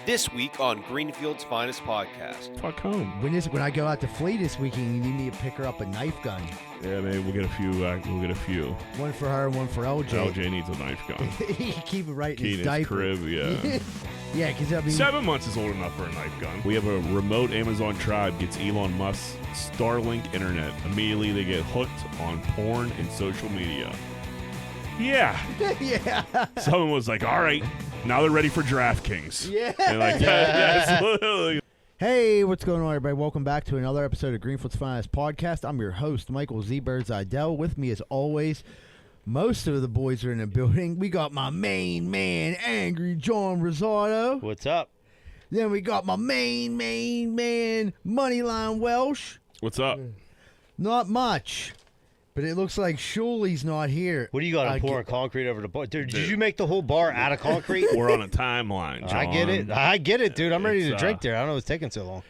This week on Greenfield's Finest Podcast. Fuck home. When I go out to Flea this weekend, you need me to pick her up a knife gun. Yeah, maybe we'll get a few. One for her and one for LJ. LJ needs a knife gun. He can keep it right in Key his diaper. crib, yeah. Yeah, because I mean, 7 months is old enough for a knife gun. We have a remote Amazon tribe gets Elon Musk's Starlink internet. Immediately they get hooked on porn and social media. Yeah. yeah. Someone was like, all right, now they're ready for DraftKings. Yeah. And like, yes. Hey, what's going on, everybody? Welcome back to another episode of Greenfield's Finest Podcast. I'm your host, Michael Z-Birds Idell. With me, as always, most of the boys are in the building. We got my main man, Angry John Rosado. What's up? Then we got my main man, Moneyline Welsh. What's up? Not much, but it looks like Sciulli's not here. What do you got? I'm pouring concrete over the bar. Dude, did you make the whole bar out of concrete? We're on a timeline, John. I get it, dude. I'm ready to It's, drink there. I don't know what's taking so long.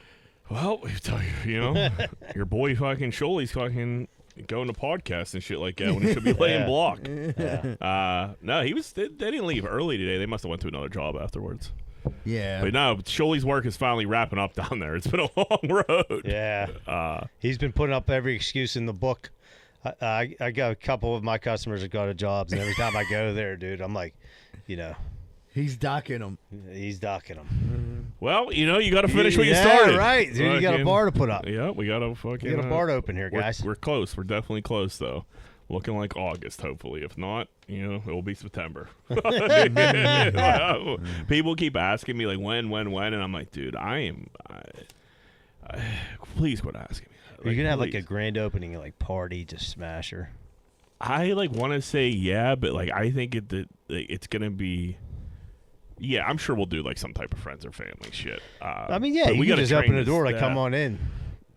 Well, we tell you, your boy fucking Sciulli's fucking going to podcasts and shit like that when he should be laying block. Yeah. No, they didn't leave early today. They must have went to another job afterwards. Yeah. But no, Sciulli's work is finally wrapping up down there. It's been a long road. Yeah. He's been putting up every excuse in the book. I got a couple of my customers that go to jobs, and every time I go there, dude, I'm like, He's docking them. he's docking them. Well, you got to finish what you started. Yeah, right, dude. You got a bar to put up. Yeah, we got to fucking. You got a bar to open here, guys. We're close. We're definitely close, though. Looking like August, hopefully. If not, it will be September. People keep asking me, like, when, and I'm like, dude, please quit asking me. You're going to have, like, a grand opening, like, party to smash her. I, want to say yeah, but, I think it's going to be... Yeah, I'm sure we'll do, some type of friends or family shit. I mean, yeah, you can just open the door, come on in.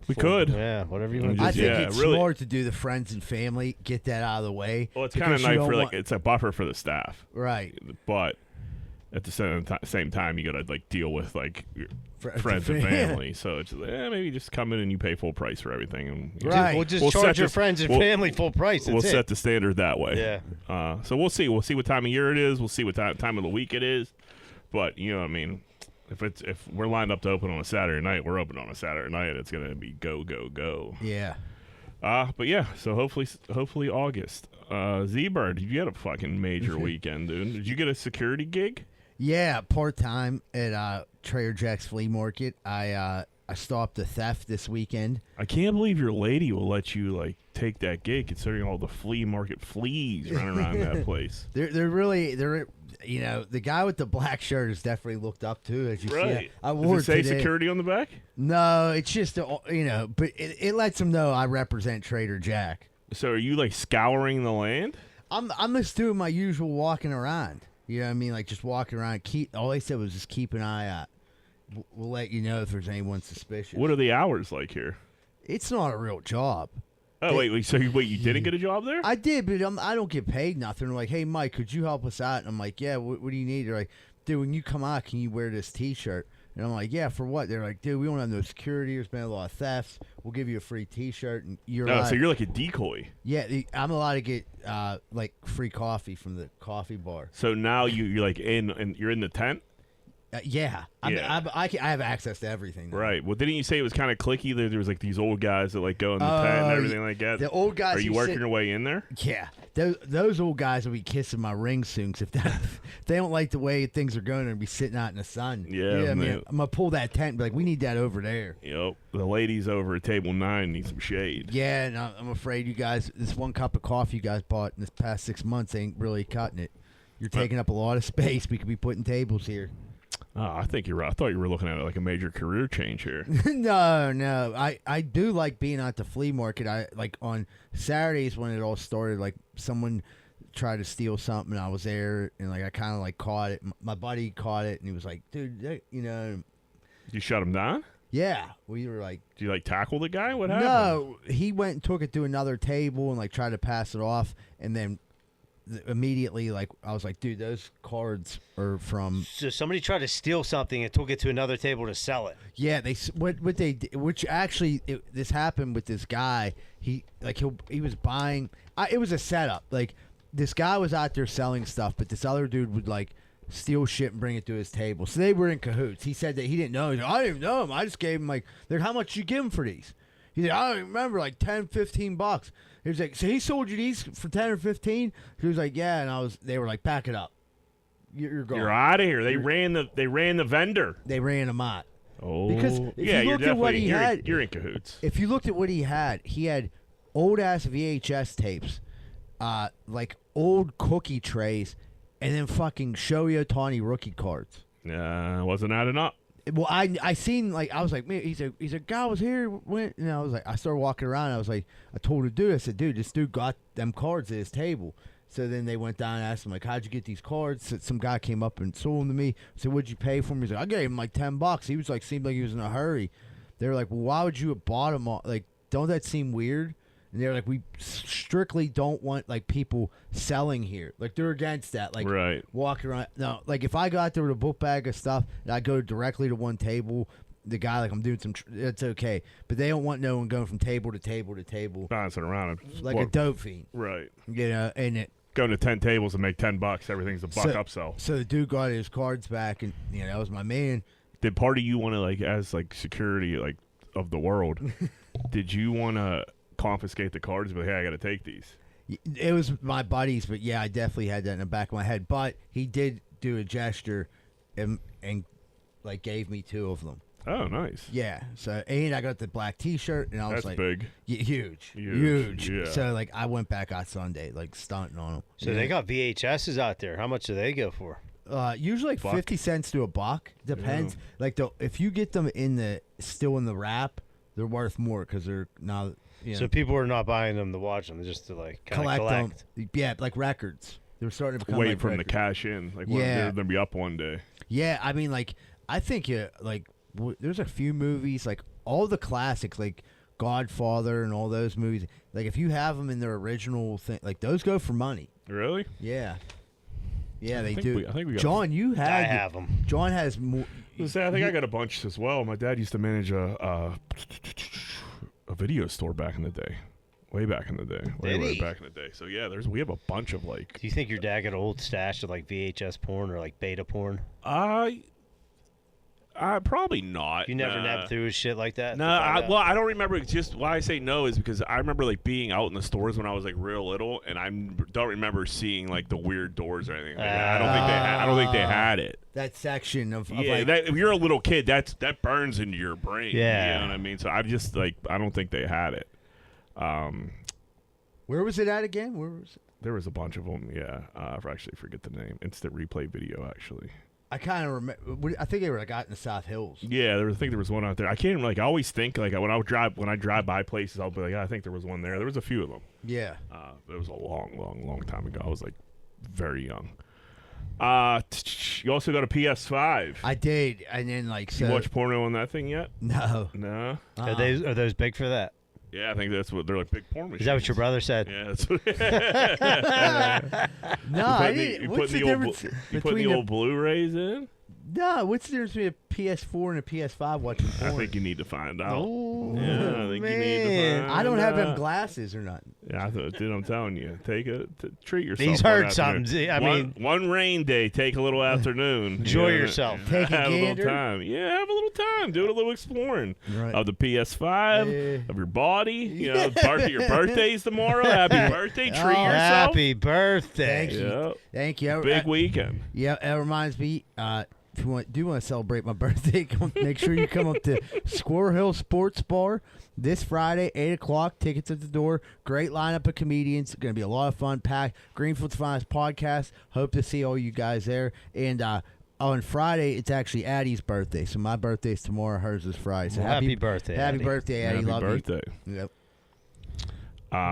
We could. Yeah, whatever you want to do. I think it's smart to do the friends and family, get that out of the way. Well, it's kind of nice for, it's a buffer for the staff. Right. But at the same time, you got to, deal with, friends and family. So it's maybe just come in and you pay full price for everything. And, right. We'll just charge your friends and family full price. We'll set the standard that way. Yeah. So we'll see. We'll see what time of year it is. We'll see what time of the week it is. But, you know what I mean? If we're lined up to open on a Saturday night, we're open on a Saturday night. It's going to be go. Yeah. But yeah, so hopefully August. Z-Bird, you had a fucking major weekend, dude. Did you get a security gig? Yeah, part-time at Trader Jack's Flea Market. I stopped a theft this weekend. I can't believe your lady will let you, take that gig, considering all the flea market fleas running around that place. They're the guy with the black shirt is definitely looked up to, as you see. I wore Does it say today. security on the back? No, it's just, but it lets them know I represent Trader Jack. So are you, scouring the land? I'm just doing my usual walking around. You know what I mean? Just walking around. All they said was just keep an eye out. We'll let you know if there's anyone suspicious. What are the hours like here? It's not a real job. Oh, wait, so you didn't get a job there? I did, but I don't get paid nothing. They're like, hey, Mike, could you help us out? And I'm like, yeah, what do you need? They're like, dude, when you come out, can you wear this T-shirt? And I'm like, yeah, for what? They're like, dude, we don't have no security. There's been a lot of thefts. We'll give you a free T-shirt. And so you're like a decoy. Yeah, I'm allowed to get, free coffee from the coffee bar. So now you're, you're in the tent? Yeah. I have access to everything now. Right. Well, didn't you say it was kind of cliquey? There was these old guys that go in the tent and everything like that. The old guys. Are you working your way in there? Yeah. Those old guys will be kissing my ring soon. Cause if they don't like the way things are going, they'll be sitting out in the sun. Yeah. I mean, I'm gonna pull that tent and be like, we need that over there. Yep. The ladies over at table 9 need some shade. Yeah, and I'm afraid you guys, this one cup of coffee you guys bought in this past 6 months ain't really cutting it. You're taking up a lot of space. We could be putting tables here. Oh, I think you're right. I thought you were looking at it like a major career change here. No. I do like being at the flea market. I on Saturdays when it all started, someone tried to steal something. I was there and I kind of caught it. My buddy caught it and he was like, dude, You shut him down? Yeah. We were like, do you tackle the guy? What happened? No, he went and took it to another table and tried to pass it off, and then immediately I was like, dude, those cards are from. So somebody tried to steal something and took it to another table to sell it. Yeah, what they did, which actually this happened with this guy. He was buying. It was a setup. This guy was out there selling stuff, but this other dude would steal shit and bring it to his table. So they were in cahoots. He said that he didn't know. He's like, I didn't know him. I just gave him like, how much did you give him for these? He's like, I don't remember, like $10, $15. He was like, so he sold you these for 10 or 15? He was like, yeah, and they were like, back it up. You're gone. You're out of here. They ran the vendor. They ran him out. Oh, Because if yeah, you looked at what he had, you're in cahoots. if you looked at what he had old ass VHS tapes, like old cookie trays, and then fucking Shohei Ohtani rookie cards. Wasn't adding up. Well, I seen, like, I was like, man, he's a guy was here when, and I was like, I started walking around. I was like, I told the dude, I said, dude, this dude got them cards at his table. So then they went down and asked him, like, how'd you get these cards? So some guy came up and sold them to me. I said, what'd you pay for them? He's like, I gave him like $10. He was like, seemed like he was in a hurry. They were like, well, why would you have bought them all? Like, don't that seem weird? And they're like, we strictly don't want, like, people selling here. Like, they're against that. Like, right. Walking around. No, like, if I got there with a book bag of stuff and I go directly to one table, the guy, like, I'm doing some, it's okay. But they don't want no one going from table to table to table. Bouncing around. Like a dope fiend. Right. You know, and it. Going to 10 tables and make $10. Everything's a buck upsell. So the dude got his cards back, and, you know, that was my man. Did part of you want to, like, as, like, security, like, of the world, did you want to confiscate the cards, but hey, I got to take these? It was my buddies, but yeah, I definitely had that in the back of my head. But he did do a gesture and like gave me 2 of them. Oh, nice. Yeah. So, and I got the black T-shirt, and I was That's like, big. Huge. Yeah. So like, I went back on Sunday, like stunting on them. So they got VHSs out there. How much do they go for? Usually like Buck. 50 cents to $1. Depends. Yeah. Like if you get them still in the wrap, they're worth more because they're now. You know, So people are not buying them to watch them, just to like kind of collect them. Yeah, like records. They're starting to become Wait like for them to records. cash in. Like, Yeah. they're going to be up one day. Yeah, I mean, like, I think like there's a few movies, like all the classics, like Godfather and all those movies. Like, if you have them in their original thing, like those go for money. Really? Yeah. Yeah, they think do. I think we got. John, you had. I have them. John has more. I think I got a bunch as well. My dad used to manage a video store back in the day. Way back in the day. Way back in the day. So yeah, we have a bunch of like. Do you think your dad got an old stash of like VHS porn or like beta porn? Probably not. You never nabbed through his shit like that? No, I don't remember. Just why I say no is because I remember like being out in the stores when I was like real little, and I don't remember seeing like the weird doors or anything. Like that. I don't think they had it. That section of Yeah, like, if you're a little kid, that burns into your brain. Yeah, you know what I mean. So I just like I don't think they had it. where was it at again? Where was it? There was a bunch of them. Yeah, I actually forget the name. Instant replay video, actually. I kind of remember. I think they were like out in the South Hills. Yeah, I think there was one out there. I can't like. I always think like when I drive by places, I'll be like, I think there was one there. There was a few of them. Yeah. It was a long time ago. I was like very young. You also got a PS5. I did, and then like so. You watch porno on that thing yet? No. No. Are those big for that? Yeah, I think that's what they're like, big porn machines. Is that what your brother said? Yeah, that's what. No, I didn't. What's the difference You put the old Blu-rays in? No, what's the difference between a PS4 and a PS5 watching porn? I think you need to find out. Oh, yeah, I think you need to find I don't have them out. glasses or nothing. Yeah, dude, I'm telling you, treat yourself. He's heard something. I mean, one rain day, take a little afternoon. Enjoy yourself. Take a have gander. a little time. Yeah, have a little time. Do a little exploring Right. of the PS5, of your body. You know, your birthday's tomorrow. Happy birthday. Treat yourself. Happy birthday. Thank you. Yeah. Thank you. Big weekend. Yeah, that reminds me. If you want to celebrate my birthday, make sure you come up to Squirrel Hill Sports Bar this Friday, 8 o'clock. Tickets at the door. Great lineup of comedians. Going to be a lot of fun. Packed. Greenfield's Finest Podcast. Hope to see all you guys there. And on Friday, it's actually Addie's birthday. So my birthday's tomorrow. Hers is Friday. So Well, happy birthday, Happy Addie. birthday, Addie. Happy Love birthday. you. Yep.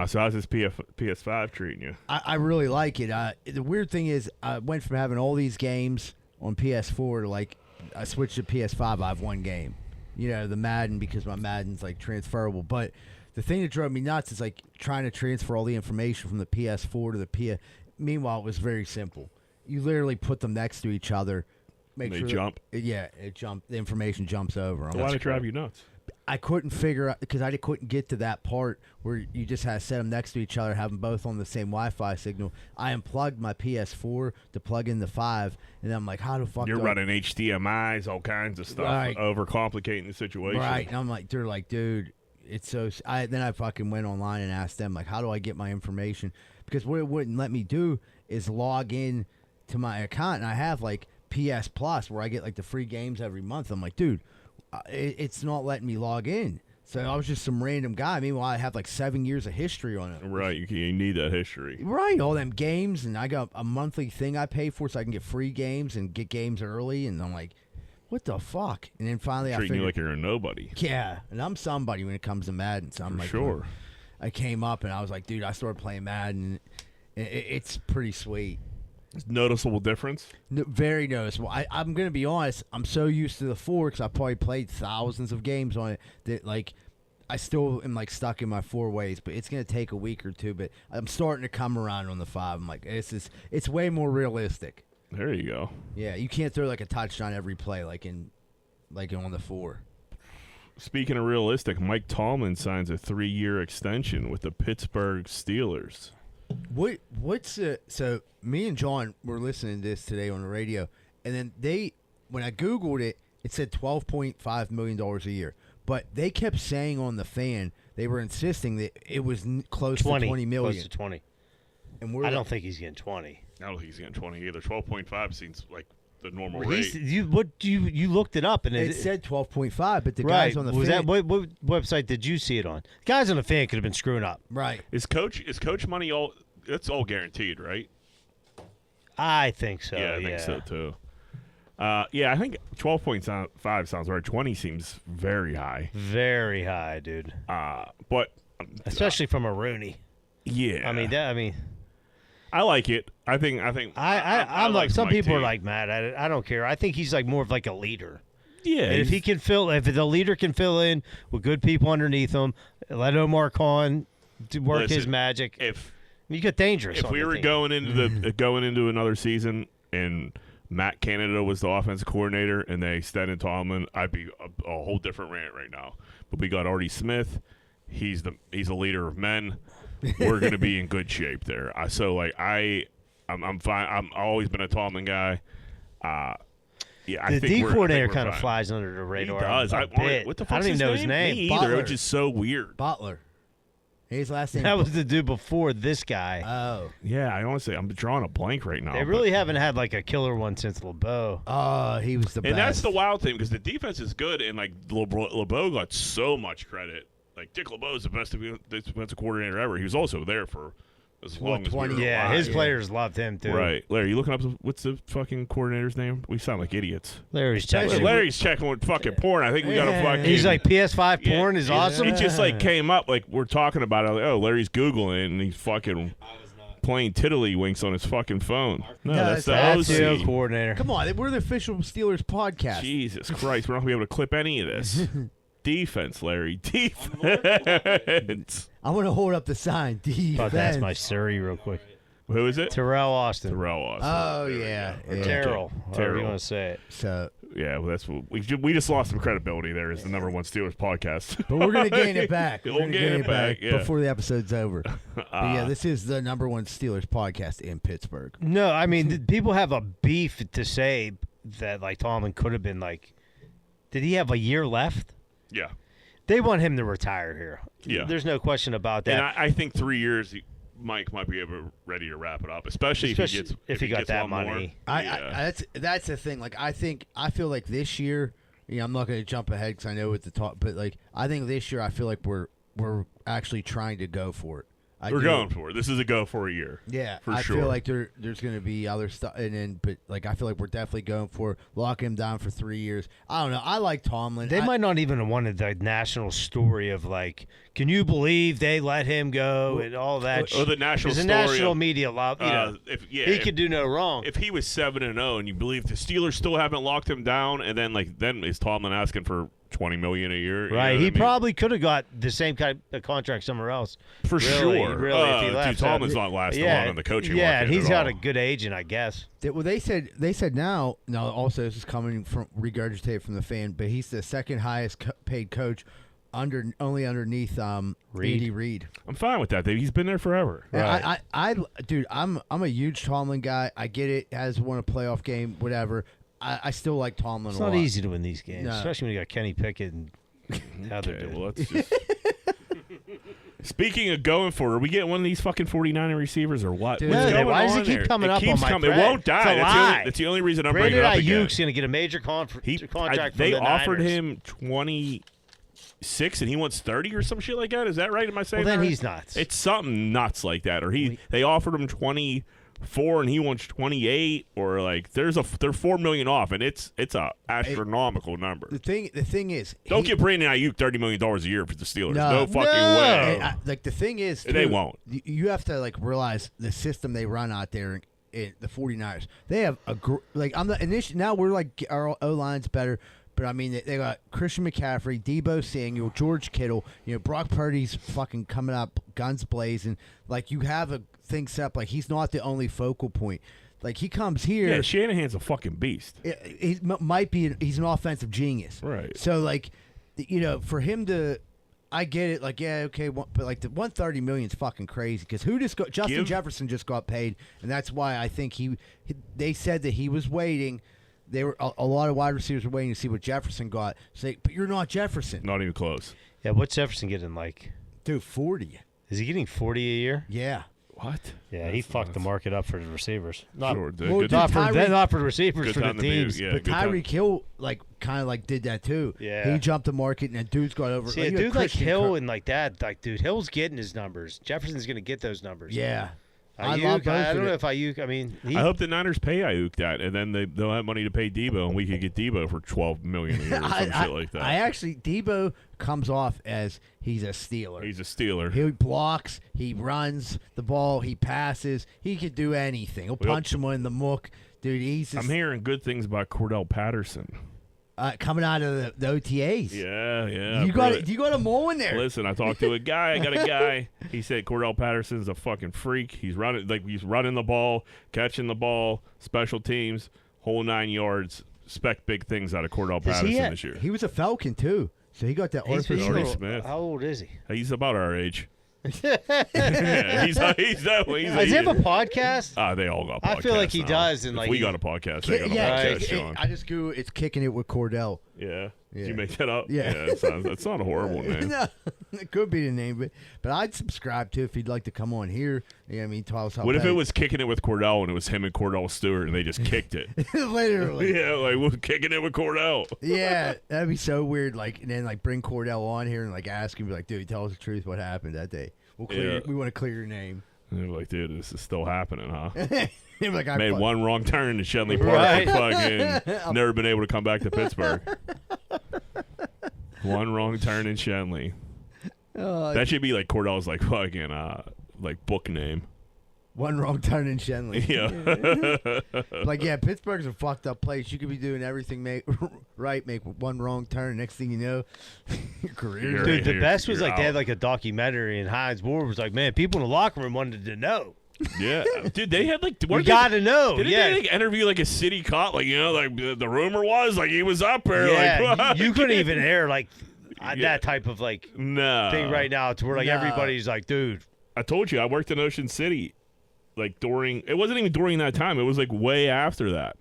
So how's this PS5 treating you? I really like it. The weird thing is I went from having all these games on PS4 to like I switched to PS5. I have one game, you know, the Madden, because my Madden's like transferable. But the thing that drove me nuts is like trying to transfer all the information from the PS4 to the PS. Meanwhile, it was very simple. You literally put them next to each other. They jump. Yeah, it jump. The information jumps over. Why did it drive you nuts? I couldn't figure out because I couldn't get to that part where you just had to set them next to each other, have them both on the same Wi-Fi signal. I unplugged my PS4 to plug in the 5, and I'm like, how the fuck? You're running HDMIs, all kinds of stuff, Right. Overcomplicating the situation. Right, and I'm like, they're like, dude, it's so. Then I fucking went online and asked them like, how do I get my information? Because what it wouldn't let me do is log in to my account, and I have like PS Plus where I get like the free games every month. I'm like, dude, it's not letting me log in. So I was just some random guy. Meanwhile, I have like 7 years of history on it. Right, you need that history. Right, all them games, and I got a monthly thing I pay for so I can get free games and get games early. And I'm like, what the fuck? And then finally, Treating I figured, you like you're a nobody. yeah, and I'm somebody when it comes to Madden. So I'm For like, sure. I came up and I was like, dude, I started playing Madden. And it's pretty sweet. Noticeable difference? Very noticeable. I'm going to be honest. I'm so used to the 4 because I probably played thousands of games on it that, like, I still am, like, stuck in my 4 ways. But it's going to take a week or two. But I'm starting to come around on the 5. I'm like, it's way more realistic. There you go. Yeah, you can't throw, like, a touchdown every play like on the 4. Speaking of realistic, Mike Tomlin signs a 3-year extension with the Pittsburgh Steelers. So me and John were listening to this today on the radio, and then when I Googled it, it said $12.5 million a year. But they kept saying on the fan, they were insisting that it was close to $20 million. Close to 20. And I don't think he's getting 20. I don't think he's getting 20 either. 12.5 seems like the normal Well, rate. You looked it up and it said 12.5, but the right. guys on the was fan. that what website did you see it on? Guys on the fan could have been screwing up. Right. Is coach money all? That's all guaranteed, right? I think so. Yeah, I think so too. Yeah, I think 12.5 sounds right. 20 seems very high. Very high, dude. But especially from a Rooney. Yeah, I mean, I like it. I think. I'm like like some Mike people T. are like mad at it. I don't care. I think he's like more of like a leader. Yeah, And if the leader can fill in with good people underneath him, let Omar Khan work his magic. You get dangerous. If we were going into another season and Matt Canada was the offensive coordinator and they extended Tomlin, I'd be a whole different rant right now. But we got Artie Smith. He's a leader of men. We're going to be in good shape there. So like I'm fine. I've always been a Tomlin guy. Yeah, the D coordinator kind of flies under the radar. He does. A bit. What the I fuck's don't even know his name? name. Me either. Butler. Which is so weird. Butler. His last name. That was the dude before this guy. Oh. Yeah, I honestly, I'm drawing a blank right now. They really haven't had like a killer one since LeBeau. Oh, he was the best. And that's the wild thing because the defense is good, and like LeBeau got so much credit. Like Dick LeBeau is the best defensive coordinator ever. He was also there for as long as we were 20 Yeah, alive. his players loved him too. Right, Larry, you looking up what's the fucking coordinator's name? We sound like idiots. Larry's checking. Larry's checking with fucking porn. I think we got to fucking. He's like PS5 Yeah, porn is awesome. He just like came up like we're talking about it. Like, oh, Larry's googling it and he's fucking playing tiddlywinks on his fucking phone. No, that's the That's the OC. coordinator. Come on, we're the official Steelers podcast. Jesus Christ, we're not gonna be able to clip any of this. Defense, Larry. Defense. I want to hold up the sign. Defense. Thought that's my Surrey real quick. Who is it? Terrell Austin. Terrell Austin. Oh, There we yeah. go. Yeah. Terrell. However Terrell. you want to say it. So, Yeah, well, that's what we just lost some credibility there as the number one Steelers podcast. but we're gonna gain it back. We'll We're gonna gain it back, yeah. before the episode's over. But yeah, this is the number one Steelers podcast in Pittsburgh. No, I mean, people have a beef to say that, like, Tomlin could have been, like, did he have a year left? Yeah. They want him to retire here. Yeah. There's no question about that. And I think 3 years, Mike might be ready to wrap it up, especially if he got gets that a lot money. more. That's the thing. Like, I feel like this year. I'm not going to jump ahead because I know it's the top, but like I think this year I feel like we're actually trying to go for it. We're going for it. This is a go for a year. Yeah, for I sure. feel like there's going to be other stuff, but like I feel like we're definitely going for lock him down for 3 years. I don't know. I like Tomlin. They might not even have wanted the national story of, like, can you believe they let him go and all that Or the national the story national of, media love. You know, he could do no wrong. If he was 7-0 and you believe the Steelers still haven't locked him down, and then is Tomlin asking for $20 million a year? You Right, know he what I mean? probably could have got the same kind of contract somewhere else. For sure. Really, if he left. Dude, Tomlin's not lasting long on the coaching Yeah, market and he's at got all. a good agent, I guess. Well, they said now. Also, this is coming from regurgitated from the fan, but he's the second highest paid coach only underneath Andy Reid. I'm fine with that. He's been there forever. Right. Dude, I'm a huge Tomlin guy. I get it. Has won a playoff game, whatever. I still like Tomlin. It's a lot. not easy to win these games, No. especially when you got Kenny Pickett and how they're doing. Well, let's just. Speaking of going for it, are we getting one of these fucking 49er receivers or what? Dude, What's going why does on it keep there? coming it up keeps on my coming. It thread? won't die. It's a lie. That's the only reason I'm bringing Brandon it up again. Ayuk's going to get a major contract they from the offered Niners. him 26 and he wants 30 or some shit like that. Is that right? Am I saying Well, then that right? he's nuts. It's something nuts like that. Or they offered him 24 and he wants 28, or like they're $4 million off, and it's a astronomical number. The thing is, Don't give Brandon Ayuk $30 million a year for the Steelers. No fucking way. Like the thing is, They won't. You have to like realize the system they run out there in the 49ers. They have I'm the initial. Now we're like our O line's better. But, I mean, they got Christian McCaffrey, Deebo Samuel, George Kittle. Brock Purdy's fucking coming up, guns blazing. Like, you have a thing set up. Like, he's not the only focal point. Like, he comes here. Yeah, Shanahan's a fucking beast. He's an offensive genius. Right. So, like, for him to – I get it. Like, yeah, okay. But, like, the $130 million is fucking crazy. Because Justin Jefferson just got paid. And that's why I think they said that he was waiting – they were a lot of wide receivers were waiting to see what Jefferson got. But you're not Jefferson. Not even close. Yeah, what's Jefferson getting like? Dude, 40. Is he getting 40 a year? Yeah. What? Yeah, he fucked the market up for the receivers. Not Sure, Well, good. dude, not for the receivers, Good for the time to be- teams. yeah, But good time. Tyreek Hill, kind of did that too. Yeah. He jumped the market, and that dude's got over. See, a you got dude like Christian Hill Kirk. and like that, dude, Hill's getting his numbers. Jefferson's going to get those numbers. Yeah. Ayuk, love both I of don't know it. if Ayuk, I mean, I hope the Niners pay Ayuk that, and then they'll have money to pay Debo, and we could get Debo for $12 million a year or some shit like that. I actually, Debo comes off as he's a Steeler. He's a Steeler. He blocks, he runs the ball, he passes, he could do anything. He'll punch him in the muck. Dude, he's I'm hearing good things about Kordell Patterson. coming out of the OTAs. Yeah. You got a mole in there. Listen, I talked to a guy. I got a guy. He said Kordell Patterson's a fucking freak. He's running the ball, catching the ball, special teams, whole 9 yards. Expect big things out of Kordell Patterson this year. He was a Falcon too, so he got that artificial. Artie Smith. How old is he? He's about our age. Yeah, he's definitely. Does he have a podcast? They all got podcasts. I feel like he now. does, and If like we got a podcast. They got a podcast, Sean. I just go. It's kicking it with Kordell. Yeah. Did Yeah. you make that up? Yeah. That's not a horrible name. No, it could be the name, but I'd subscribe to if he'd like to come on here. Yeah, I mean, tell us how. What if it was Kicking It with Kordell and it was him and Kordell Stewart and they just kicked it? literally? Yeah, like we're kicking it with Kordell. Yeah, that'd be so weird. Like, and then like bring Kordell on here and like ask him, be like, dude, tell us the truth. What happened that day? We want to clear your name. And they're like, dude, this is still happening, huh? He'd be like, Made one wrong turn to Shenley Park Right. and fucking never been able to come back to Pittsburgh. One wrong turn in Shenley. That should be like Cordell's like fucking like book name. One wrong turn in Shenley. Yeah. Like, yeah, Pittsburgh's a fucked up place. You could be doing everything right, make one wrong turn. Next thing you know, your career. Dude, the best was you're like they out. had like a documentary, and Hines Ward was like, "Man, people in the locker room wanted to know. Yeah. Dude, they had like We got to know." Didn't Yeah, they like interview like a city cop? Like, like the rumor was like he was up there. yeah. Like, You couldn't even air like Yeah. that type of like no thing right now to where like No. everybody's like, "Dude, I told you I worked in Ocean City. Like it wasn't even during that time. It was like way after that.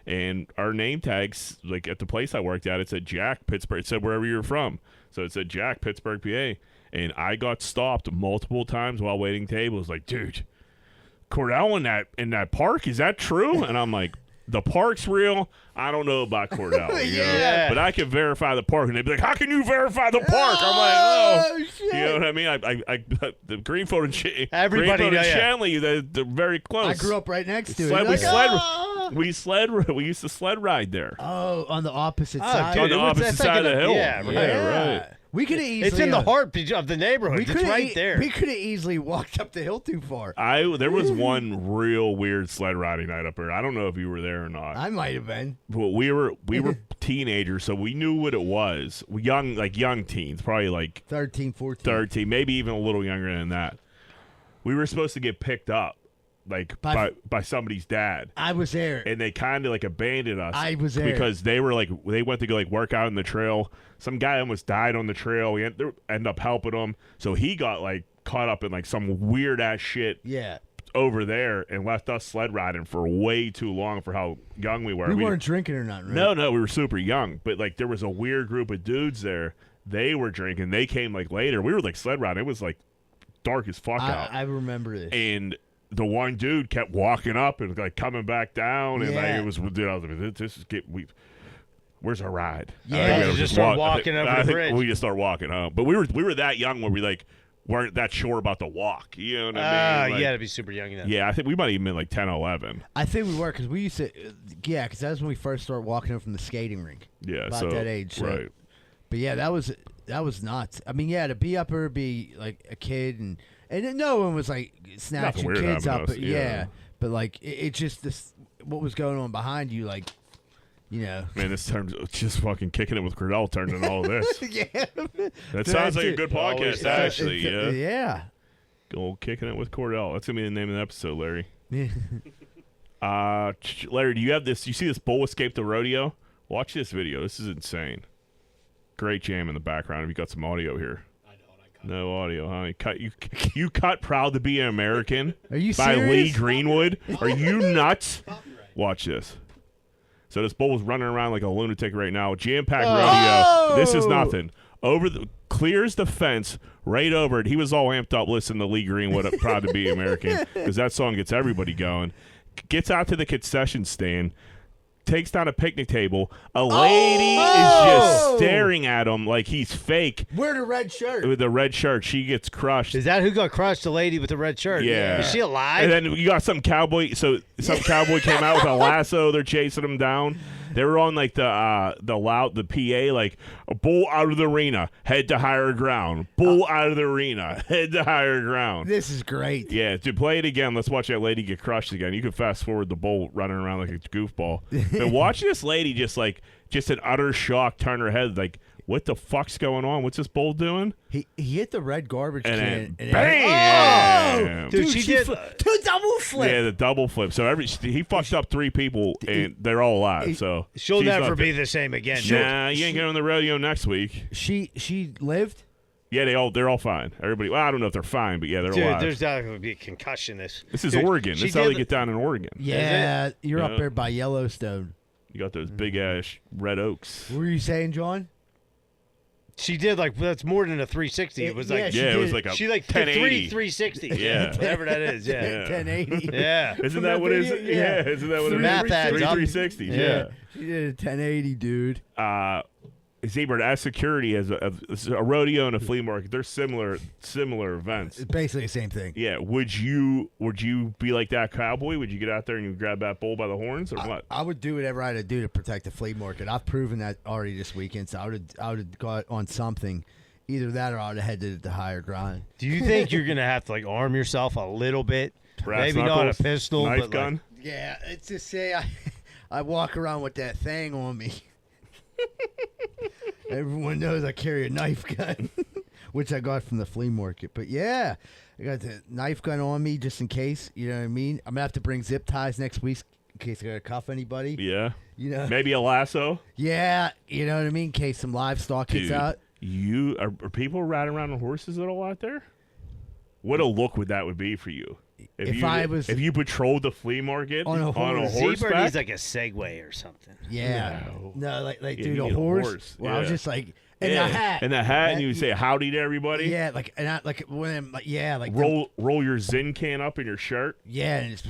And our name tags, like at the place I worked at, it said Jack Pittsburgh. It said wherever you're from. So it said Jack Pittsburgh, PA. And I got stopped multiple times while waiting tables. Like, dude, Kordell in that park, is that true? And I'm like, the park's real. I don't know about Kordell. you know? Yeah. But I can verify the park. And they'd be like, how can you verify the park? I'm like, oh. shit. You know what I mean? I the Greenfield and Everybody Greenfield and know, yeah. Shanley, they're very close. I grew up right next to it. Sled- Like, we we used to sled ride there. oh, on the opposite side. dude, On the opposite it's like side in of the the- hill. yeah, right. Yeah, right. We could have easily. it's in the heart of the neighborhood. It's coulda right there." We could have easily walked up the hill too far. There was one real weird sled riding night up there. I don't know if you were there or not. I might have been. But we were teenagers, so we knew what it was. Young teens, probably like 13, 14. 13, maybe even a little younger than that. We were supposed to get picked up by somebody's dad. I was there. And they kind of like abandoned us. I was there. Because they went to go like work out on the trail. Some guy almost died on the trail. We ended up helping him. So he got like caught up in like some weird ass shit. Yeah. Over there and left us sled riding for way too long for how young we were. We weren't drinking or nothing, right? No, we were super young. But like there was a weird group of dudes there. They were drinking. They came like later. We were like sled riding. It was like dark as fuck out. I remember this. And the one dude kept walking up and like coming back down, and like it was, dude, I was like, "This is where's our ride?" Yeah, we just start walking over the bridge. We just start walking home, but we were that young where we like weren't that sure about the walk. You know what I mean? Like, you had to be super young enough. Yeah, I think we might have even been like 10, 11. I think we were because we used to, because that was when we first started walking up from the skating rink. Yeah, about that age, so. Right? But yeah, that was nuts. I mean, yeah, to be up there, be like a kid, and no one was like snatching kids up, but but like it just what was going on behind you, like, you know. Man, this turns just fucking kicking it with Kordell turned into all this. Yeah, that sounds like a good podcast, actually. Yeah. Go kicking it with Kordell. That's gonna be the name of the episode, Larry. Larry, do you have this? You see this bull escape the rodeo? Watch this video. This is insane. Great jam in the background. Have you got some audio here? I don't. I cut. No audio, huh? You cut "Proud to Be an American" Are you by serious? Lee Greenwood. Are you nuts? Watch this. So this bull is running around like a lunatic right now. Jam-packed rodeo. This is nothing. Clears the fence right over it. He was all amped up listening to Lee Greenwood, "Proud to Be American," because that song gets everybody going. Gets out to the concession stand. Takes down a picnic table. A lady is just staring at him like he's fake. Wearing a red shirt. With a red shirt. She gets crushed. Is that who got crushed? The lady with the red shirt? Yeah. Is she alive? And then you got some cowboy. So some cowboy came out with a lasso. They're chasing him down. They were on like the PA, like, a bull out of the arena, head to higher ground. Bull out of the arena, head to higher ground. This is great. Yeah, to play it again, let's watch that lady get crushed again. You can fast forward the bull running around like a goofball. But watch this lady just in utter shock turn her head like, what the fuck's going on? What's this bull doing? He hit the red garbage can. And bam! Dude, she did two double flip. Yeah, the double flip. So he fucked up 3 people, and they're all alive. So she'll never be the same again. Nah, you ain't going on the rodeo next week. She lived? Yeah, they're all fine. Everybody. Well, I don't know if they're fine, but yeah, they're alive. There's not going to be a concussion. This is Oregon. This is how they get down in Oregon. Yeah, you're up there by Yellowstone. You got those big ass red oaks. What were you saying, John? She did that's more than a 360. It was like it was like a she like 1080. 360. Yeah, whatever that is. Yeah, 1080. Yeah, isn't that what it is? Yeah, isn't that what it is? Math adds up. 360s. Yeah. She did a 1080, dude. Zebra, as security, as a rodeo and a flea market, they're similar events. It's basically the same thing. Yeah. Would you be like that cowboy? Would you get out there and you grab that bull by the horns, or what? I would do whatever I had to do to protect the flea market. I've proven that already this weekend, so I would have got on something. Either that or I would have headed to higher ground. Do you think you're gonna have to arm yourself a little bit? Brass Maybe knuckles, not a pistol, knife but gun. Yeah, it's just say I walk around with that thing on me. Everyone knows I carry a knife gun, which I got from the flea market. But yeah, I got the knife gun on me just in case. You know what I mean? I'm gonna have to bring zip ties next week in case I gotta cuff anybody. Yeah. You know, maybe a lasso. Yeah, you know what I mean. In case some livestock gets out. Are people riding around on horses at all out there? What a look would be for you? If you patrolled the flea market on a horseback? Zebra needs like a Segway or something. Yeah. No, like yeah, dude, a horse. Well, I was just like, and the hat. And the hat, and you say howdy to everybody. Yeah, roll your Zin can up in your shirt. Yeah, and it's.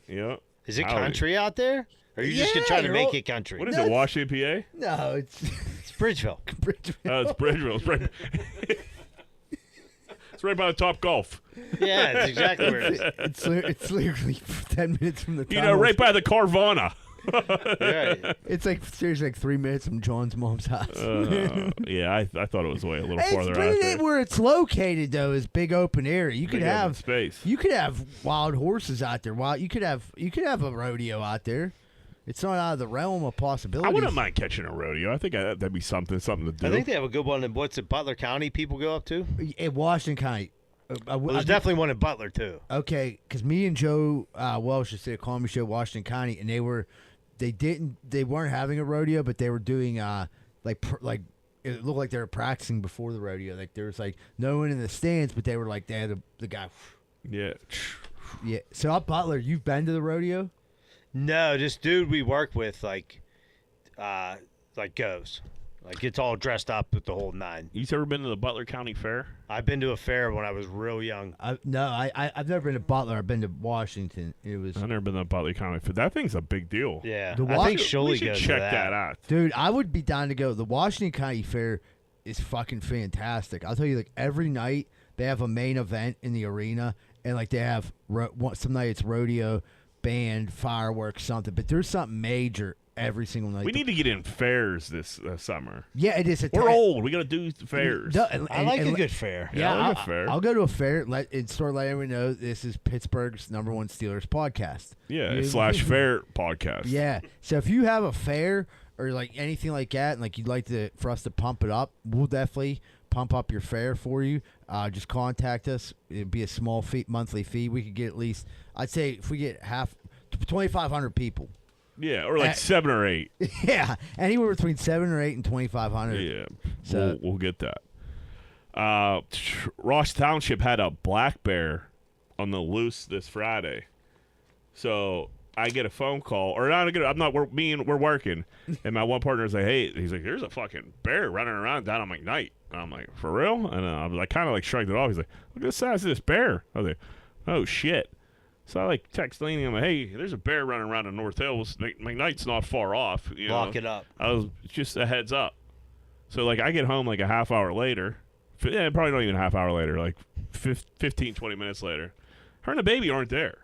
Yeah. Is it country out there? Or are you just gonna try to make it country? What is it, Washington, PA? No, it's Bridgeville. Oh, it's Bridgeville. It's right. It's right by the Top Golf. Yeah, it's exactly where it is. It's literally 10 minutes from the tunnels. You know, right by the Carvana. Right. It's seriously 3 minutes from John's mom's house. Yeah, I thought it was a little farther out there. Where it's located though is big open area. You could have space. You could have wild horses out there. You could have a rodeo out there. It's not out of the realm of possibilities. I wouldn't mind catching a rodeo. I think that'd be something to do. I think they have a good one in Butler County. People go up to in Washington County. There's definitely one in Butler too. Okay, because me and Joe Welsh just did a comedy show, Washington County, and they weren't having a rodeo, but they were doing like it looked like they were practicing before the rodeo. Like there was like no one in the stands, but they were like they had the guy. Yeah. Yeah. So up Butler, you've been to the rodeo? No, this dude we work with like goes. Like, gets all dressed up with the whole nine. You ever been to the Butler County Fair? I've been to a fair when I was real young. I've never been to Butler. I've been to Washington. I've never been to the Butler County Fair. That thing's a big deal. Yeah. I think Sciulli goes check to that out. Dude, I would be down to go. The Washington County Fair is fucking fantastic. I'll tell you, like, every night they have a main event in the arena, and, like, they have some night it's rodeo, band, fireworks, something. But there's something major every single night. We need to get in fairs this summer. Yeah, it is. We're old. We got to do fairs. No, I like a good fair. Yeah, I like a fair. I'll go to a fair and start letting everyone know this is Pittsburgh's #1 Steelers podcast. Yeah, /fair podcast. Yeah. So if you have a fair or like anything like that, and like you'd like for us to pump it up, we'll definitely pump up your fare for you. Just contact us. It'd be a small monthly fee. We could get at least, I'd say, if we get 2,500 people. Yeah, or like 7 or 8. Yeah, anywhere between 7 or 8 and 2,500. Yeah, so we'll get that. Ross Township had a black bear on the loose this Friday, so I get a phone call, or not. We're working, and my one partner's like, "Hey," he's like, "There's a fucking bear running around down on McKnight." And I'm like, "For real?" And I kind of like shrugged it off. He's like, "Look at the size of this bear." I was like, "Oh shit." So I like text Laney. I'm like, "Hey, there's a bear running around in North Hills. McKnight's not far off. Lock it up." I was just a heads up. So like I get home like a half hour later. Yeah, probably not even a half hour later. Like 15, 20 minutes later, her and the baby aren't there.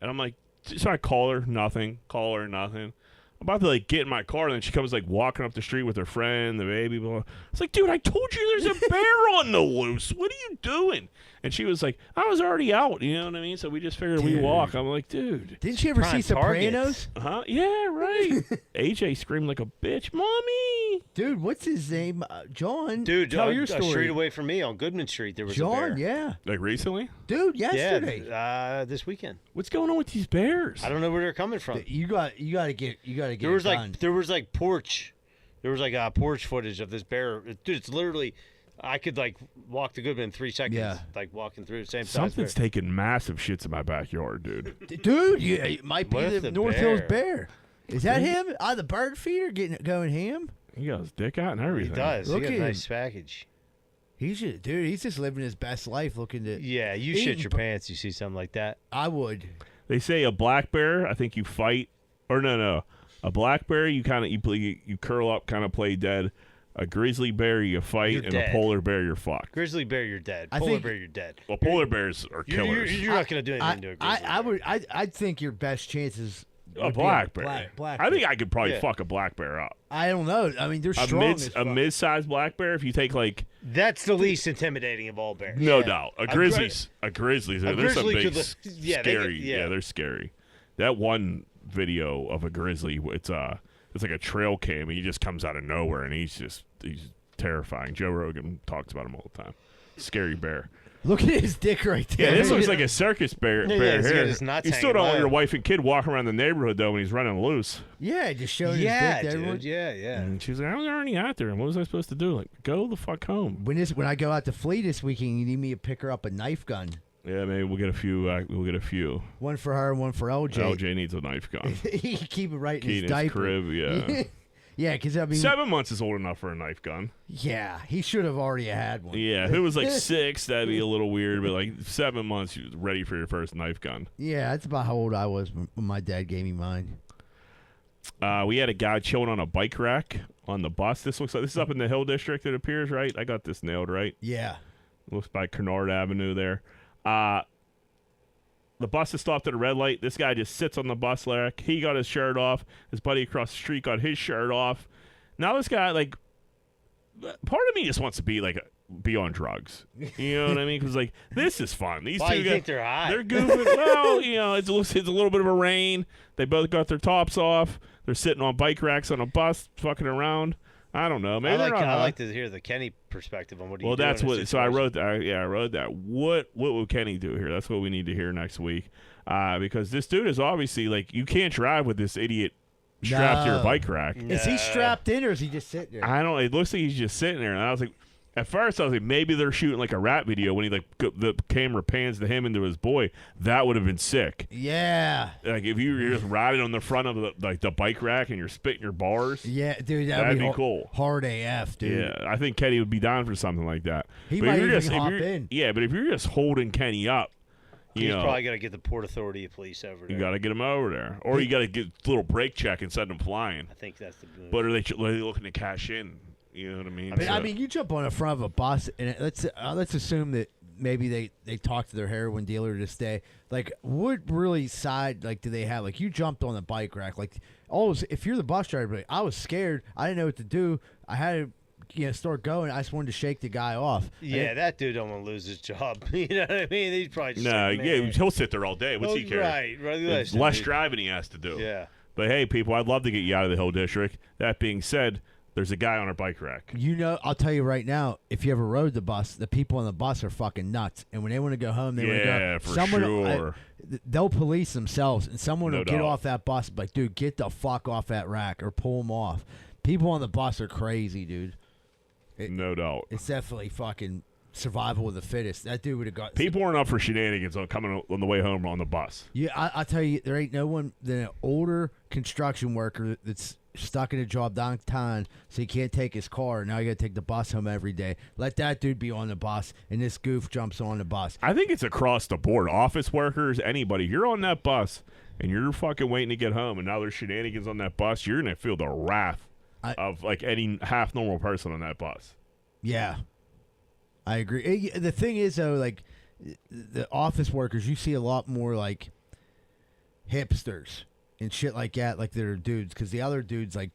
And I'm like, so I call her, nothing. Call her, nothing. I'm about to like get in my car, and then she comes like walking up the street with her friend, the baby. Blah, blah. It's like, dude, I told you there's a bear on the loose. What are you doing? And she was like, I was already out. You know what I mean? So we just figured we'd walk. I'm like, dude. Didn't you ever see Sopranos? Huh? Yeah, right. AJ screamed like a bitch, "Mommy!" Dude, what's his name? John. Dude, tell your story. A street away from me on Goodman Street, there was John, a bear. yeah. Like recently? Dude, yesterday. Yeah, this weekend. What's going on with these bears? I don't know where they're coming from. You got to get. There was like porch footage of this bear. Dude, it's literally. I could like walk to Goodman in 3 seconds. Yeah. Like walking through the same. Something's taking massive shits in my backyard, dude. Dude, it might be the North Hills bear. Is that him? The bird feeder going ham? He got his dick out and everything. He does. Look he got at a nice package. He's just living his best life, looking to. Yeah, you shit your pants. You see something like that. I would. They say a black bear, I think you fight, or no, a black bear you curl up, kind of play dead. A grizzly bear you fight, You're and dead. A polar bear you're fucked. Grizzly bear, you're dead. Polar bear, you're dead. Well, polar bears are killers. You're not gonna do anything to a grizzly bear. I'd think your best chances. A black bear. Black I think bear. I could probably fuck a black bear up. I don't know. I mean, they're strong. A mid-sized black bear. If you take like. That's the least intimidating of all bears. No doubt. A grizzly's. They're some big, scary. They're scary. That one video of a grizzly, it's like a trail cam, and he just comes out of nowhere, and he's terrifying. Joe Rogan talks about him all the time. Scary bear. Look at his dick right there. Yeah, this looks like a circus bear. Bear here. His nuts You still don't want low. your wife and kid walking around the neighborhood though when he's running loose. Yeah, just showing his dick to everyone. Dude, yeah. And she's like, I was already out there. And what was I supposed to do? Like, go the fuck home. When I go out to Flea this weekend, you need me to pick her up a knife gun. Yeah, maybe we'll get a few. One for her and one for LJ. LJ needs a knife gun. He can keep it right in his his diaper. crib, yeah. Yeah, because I mean, 7 months is old enough for a knife gun. Yeah, he should have already had one. Yeah, if it was like 6, that'd be a little weird. But like 7 months, you're ready for your first knife gun. Yeah, that's about how old I was when my dad gave me mine. We had a guy chilling on a bike rack on the bus. This is up in the Hill District. It appears, right? I got this nailed, right? Yeah. Looks by Kennard Avenue there. The bus is stopped at a red light. This guy just sits on the bus rack. He got his shirt off. His buddy across the street got his shirt off. Now this guy, like, part of me just wants to be on drugs. You know what I mean? Because like this is fun. These Why two you guys, think they're high? they're goofing. Well, it's a little bit of a rain. They both got their tops off. They're sitting on bike racks on a bus, fucking around. I don't know. Maybe I like to hear the Kenny perspective on what he. Well, that's what. So I wrote that. I wrote that. What will Kenny do here? That's what we need to hear next week. Because this dude is obviously like, you can't drive with this idiot strapped to your bike rack. No. Is he strapped in or is he just sitting there? I don't. It looks like he's just sitting there. And I was like, at first I was like, maybe they're shooting like a rap video when he like the camera pans to him and to his boy. That would have been sick. Yeah. Like if you were just riding on the front of the bike rack and you're spitting your bars. Yeah, dude, that'd be cool. Hard AF, dude. Yeah, I think Kenny would be down for something like that. He might even hop in. Yeah, but if you're just holding Kenny up. He's probably got to get the Port Authority of Police over there. You got to get him over there. Or you got to get a little brake check and send him flying. I think that's the move. But are they looking to cash in? You know what I mean? I mean, you jump on the front of a bus, and let's assume that maybe they talked to their heroin dealer to stay. Like, what really side, like, do they have? Like, you jumped on the bike rack. Like, if you're the bus driver, like, I was scared. I didn't know what to do. I had to start going. I just wanted to shake the guy off. Yeah, that dude don't want to lose his job. You know what I mean? He's probably just he'll sit there all day. What's he care? Right. It's less driving he has to do. Yeah. But hey, people, I'd love to get you out of the Hill District. That being said, there's a guy on our bike rack. I'll tell you right now, if you ever rode the bus, the people on the bus are fucking nuts. And when they want to go home, they want to go. Yeah, for sure. They'll police themselves, and someone will get off that bus and be like, dude, get the fuck off that rack or pull them off. People on the bus are crazy, dude. No doubt. It's definitely fucking survival of the fittest. That dude would have got. People aren't up for shenanigans coming on the way home on the bus. Yeah, I tell you, there ain't no one than an older construction worker that's stuck in a job downtown, so he can't take his car. Now you got to take the bus home every day. Let that dude be on the bus, and this goof jumps on the bus. I think it's across the board. Office workers, anybody. You're on that bus, and you're fucking waiting to get home, and now there's shenanigans on that bus. You're going to feel the wrath of like any half normal person on that bus. Yeah, I agree. The thing is, though, like the office workers, you see a lot more like hipsters and shit like that, like they're dudes, because the other dudes, like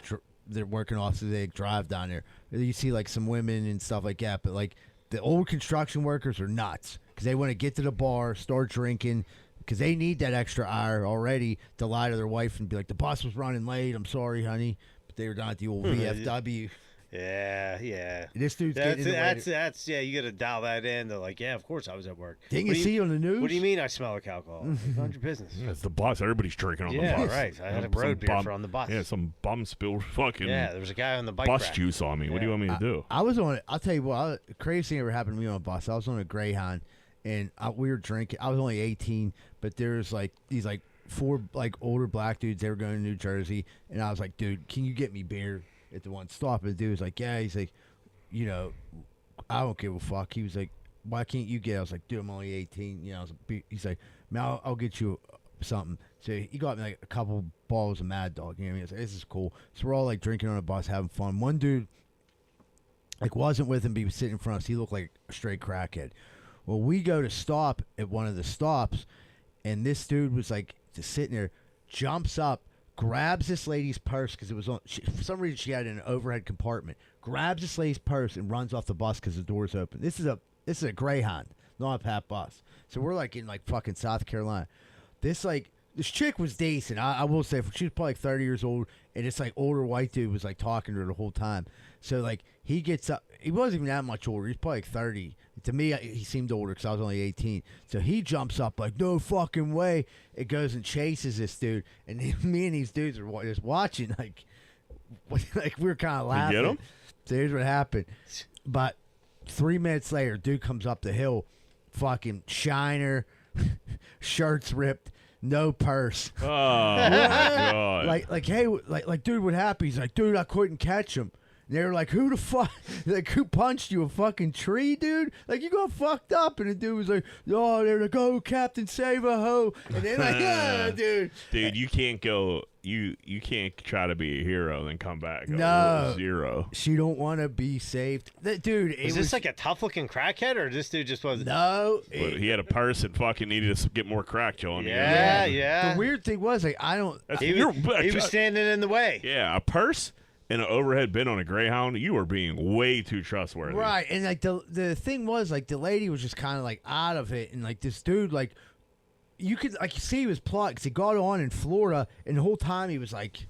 they're working offices, they drive down there. You see like some women and stuff like that, but like the old construction workers are nuts because they want to get to the bar, start drinking, because they need that extra hour already to lie to their wife and be like, the bus was running late, I'm sorry, honey. They were down at the old VFW. Yeah. This dude's that's you got to dial that in. They're like, yeah, of course I was at work. Didn't you see on the news? What do you mean I smell like alcohol? None of your business. Yeah, it's the bus. Everybody's drinking on the bus. Yeah, right. I had a road beer on the bus. Yeah, some bum spilled fucking. Yeah, there was a guy on the bike bus rack. juice on me. What do you want me to do? I was on it. I'll tell you what. Crazy thing ever happened to me on a bus. I was on a Greyhound, and we were drinking. I was only 18, but there's like these like 4 like older black dudes. They were going to New Jersey, and I was like, dude, can you get me beer at the one stop? And the dude was like, yeah. He's like, I don't give a fuck. He was like, why can't you get it? I was like, dude, I'm only 18. He's like, man, I'll get you something. So he got me like a couple bottles of Mad Dog. You know what I mean? I was like, this is cool. So we're all like drinking on a bus, having fun. One dude like wasn't with him, but he was sitting in front of us. He looked like a straight crackhead. Well, we go to stop at one of the stops, and this dude was like just sitting there, jumps up, grabs this lady's purse because it was on. For some reason, she had an overhead compartment. Grabs this lady's purse and runs off the bus because the door's open. This is a Greyhound, not a PAT bus. So we're like in like fucking South Carolina. This chick was decent. I will say, she was probably like 30 years old, and this like older white dude was like talking to her the whole time. So like he gets up. He wasn't even that much older. He's probably like 30. To me, he seemed older because I was only 18. So he jumps up like, no fucking way. It goes and chases this dude. And me and these dudes are just watching like we were kind of laughing. You get him? So here's what happened. But 3 minutes later, dude comes up the hill, fucking shiner, shirt's ripped, no purse. Oh, my God. Like, hey, like, dude, what happened? He's like, dude, I couldn't catch him. And they were like, who the fuck? Like, who punched you? A fucking tree, dude? Like, you got fucked up. And the dude was like, oh, there to go, Captain Save a Ho. And they're like, yeah, dude. Dude, you can't go. You can't try to be a hero and then come back. No. 0. She don't want to be saved. Dude, Is this like a tough-looking crackhead, or this dude just was... No. But he had a purse that fucking needed to get more crack, Joe. Yeah. The weird thing was, like, He was standing in the way. Yeah, a purse and an overhead bin on a Greyhound, you are being way too trustworthy. Right, and like the thing was, like, the lady was just kind of like out of it, and like this dude, like, you could like see he was plotting because he got on in Florida, and the whole time he was like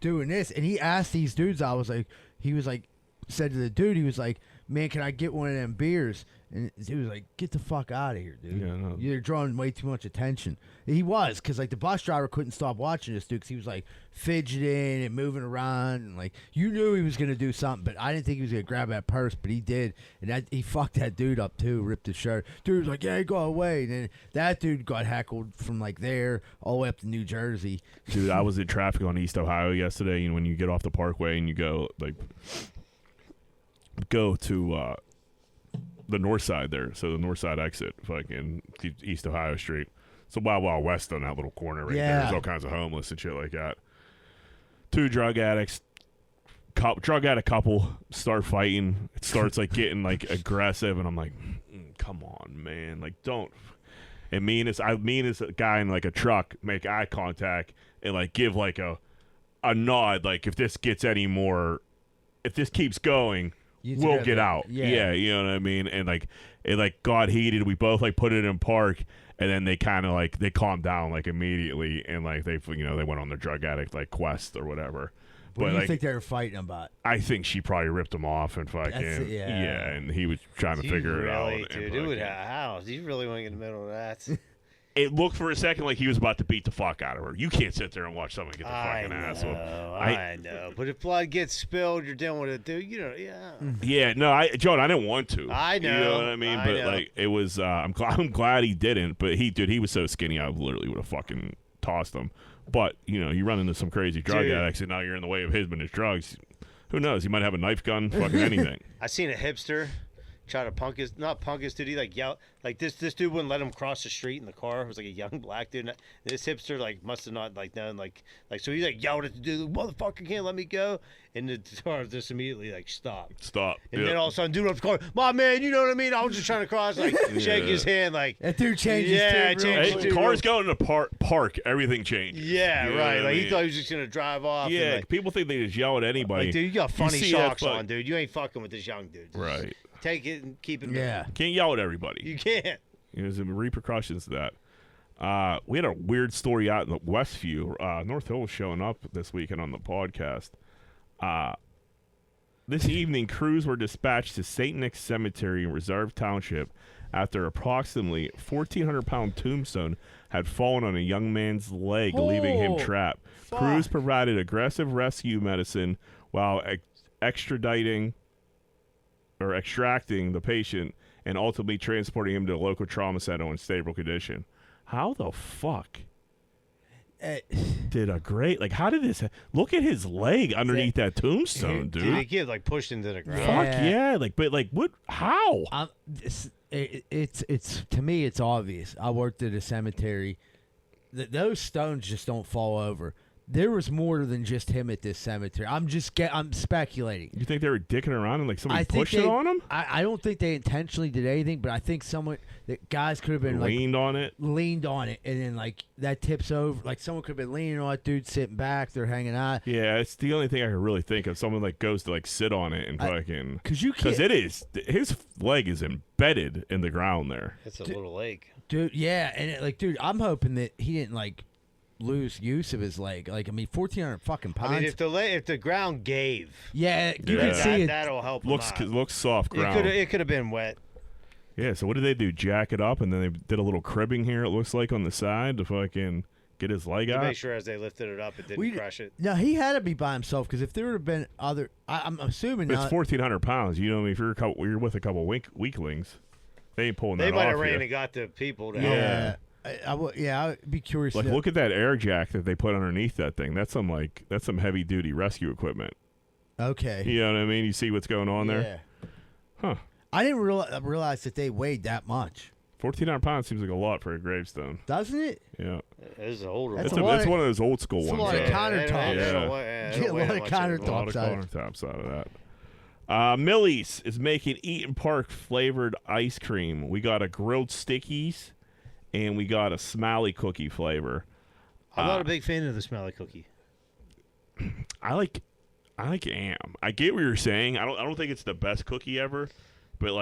doing this, and he asked these dudes, I was like, he was like, said to the dude, he was like, man, can I get one of them beers? And he was like, get the fuck out of here, dude. Yeah, no. You're drawing way too much attention. He was, because like the bus driver couldn't stop watching this dude because he was like fidgeting and moving around. And like, you knew he was going to do something, but I didn't think he was going to grab that purse, but he did. And he fucked that dude up too, ripped his shirt. Dude was like, yeah, go away. And then that dude got heckled from like there all the way up to New Jersey. Dude, I was in traffic on East Ohio yesterday, and when you get off the Parkway and you go to the north side there, so the north side exit, fucking East Ohio Street. So Wild West on that little corner right there. There's all kinds of homeless and shit like that. 2 drug addicts, drug addict couple start fighting. It starts like getting like aggressive, and I'm like, come on, man, like don't. And me and this guy in like a truck make eye contact and like give like a nod, like if this keeps going, we'll get out. Yeah, you know what I mean? And like it like got heated. We both like put it in park, and then they kind of like they calmed down like immediately, and like they went on their drug addict like quest or whatever. What do you like, think they were fighting about? I think she probably ripped him off and fucking yeah, and he was trying to figure it out. Dude, it would how? Do you really want to get in the middle of that? It looked for a second like he was about to beat the fuck out of her. You can't sit there and watch someone get the fucking asshole. I know. But if blood gets spilled, you're dealing with it, dude. You know, yeah. Yeah, no, John, I didn't want to. I know. You know what I mean? But like, it was. I'm glad he didn't. But he was so skinny, I literally would have fucking tossed him. But you run into some crazy drug addicts, and now you're in the way of him and his drugs. Who knows? He might have a knife gun, fucking anything. I seen a hipster try to not punk his dude. He like yell like this dude wouldn't let him cross the street in the car. It was like a young black dude. And this hipster like must have not like known like so he like yelled at the dude, motherfucker can't let me go. And the car just immediately like stopped. And then all of a sudden dude up the car, my man, you know what I mean? I was just trying to cross, like shake his hand, like that dude changes. Cars going to park, everything changes. Yeah, right. Like he thought he was just gonna drive off. Yeah, and, like, people think they just yell at anybody. Like, dude, you got funny socks on, dude. You ain't fucking with this young dude. Right. Take it and keep it. Yeah. Can't yell at everybody. You can't. There's some repercussions to that. We had a weird story out in Westview. North Hill was showing up this weekend on the podcast. This evening, crews were dispatched to St. Nick's Cemetery in Reserve Township after approximately 1,400-pound tombstone had fallen on a young man's leg, leaving him trapped. Fuck. Crews provided aggressive rescue medicine while extracting the patient and ultimately transporting him to a local trauma center in stable condition. How the fuck did a great how did this look at his leg underneath that tombstone, dude? Dude, he get like pushed into the ground. Fuck yeah, but what? How? It's to me, it's obvious. I worked at a cemetery. Those stones just don't fall over. There was more than just him at this cemetery. I'm speculating. You think they were dicking around and somebody pushed it on him? I don't think they intentionally did anything, but I think guys could have been leaned on it, and then that tips over. Someone could have been leaning on it, dude, sitting back, they're hanging out. Yeah, it's the only thing I can really think of. Someone goes to sit on it and fucking because it is his leg is embedded in the ground there. It's a little leg, dude. Yeah, and dude, I'm hoping that he didn't lose use of his leg. 1,400 fucking pounds. I mean, if the ground gave, you can see it. That'll help. Looks soft ground. It could have been wet. Yeah. So what did they do? Jack it up, and then they did a little cribbing here. It looks like on the side to fucking get his leg out. Make sure as they lifted it up, it didn't crush it. No, he had to be by himself because if there would have been other, I'm assuming it's 1,400 pounds. You know, if you're with a couple weaklings, they ain't pulling that off. They might have ran and got the people to help. I'd be curious. Look at that air jack that they put underneath that thing. That's some heavy duty rescue equipment. Okay. You know what I mean? You see what's going on there? Huh. I didn't realize that they weighed that much. 1,400 pounds seems like a lot for a gravestone. Doesn't it? Yeah. It's an older one. It's one of those old school ones. A lot of countertops. Yeah. Get a lot of countertops out of that. Millie's is making Eaton Park flavored ice cream. We got a grilled stickies. And we got a Smiley cookie flavor. I'm not a big fan of the Smiley cookie. I like am. I get what you're saying. I don't think it's the best cookie ever, but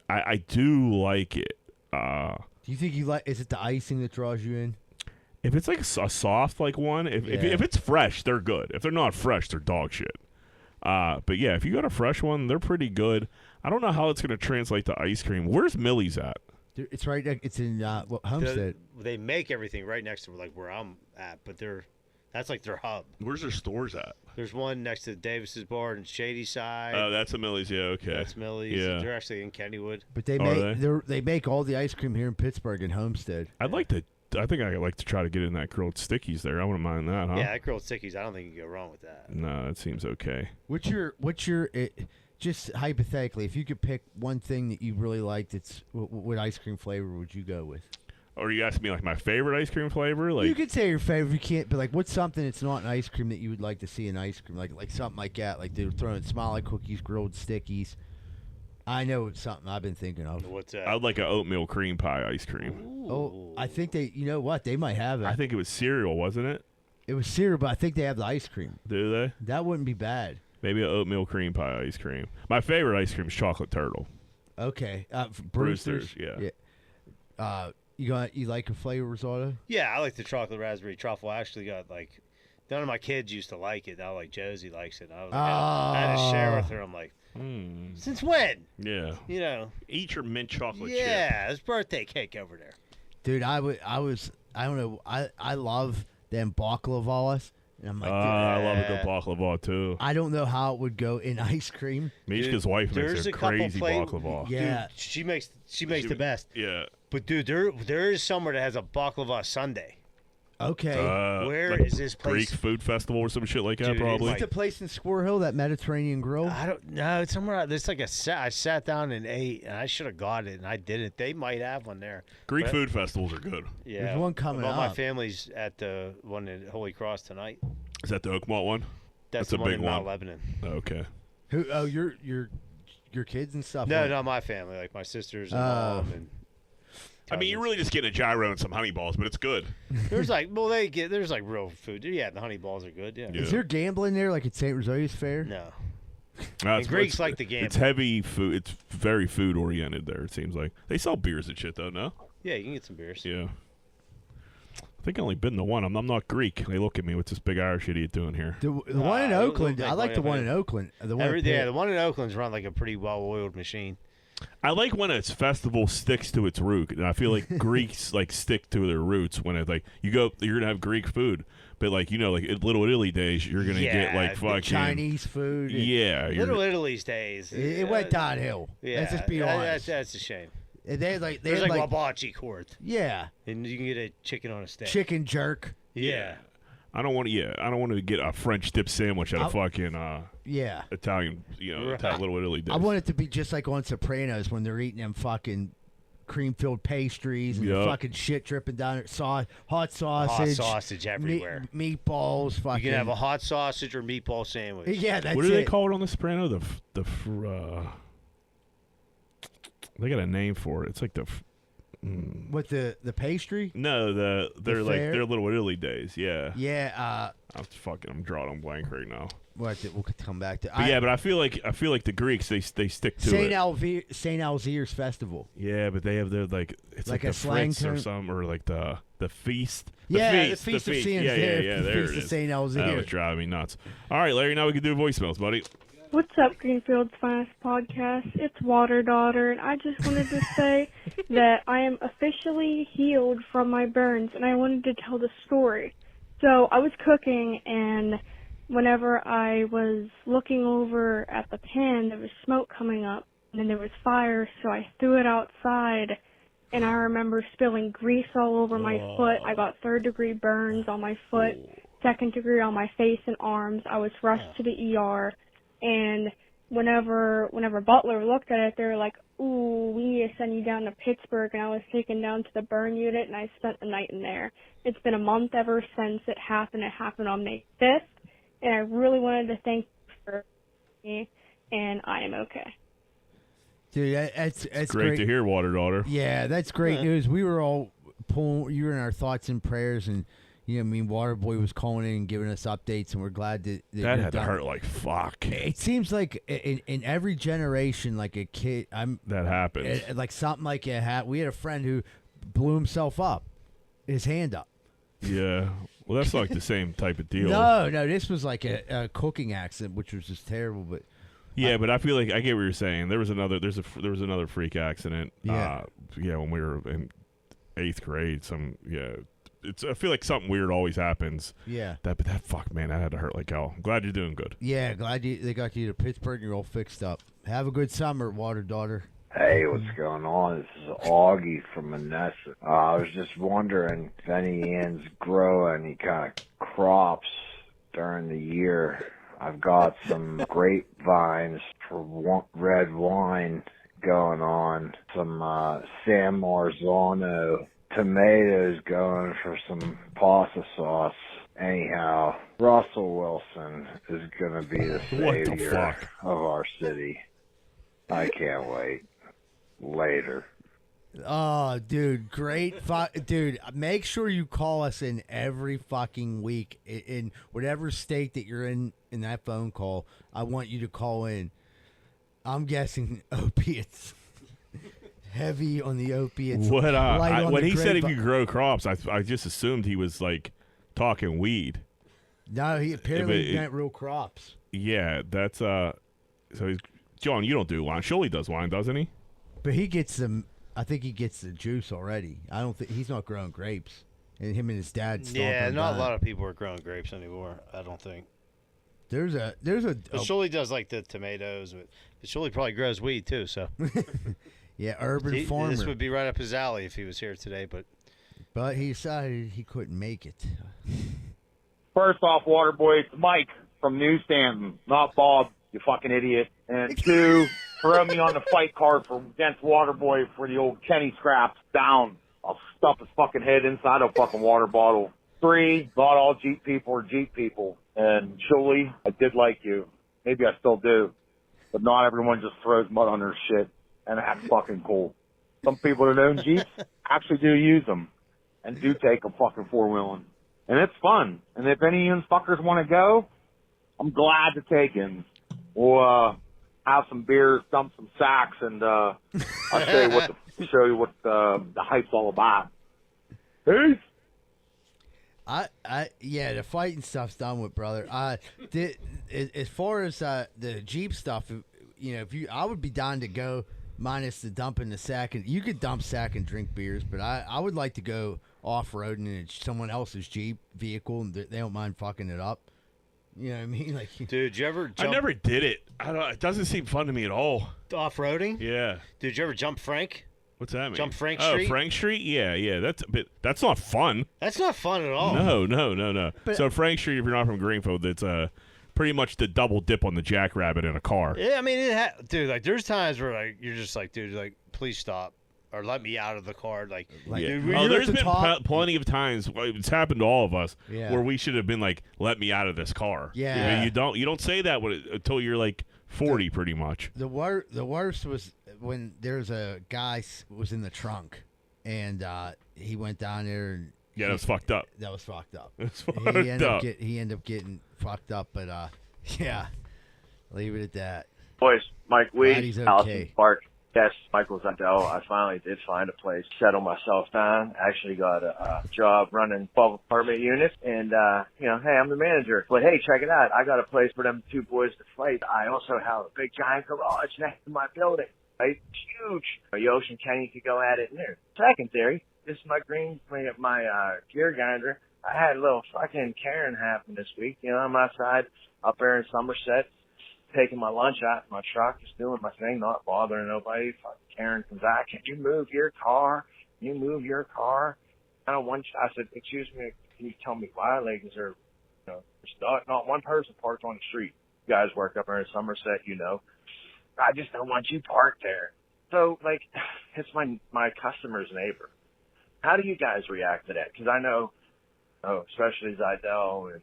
I do like it. Do you think you like? Is it the icing that draws you in? If it's a soft one, if it's fresh, they're good. If they're not fresh, they're dog shit. But yeah, if you got a fresh one, they're pretty good. I don't know how it's going to translate to ice cream. Where's Millie's at? It's right. It's in Homestead. They make everything right next to like where I'm at, but that's like their hub. Where's their stores at? There's one next to Davis's bar in Shady Side. Oh, that's a Millie's. Yeah, okay. That's Millie's. Yeah. They're actually in Kennywood. But they they make all the ice cream here in Pittsburgh in Homestead. I think I'd like to try to get in that grilled stickies there. I wouldn't mind that, huh? Yeah, that grilled stickies. I don't think you can go wrong with that. No, that seems okay. What's your just hypothetically, if you could pick one thing that you really liked, what ice cream flavor would you go with? Or you asking me like my favorite ice cream flavor? Like you could say your favorite. You can't, but like, what's something that's not an ice cream that you would like to see in ice cream? Like something like that. Like they're throwing Smiley cookies, grilled stickies. I know it's something I've been thinking of. What's that? I'd like an oatmeal cream pie ice cream. Ooh. Oh, I think you know what? They might have it. I think it was cereal, wasn't it? It was cereal, but I think they have the ice cream. Do they? That wouldn't be bad. Maybe an oatmeal cream pie ice cream. My favorite ice cream is chocolate turtle. Okay. Brewster's. Yeah. You like a flavor risotto? Yeah, I like the chocolate raspberry truffle. I actually got like none of my kids used to like it. Now like Josie likes it. I had to share with her. I'm like, since when? Yeah. You know. Eat your mint chocolate chip. Yeah, it's birthday cake over there. Dude, I don't know. I love them baklavalas. And I'm like, I love a good baklava too. I don't know how it would go in ice cream. Mishka's wife makes a crazy baklava. Yeah, dude, she makes the best. Yeah. But dude, there is somewhere that has a baklava sundae. Okay. Where like is this place? Greek food festival or some shit like that, Dude, probably. What's the place in Squirrel Hill, that Mediterranean grill? I don't know. It's somewhere. There's like I sat down and ate, and I should have got it, and I didn't. They might have one there. Greek food festivals are good. Yeah. There's one coming Well, my up. family's at the one in Holy Cross tonight. Is that the Oakmont one? That's a the one big in Mount one. Lebanon. Okay. Who? Oh, your kids and stuff. No, like- not my family. Like my sisters and mom and. I mean, you're really just getting a gyro and some honey balls, but it's good. There's like, there's like real food. Yeah, the honey balls are good. Yeah. Yeah. Is there gambling there, like at St. Rosalia's Fair? No. It's- Greeks like the gamble. It's heavy food. It's very food oriented there. It seems like they sell beers and shit though. No. Yeah, you can get some beers. Yeah. I think I only been to one. I'm not Greek. They look at me with this big Irish idiot doing here. The one in it looked Oakland. like I like the one one in- in Oakland. The one. The one in Oakland's run like a pretty well-oiled machine. I like when a festival sticks to its root, and I feel like Greeks like stick to their roots when it's like you're gonna have Greek food, but like like at Little Italy days, you're gonna get like fucking Chinese food. Yeah, Little Italy's days. It went downhill. Yeah, Let's just be honest. That's a shame. There's like There's like hibachi court, yeah, and you can get a chicken on a stick. chicken jerk. Yeah. I don't want to get a French dip sandwich at a fucking Yeah. Italian, Right. Little Italy days. I want it to be just like on Sopranos when they're eating them fucking cream-filled pastries and the fucking shit dripping down it. Hot sausage. Hot sausage everywhere. Meatballs. Fucking. You can have a hot sausage or meatball sandwich. Yeah, that's what do it. they call it on the Soprano? They got a name for it. It's like What the pastry? No, they're like fair? their Little Italy days. Yeah. Yeah. I'm drawing on blank right now. We'll come back to. But I feel like the Greeks they stick to it. St. Alzier's festival. Yeah, but they have their it's Like like a the slang Fritz or term? something, or like the feast. The feast of St. Yeah, there the it feast of is. St. That Alzier. was driving me nuts. All right, Larry, now we can do voicemails, buddy. What's up, Greenfield's Finest Podcast? It's Water Daughter, and I just wanted to say that I am officially healed from my burns, and I wanted to tell the story. So I was cooking, and whenever I was looking over at the pan, there was smoke coming up, and then there was fire, so I threw it outside, and I remember spilling grease all over my foot. I got 3rd-degree burns on my foot, 2nd-degree on my face and arms. I was rushed to the ER. And whenever Butler looked at it, they were like, ooh, we need to send you down to Pittsburgh. And I was taken down to the burn unit, and I spent the night in there. It's been a month ever since it happened. It happened on May 5th. And I really wanted to thank you for me, and I am okay. Dude, that's Great to hear, Water Daughter. Yeah, that's great news. We were all you were in our thoughts and prayers, and Waterboy was calling in and giving us updates, and we're glad that That had to hurt like fuck. It seems like in every generation, like a kid, That happens. like something like it. We had a friend who blew himself up, his hand up. Yeah. Well, that's like the same type of deal. No, this was like a cooking accident, which was just terrible. But Yeah, but I feel like I get what you're saying. There was another freak accident. Yeah. When we were in 8th grade. I feel like something weird always happens. yeah, But that fuck, man, that had to hurt like hell. I'm glad you're doing good. yeah. Glad they got you to Pittsburgh. And you're all fixed up. Have a good summer, water daughter. Hey, what's going on? This is Augie from Manessa. I was just wondering if any ends grow any kind of crops during the year. I've got some grapevines for red wine going on, some San Marzano tomatoes going for some pasta sauce. Anyhow, Russell Wilson is going to be the What the savior fuck? of our city. I can't wait. Later. Oh, dude, great. Dude, make sure you call us in every fucking week in whatever state that you're in that phone call. I want you to call in. I'm guessing opiates. Heavy on the opiates. What? light on When the he said if grape- you grow crops, I just assumed he was like talking weed. No, he apparently meant real crops. Yeah, that's So he's John. You don't do wine. Sciulli does wine, doesn't he? But he gets them. I think he gets the juice already. I don't think he's not growing grapes. And him and his dad. Yeah, not a lot of people are growing grapes anymore. I don't think. There's a. But Sciulli does like the tomatoes, but Sciulli probably grows weed too. So yeah, urban farmer. this would be right up his alley if he was here today. But he decided he couldn't make it. First off, Waterboy, it's Mike from New Stanton, not Bob, you fucking idiot. And 2, throw me on the fight card for against Waterboy for the old Kenny scraps down. I'll stuff his fucking head inside a fucking water bottle. 3, not all Jeep people are Jeep people. And Sciulli, I did like you. Maybe I still do. But not everyone just throws mud on their shit and acts fucking cool. Some people that own Jeeps actually do use them and do take a fucking four-wheeling. And it's fun. And if any of you fuckers want to go, I'm glad to take him. We'll have some beers, dump some sacks, and I'll show you what the hype's all about. Peace. Yeah, the fighting stuff's done with, brother. As far as the Jeep stuff, I would be down to go minus the dumping the sack, and you could dump sack and drink beers, but I would like to go off-roading in someone else's Jeep vehicle, and they don't mind fucking it up. You know what I mean? Like, dude, you ever jump I never did it. It doesn't seem fun to me at all. off-roading? Yeah. Did you ever jump Frank? What's that mean? Jump Frank Oh, Street? Frank Street? Yeah. That's not fun. That's not fun at all. No. So Frank Street, if you're not from Greenfield, it's pretty much the double dip on the Jackrabbit in a car. Yeah, I mean, dude, like, there's times where, like, you're just like, dude, like, please stop. Or let me out of the car. Like yeah. dude, There's been plenty of times, it's happened to all of us, Yeah. where we should have been like, let me out of this car. Yeah. You don't say that until you're like 40 pretty much. the worst was when there's a guy was in the trunk, and he went down there and Yeah, that was fucked up. that was fucked up. That's he fucked ended up. he ended up getting fucked up, but yeah, leave it at that. Boys, Mike Glad he's Weed, okay. Allison Park. Yes, Michael Zundell. I finally did find a place, settle myself down. Actually got a job running 12 apartment units, and hey, I'm the manager. But hey, check it out. I got a place for them 2 boys to fight. I also have a big giant garage next to my building. Right? It's huge. Yosh and Kenny could go at it in there. Secondary, this is my gear grinder. I had a little fucking Karen happen this week. I'm outside up there in Somerset, taking my lunch out in my truck, just doing my thing, not bothering nobody. Fucking Karen comes out, can you move your car? Can you move your car? I said, excuse me, can you tell me why? Like, is there, there's not one person parked on the street. You guys work up there in Somerset, I just don't want you parked there. So, like, it's my customer's neighbor. How do you guys react to that? Because I know, especially Zidell and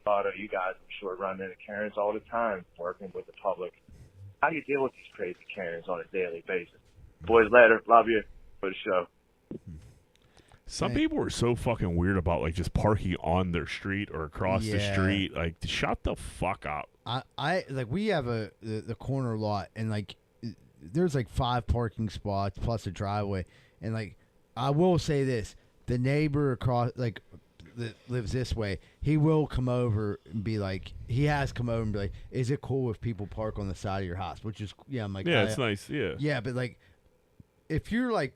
Otto, you guys, I'm sure, run into Karens all the time working with the public. How do you deal with these crazy Karens on a daily basis? Boys, later. Love you. For the show. Some people are so fucking weird about like just parking on their street or across the Yeah. street. Like, shut the fuck up. I like we have the corner lot, and like there's like 5 parking spots plus a driveway, and like I will say this, the neighbor across, like that lives this way, he will come over and be like, he has come over and be like, is it cool if people park on the side of your house? Which is, I'm like, yeah, it's nice. Yeah. Yeah, but like, if you're like,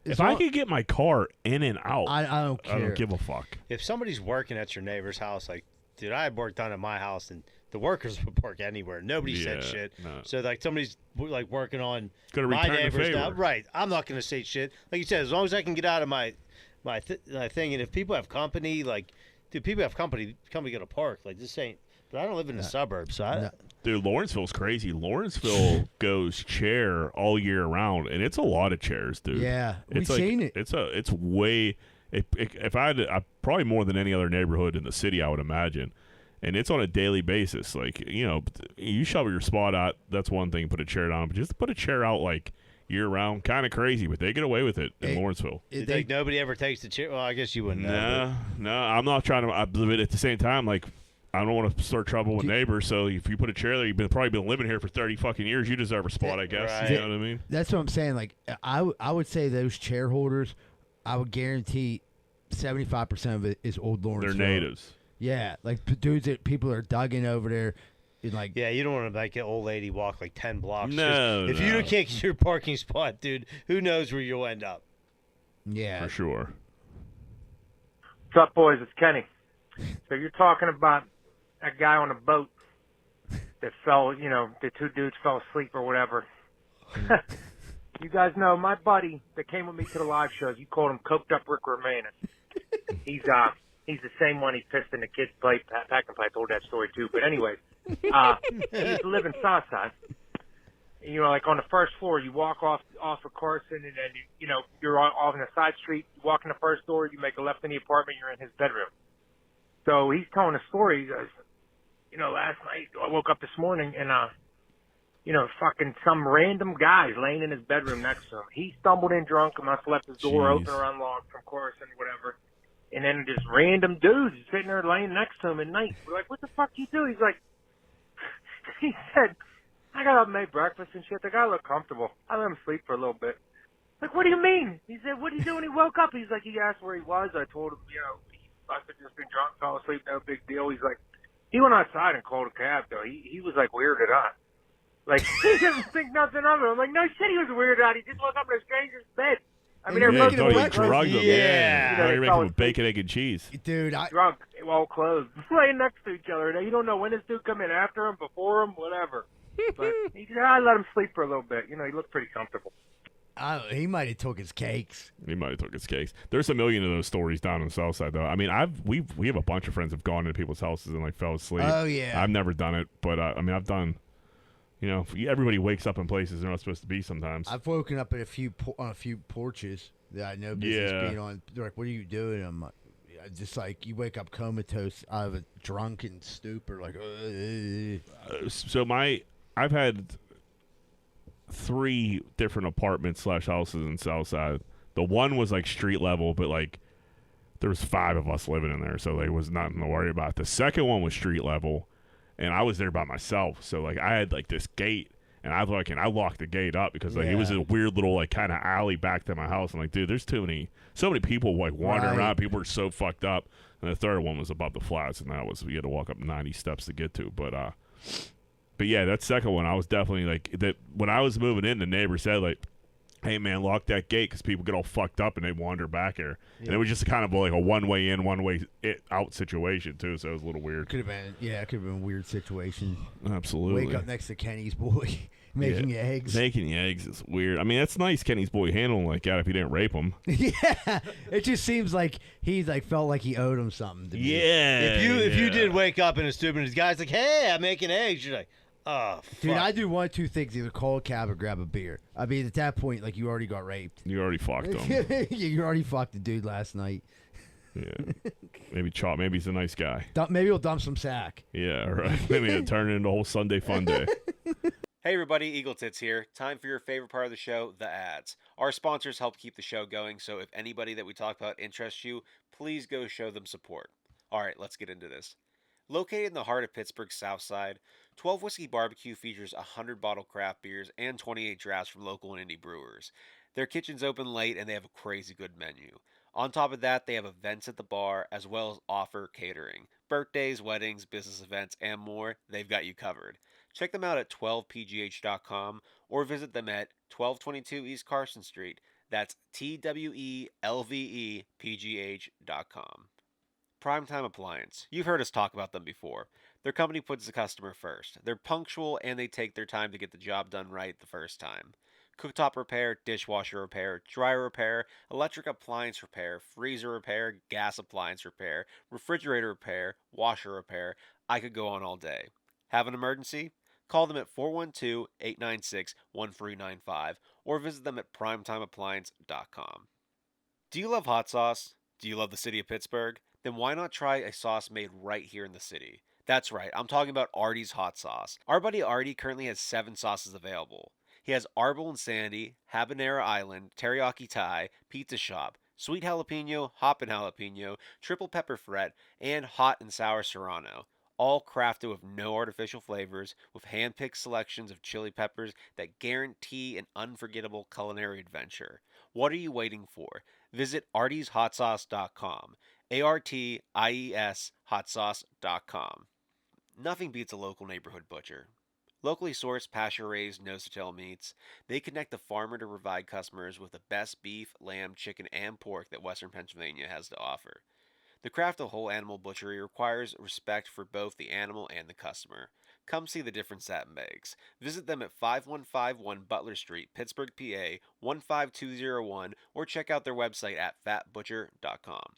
If I could get my car in and out, I don't care. I don't give a fuck. If somebody's working at your neighbor's house, like, dude, I had work done at my house, and the workers would park anywhere. Nobody said shit. No. So, like, somebody's, like, working on Gonna my return the neighbor's favor. now. Right. I'm not going to say shit. Like you said, as long as I can get out of my thing, and if people have company, like, dude, people have company going to park. Like, this ain't, but I don't live in the suburbs, so I... Dude, Lawrenceville's crazy. Lawrenceville goes chair all year round, and it's a lot of chairs, dude. Yeah, it's we've seen it. It's way. If I had probably more than any other neighborhood in the city, I would imagine, and it's on a daily basis. Like, you shovel your spot out, that's one thing. Put a chair down, but just put a chair out like year round, kind of crazy, but they get away with it in Lawrenceville. You think nobody ever takes the chair? Well, I guess you wouldn't know. No, I'm not trying to. But at the same time, like, I don't want to start trouble with neighbors. So if you put a chair there, you've probably been living here for 30 fucking years. You deserve a spot, I guess. Right. You know what I mean? That's what I'm saying. Like, I would say those chair holders, I would guarantee 75% of it is old Lawrenceville. They're natives. Yeah, like dudes that people are dugging over there. And like, yeah, you don't want to make an old lady walk like 10 blocks. No, if you can't get your parking spot, dude, who knows where you'll end up? Yeah, for sure. What's up, boys? It's Kenny. So you're talking about that guy on a boat that fell, the two dudes fell asleep or whatever. You guys know my buddy that came with me to the live shows. You called him Coked Up Rick Romanis. He's the same one he pissed in the kid's plate. Pack and I told that story too. But anyway, he used to live in Southside. Like on the first floor, you walk off of Carson, and then you're off in a side street. You walk in the first door, you make a left in the apartment, you're in his bedroom. So he's telling a story. He goes, last night I woke up this morning and fucking some random guy's laying in his bedroom next to him. He stumbled in drunk and must have left his door open or unlocked from Carson, whatever. And then this random dude is sitting there laying next to him at night. We're like, what the fuck you do? He's like, he said, I got up and made breakfast and shit. The guy looked comfortable. I let him sleep for a little bit. Like, what do you mean? He said, what did he do when he woke up? He's like, he asked where he was. I told him, he must have just been drunk, fell asleep, no big deal. He's like, he went outside and called a cab, though. He was, like, weirded out. Like, he doesn't think nothing of it. I'm like, no shit, he was weirded out. He just woke up in a stranger's bed. I mean, they're both drugged him. Yeah. You're making him bacon, egg, and cheese. Dude, drunk, well clothed, laying next to each other. Now, you don't know when this dude come in, after him, before him, whatever. But I let him sleep for a little bit. He looked pretty comfortable. He might have took his cakes. There's a million of those stories down in the South Side, though. I mean, we have a bunch of friends who've gone into people's houses and like fell asleep. Oh yeah. I've never done it, but I mean, I've done. Everybody wakes up in places they're not supposed to be sometimes. I've woken up at on a few porches that I know business being on. They're like, "What are you doing?" I'm like, just like you wake up comatose out of a drunken stupor, like. I've had 3 different apartments / houses in Southside. The one was like street level, but like there was 5 of us living in there, so there was nothing to worry about. The second one was street level, and I was there by myself. So like I had like this gate, and I locked the gate up because like it was a weird little like kind of alley back to my house. I'm like, dude, there's so many people like wandering around. People were so fucked up. And the third one was above the flats, and we had to walk up 90 steps to get to. But yeah, that second one, I was definitely like that. When I was moving in, the neighbor said like, "Hey man, lock that gate because people get all fucked up and they wander back here." Yeah. And it was just kind of like a one way in, one way out situation too. So it was a little weird. It could have been a weird situation. Absolutely. Wake up next to Kenny's boy making eggs. Making eggs is weird. I mean, that's nice, Kenny's boy handling like that if he didn't rape him. Yeah, it just seems like he like felt like he owed him something. Yeah. If you did wake up in a stupid, and the guy's like, "Hey, I'm making eggs," you're like. Oh, fuck. Dude, I do 1 of 2 things: either call a cab or grab a beer. I mean, at that point, like you already got raped. You already fucked him. You already fucked the dude last night. Yeah, maybe Maybe he's a nice guy. Maybe he'll dump some sack. Yeah, right. Maybe it'll turn it into a whole Sunday fun day. Hey everybody, Eagle Tits here. Time for your favorite part of the show, the ads. Our sponsors help keep the show going, so if anybody that we talk about interests you, please go show them support. All right, let's get into this. Located in the heart of Pittsburgh's South Side, 12 Whiskey Barbecue features 100 bottle craft beers and 28 drafts from local and indie brewers. Their kitchen's open late and they have a crazy good menu. On top of that, they have events at the bar as well as offer catering. Birthdays, weddings, business events, and more, they've got you covered. Check them out at 12pgh.com or visit them at 1222 East Carson Street. That's TWELVEPGH.com. Primetime Appliance. You've heard us talk about them before. Their company puts the customer first. They're punctual and they take their time to get the job done right the first time. Cooktop repair, dishwasher repair, dryer repair, electric appliance repair, freezer repair, gas appliance repair, refrigerator repair, washer repair. I could go on all day. Have an emergency? Call them at 412-896-1395 or visit them at primetimeappliance.com. Do you love hot sauce? Do you love the city of Pittsburgh? Then why not try a sauce made right here in the city? That's right, I'm talking about Artie's hot sauce. Our buddy Artie currently has 7 sauces available. He has Arbol and Sandy, Habanero Island, Teriyaki Thai, Pizza Shop, Sweet Jalapeno, Hoppin' Jalapeno, Triple Pepper Fret, and Hot and Sour Serrano. All crafted with no artificial flavors, with hand-picked selections of chili peppers that guarantee an unforgettable culinary adventure. What are you waiting for? Visit artieshotsauce.com. ARTIES hotsauce.com. Nothing beats a local neighborhood butcher. Locally sourced, pasture-raised, nose-to-tail meats, they connect the farmer to provide customers with the best beef, lamb, chicken, and pork that Western Pennsylvania has to offer. The craft of whole animal butchery requires respect for both the animal and the customer. Come see the difference that makes. Visit them at 5151 Butler Street, Pittsburgh, PA 15201, or check out their website at fatbutcher.com.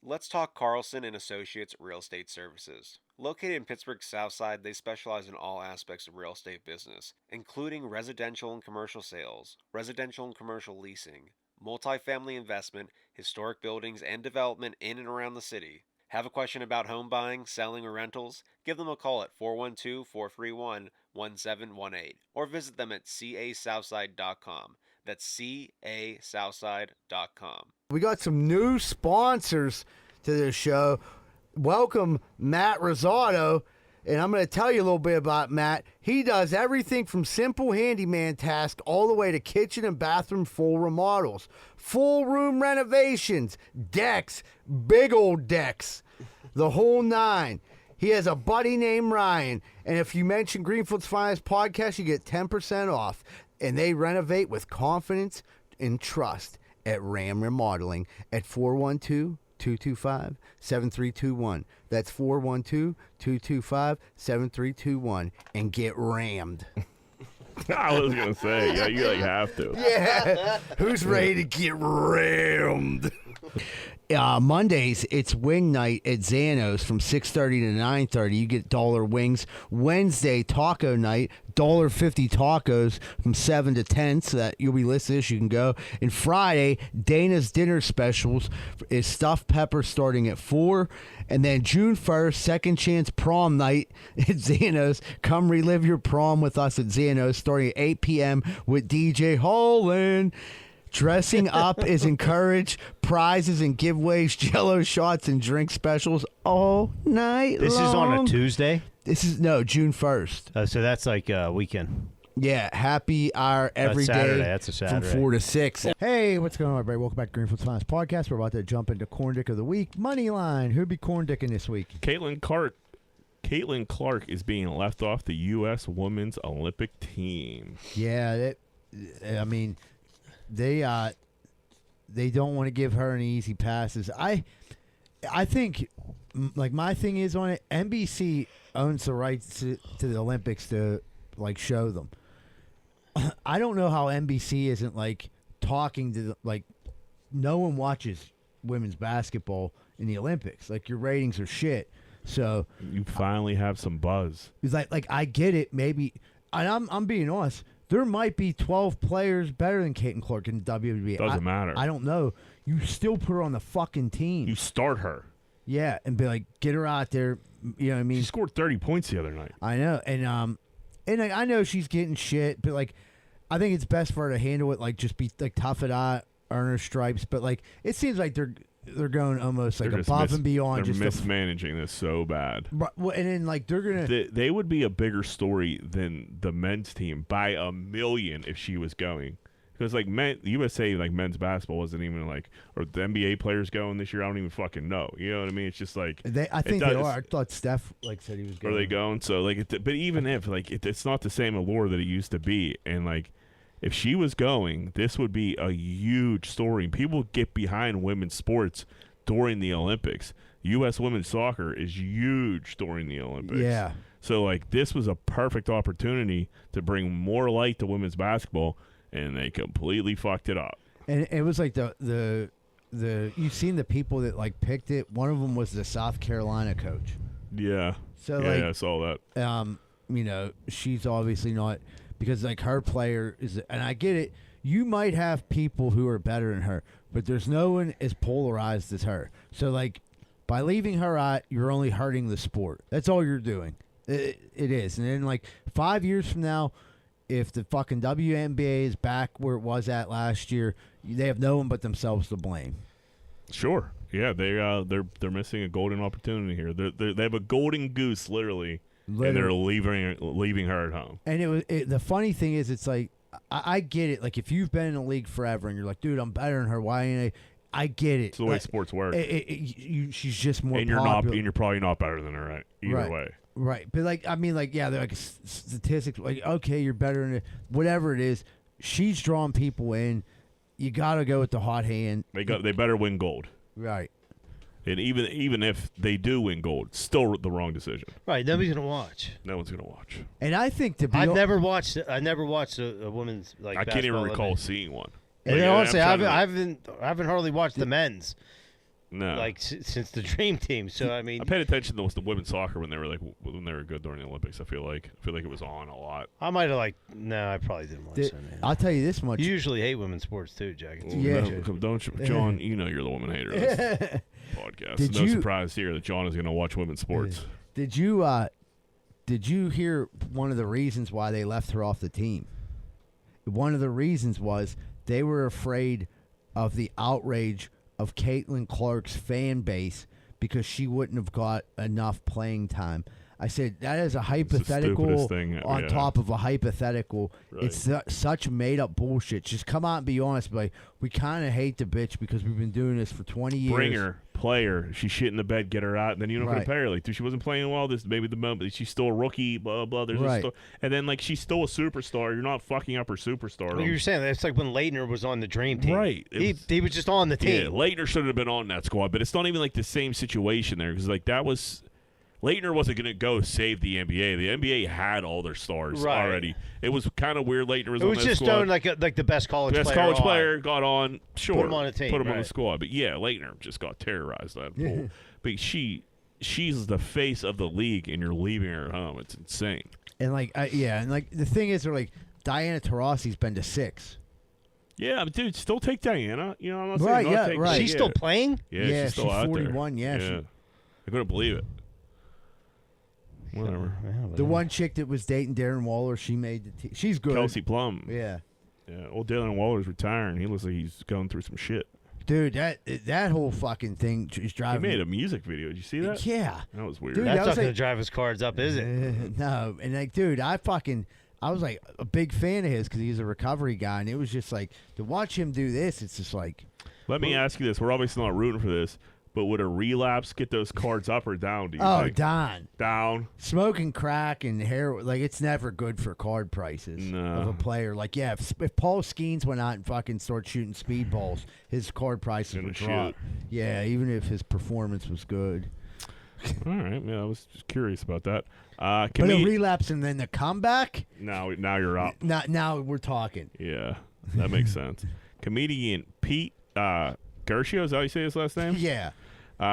Let's talk Carlson and Associates Real Estate Services. Located in Pittsburgh's South Side, they specialize in all aspects of real estate business, including residential and commercial sales, residential and commercial leasing, multifamily investment, historic buildings, and development in and around the city. Have a question about home buying, selling, or rentals? Give them a call at 412-431-1718 or visit them at casouthside.com. That's casouthside.com. We got some new sponsors to this show. Welcome, Matt Rosado. And I'm going to tell you a little bit about Matt. He does everything from simple handyman tasks all the way to kitchen and bathroom full remodels, full room renovations, decks, big old decks, the whole 9. He has a buddy named Ryan. And if you mention Greenfield's Finest Podcast, you get 10% off. And they renovate with confidence and trust at Ram Remodeling at 412-225-7321. That's 412-225-7321. And get rammed. I was going to say, yeah, you have to. Yeah. Who's ready to get rammed? Mondays, it's wing night at Zano's from 6:30 to 9:30. You get dollar wings. Wednesday, taco night, $1.50 tacos from 7 to 10, so that you'll be listening to this, you can go. And Friday, Dana's dinner specials is stuffed pepper starting at 4. And then June 1st, second chance prom night at Zano's. Come relive your prom with us at Zano's starting at 8 p.m. with DJ Holland. Dressing up is encouraged. Prizes and giveaways, Jello shots and drink specials all night This long. is on a Tuesday? This is, no, June 1st. So that's like a weekend. Yeah, happy hour every day. Saturday. That's a Saturday. From 4 to 6. Hey, what's going on, everybody? Welcome back to Greenfield's Finest Podcast. We're about to jump into Corn Dick of the Week. Money line. Who'd be Corn Dicking this week? Caitlyn Clark is being left off the U.S. Women's Olympic team. Yeah, I mean, they don't want to give her any easy passes. I think, like, my thing is on it, NBC owns the rights to the Olympics to, like, show them. I don't know how NBC isn't, like, talking to, like, no one watches women's basketball in the Olympics. Like, your ratings are shit. So you finally have some buzz. It's like I get it, maybe, and I'm being honest. There might be 12 players better than Caitlyn Clark in the WNBA. Doesn't matter. I don't know. You still put her on the fucking team. You start her. Yeah, and be like, get her out there. You know what I mean? She scored 30 points the other night. I know, and I know she's getting shit, but, like, I think it's best for her to handle it, like, just be, like, tough it out, earn her stripes. But, like, it seems like they're going almost, like, above and beyond. They're just mismanaging this so bad. Well, and then, like, they're gonna. They would be a bigger story than the men's team by a million if she was going. Because like USA like men's basketball wasn't even like, or the NBA players going this year. I don't even fucking know. You know what I mean? It's just like I think they are. I thought Steph like said he was going. Are they going? So like, but even if like it's not the same allure that it used to be, and like if she was going, this would be a huge story. People get behind women's sports during the Olympics. U.S. women's soccer is huge during the Olympics. Yeah. So like this was a perfect opportunity to bring more light to women's basketball. And they completely fucked it up. And it was like the you've seen the people that like picked it. One of them was the South Carolina coach. Yeah. So yeah, like, I saw that. You know, she's obviously not, because like her player is, and I get it. You might have people who are better than her, but there's no one as polarized as her. So like, by leaving her out, you're only hurting the sport. That's all you're doing. It is. And then like 5 years from now, if the fucking WNBA is back where it was at last year, they have no one but themselves to blame. Sure. Yeah, they're missing a golden opportunity here. They have a golden goose, literally, and they're leaving her at home. And the funny thing is, it's like I get it. Like if you've been in the league forever and you're like, dude, I'm better than her. Why ain't I get it. It's the way sports work. She's just more and you're popular. and you're probably not better than her, right? Either way. Right, but like I mean, like yeah, they're like statistics. Like okay, you're better than it. Whatever it is. She's drawing people in. You got to go with the hot hand. They better win gold. Right. And even if they do win gold, still the wrong decision. Right, nobody's gonna watch. No one's gonna watch. And I think I've never watched a women's like. I can't even recall seeing one. And honestly, I haven't hardly watched the men's. No, like since the Dream Team. So I mean, I paid attention to the women's soccer when they were good during the Olympics. I feel like it was on a lot. I might have no, I probably didn't watch that. I'll tell you this much: you usually hate women's sports too, Jack. Yeah, don't you, John? You know you're the woman hater of this podcast. No surprise here that John is going to watch women's sports. Did you hear one of the reasons why they left her off the team? One of the reasons was they were afraid of the outrage of Caitlyn Clark's fan base because she wouldn't have got enough playing time. I said that is a hypothetical on top of a hypothetical. Right. It's such made up bullshit. Just come out and be honest. But we kind of hate the bitch because we've been doing this for 20 years. Bring her, play her. She's shit in the bed. Get her out, and then you don't compare her. Like, dude, she wasn't playing well. This maybe the moment she's still a rookie. Blah blah. There's and then like she's still a superstar. You're not fucking up her superstar. Well, you're saying that's like when Leitner was on the Dream Team. Right. He was just on the team. Yeah, Leitner should have been on that squad, but it's not even like the same situation there because like that was. Leitner wasn't going to go save the NBA. The NBA had all their stars already. It was kind of weird. Leitner was on that squad. It was just known like the best college player got on. Sure, put him on a team. Put him on the squad. But yeah, Leitner just got terrorized that pool. But she's the face of the league, and you're leaving her at home. It's insane. And like and like the thing is, they're like Diana Taurasi's been to 6. Yeah, but dude, still take Diana. You know, I'm not saying not take She's still playing. Yeah, she's still out 41. there. Yeah, I couldn't believe it. Whatever. The one chick that was dating Darren Waller, she made the team. She's good. Kelsey Plum. Yeah. Yeah. Well, Darren Waller's retiring. He looks like he's going through some shit. Dude, that whole fucking thing is driving. He made a music video. Did you see that? Yeah. That was weird. Dude, that's not going to drive his cards up, is it? No. And like, dude, I was like a big fan of his because he's a recovery guy, and it was just like to watch him do this. It's just like. Let me ask you this: we're obviously not rooting for this. But would a relapse get those cards up or down, do you think? Down. Down. Smoking crack and hair, like, it's never good for card prices of a player. Like, yeah, if Paul Skeens went out and fucking started shooting speedballs, his card prices would drop. Yeah, even if his performance was good. All right. Yeah, I was just curious about that. But a relapse and then the comeback? Now you're up. Now we're talking. Yeah, that makes sense. Comedian Pete Gershio, is that how you say his last name? Yeah.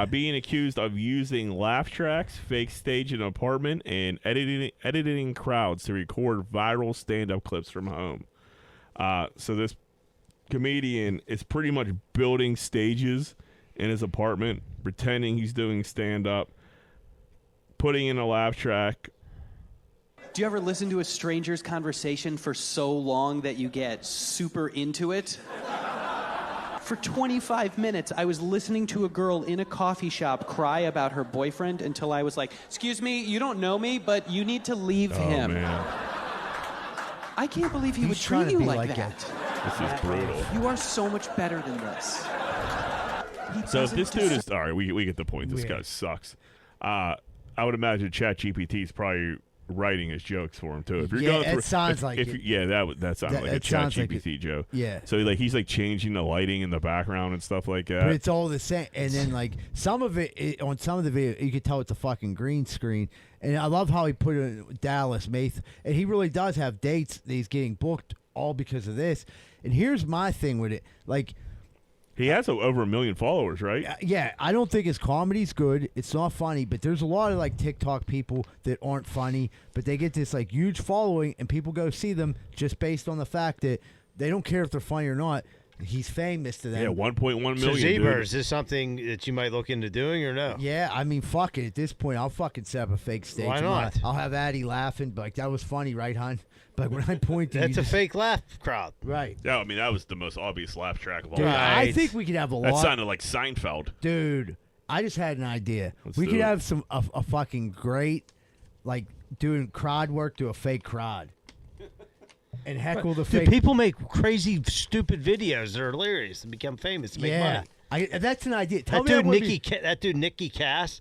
Being accused of using laugh tracks, fake stage in an apartment, and editing crowds to record viral stand-up clips from home. So this comedian is pretty much building stages in his apartment, pretending he's doing stand-up, putting in a laugh track. Do you ever listen to a stranger's conversation for so long that you get super into it? For 25 minutes, I was listening to a girl in a coffee shop cry about her boyfriend until I was like, excuse me, you don't know me, but you need to leave him. Man. I can't believe he would treat you like that. This is brutal. You are so much better than this. So if this dude is all right, we get the point. This guy sucks. I would imagine ChatGPT is probably writing his jokes for him too. If you're going through, it sounds like it. Yeah, that sounds like a ChatGPT joke. Yeah. So he's like changing the lighting in the background and stuff like that. But it's all the same. And then like some of it on some of the video, you could tell it's a fucking green screen. And I love how he put it in Dallas, Math, and he really does have dates that he's getting booked all because of this. And here's my thing with it, like. He has over 1 million followers, right? Yeah, I don't think his comedy's good. It's not funny, but there's a lot of like TikTok people that aren't funny, but they get this like huge following, and people go see them just based on the fact that they don't care if they're funny or not. He's famous to them. Yeah, 1.1 million. So Zebra, is this something that you might look into doing or no? Yeah, I mean, fuck it. At this point, I'll fucking set up a fake stage. Why not? I'll have Addie laughing, but like that was funny, right, hon? But when I point to that's you, a fake laugh crowd, right? Yeah, I mean that was the most obvious laugh track of all Dude, time. I think we could have a lot. That sounded like Seinfeld. Dude, I just had an idea. We do could it. have a fucking great, like doing crowd work to a fake crowd, and heckle the Dude, fake. people make crazy, stupid videos that are hilarious and become famous and make money. That's an idea. That dude, Nicky Cass.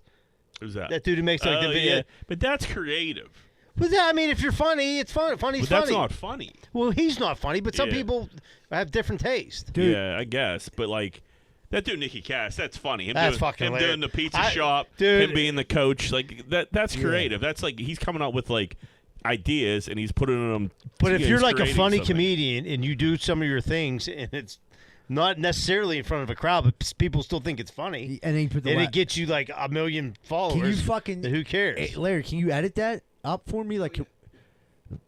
Who's that? That dude who makes like the video. Yeah. But that's creative. But I mean, if you're funny, it's fun. Funny's But that's funny. not funny. Well, he's not funny, but some Yeah. people have different taste. Dude. Yeah, I guess. But like that dude Nicky Cass, that's funny. That's fucking him hilarious. doing the pizza shop, dude. him being the coach, like that's creative. That's like he's coming up with like ideas and he's putting them. But if you're like a creating funny something. comedian and you do some of your things and it's not necessarily in front of a crowd, but people still think it's funny, And then you put the and la- it gets you like 1 million followers. Can you fucking? then who cares? Hey, Larry, can you edit that up for me? Like,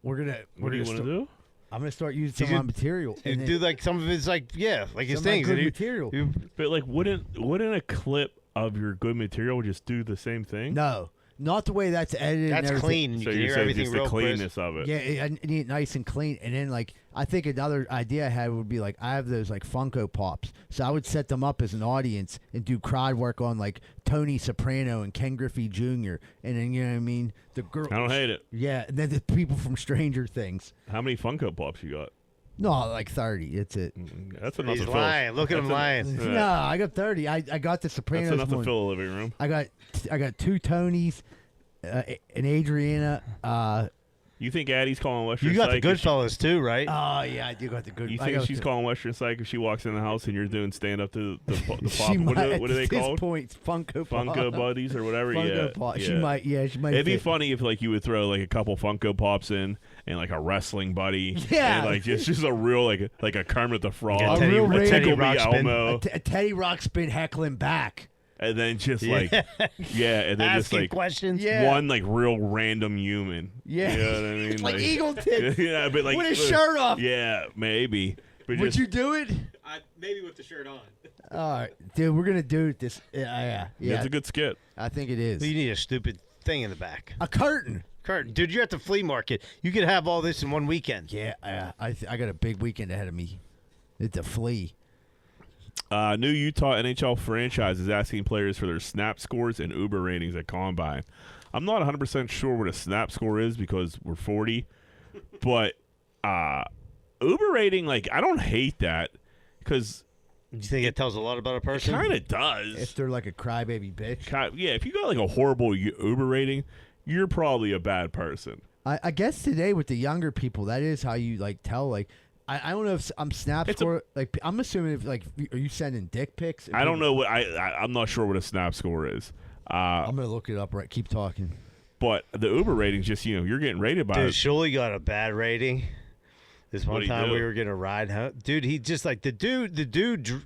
we're gonna. What do you want to do? I'm gonna start using some of my material. And do like some of his like like his some of my things. good and material. But like, wouldn't a clip of your good material just do the same thing? No, not the way that's edited. That's and everything. clean. And you So can you're hear saying everything just the real cleanness of it. Yeah, I need it nice and clean. And then like I think another idea I had would be like I have those like Funko Pops, so I would set them up as an audience and do crowd work on like Tony Soprano and Ken Griffey Jr. And then you know what I mean, the girl. I don't hate it. Yeah, and then the people from Stranger Things. How many Funko Pops you got? No, like 30. That's it. That's enough He's to lying. Look at him lying. Yeah. No, I got 30. I got the Sopranos That's enough one. to fill a living room. I got 2 Tonys, and Adriana. You think Addie's calling Western You got the Psych if she- Goodfellas too, right? Oh yeah, I do got the good. You I think got she's the- calling Western Psych if she walks in the house and you're doing stand up to the pop? She What might, are, what are they at this called? point, Funko Funko Pop. Buddies or whatever. Funko yeah, Pop. yeah. She might. Yeah, she might. It'd be fit. funny if like you would throw like a couple Funko Pops in and like a wrestling buddy. Yeah. And, like just a real like a Kermit the Frog. Yeah, A real a Teddy Tickle Me Rock spin. Elmo. A Teddy Rock spin heckling back. And then just like and then just Asking like questions. Yeah. one like real random human. Yeah. You know what I mean? Like Eagle Tits yeah, but like with his shirt off. Yeah, maybe. But Would just, you do it? Maybe with the shirt on. All right, dude. We're gonna do it. This. Yeah. It's a good skit. I think it is. You need a stupid thing in the back. A curtain. Curtain. Dude, you're at the flea market. You could have all this in one weekend. Yeah. I got a big weekend ahead of me. It's a flea. New Utah NHL franchise is asking players for their snap scores and Uber ratings at Combine. I'm not 100% sure what a snap score is because we're 40, but Uber rating, like, I don't hate that because Do you think it tells a lot about a it person? kind of does. If they're like a crybaby bitch. Yeah, if you got like a horrible Uber rating, you're probably a bad person. I guess today with the younger people, that is how you like tell. Like, I don't know if I'm snap It's score. Like, I'm assuming if like, are you sending dick pics? I don't know what I'm not sure what a snap score is. I'm gonna look it up. Right, keep talking. But the Uber rating's just you're getting rated by. Dude, Sciulli got a bad rating. This one What'd he time do? we were gonna ride home. Dude, he just like the dude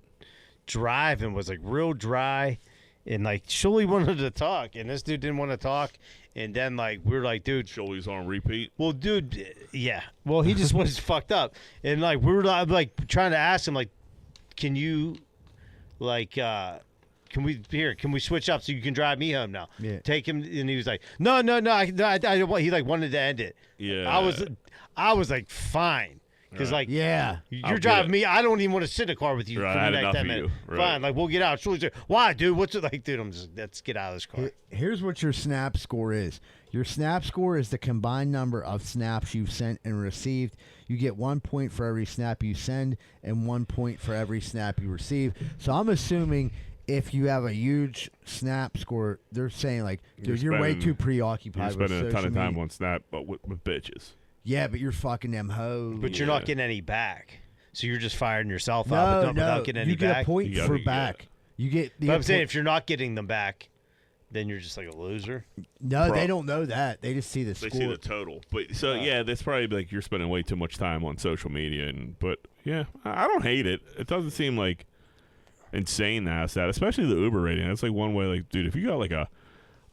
driving was like real dry, and like Sciulli wanted to talk, and this dude didn't want to talk, and then like we were like, dude, Sciulli's on repeat. well, dude, yeah, well, he just was fucked up, and like we were like trying to ask him like, can you, like, can we switch up so you can drive me home now? Yeah. Take him, and he was like, no, I he like wanted to end it. Yeah. I was like, fine, Because like, Yeah. you're I'll driving get me. I don't even want to sit in a car with you Right, for I had the next enough 10 of minutes. you. Right. Fine, like we'll get out. Shirley's like, why, dude? What's it like, dude? I'm just let's get out of this car. Here's what your snap score is. Your snap score is the combined number of snaps you've sent and received. You get 1 point for every snap you send and 1 point for every snap you receive. So I'm assuming if you have a huge snap score, they're saying like, dude, you're way spending- too preoccupied You're with spending a social ton of time media. on Snap, but with bitches. Yeah, but you're fucking them hoes. But you're not getting any back. So you're just firing yourself out, but no, not without getting any you get back. a point You for gotta- back. You get. But I'm saying if you're not getting them back, then you're just like a loser. no, Bro. they don't know that. They just see the They score. see the total. But so yeah, that's probably like you're spending way too much time on social media. But yeah, I don't hate it. It doesn't seem like insane to ask that, especially the Uber rating. That's like one way. Like, dude, if you got like a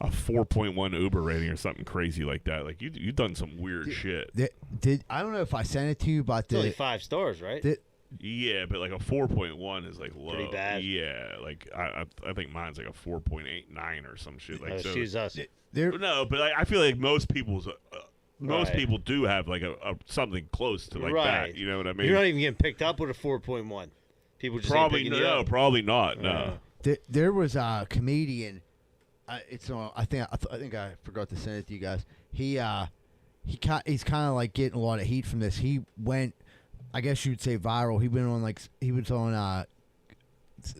4.1 Uber rating or something crazy like that, like you've done some weird shit. Did I don't know if I sent it to you, but It's only 5 stars, right? Yeah, but like a 4.1 is like low. Pretty bad. Yeah, like I think mine's like a 4.89 or some shit. Like so. Excuse us. No, but I feel like most people's. Most Right. people do have like a something close to like Right. that. You know what I mean? You're not even getting picked up with a 4.1. People just ain't Probably picking you no, up. probably not. No. There was a comedian. It's on. I think I forgot to send it to you guys. He's kind of like getting a lot of heat from this. He went, I guess you'd say viral. He went on he was on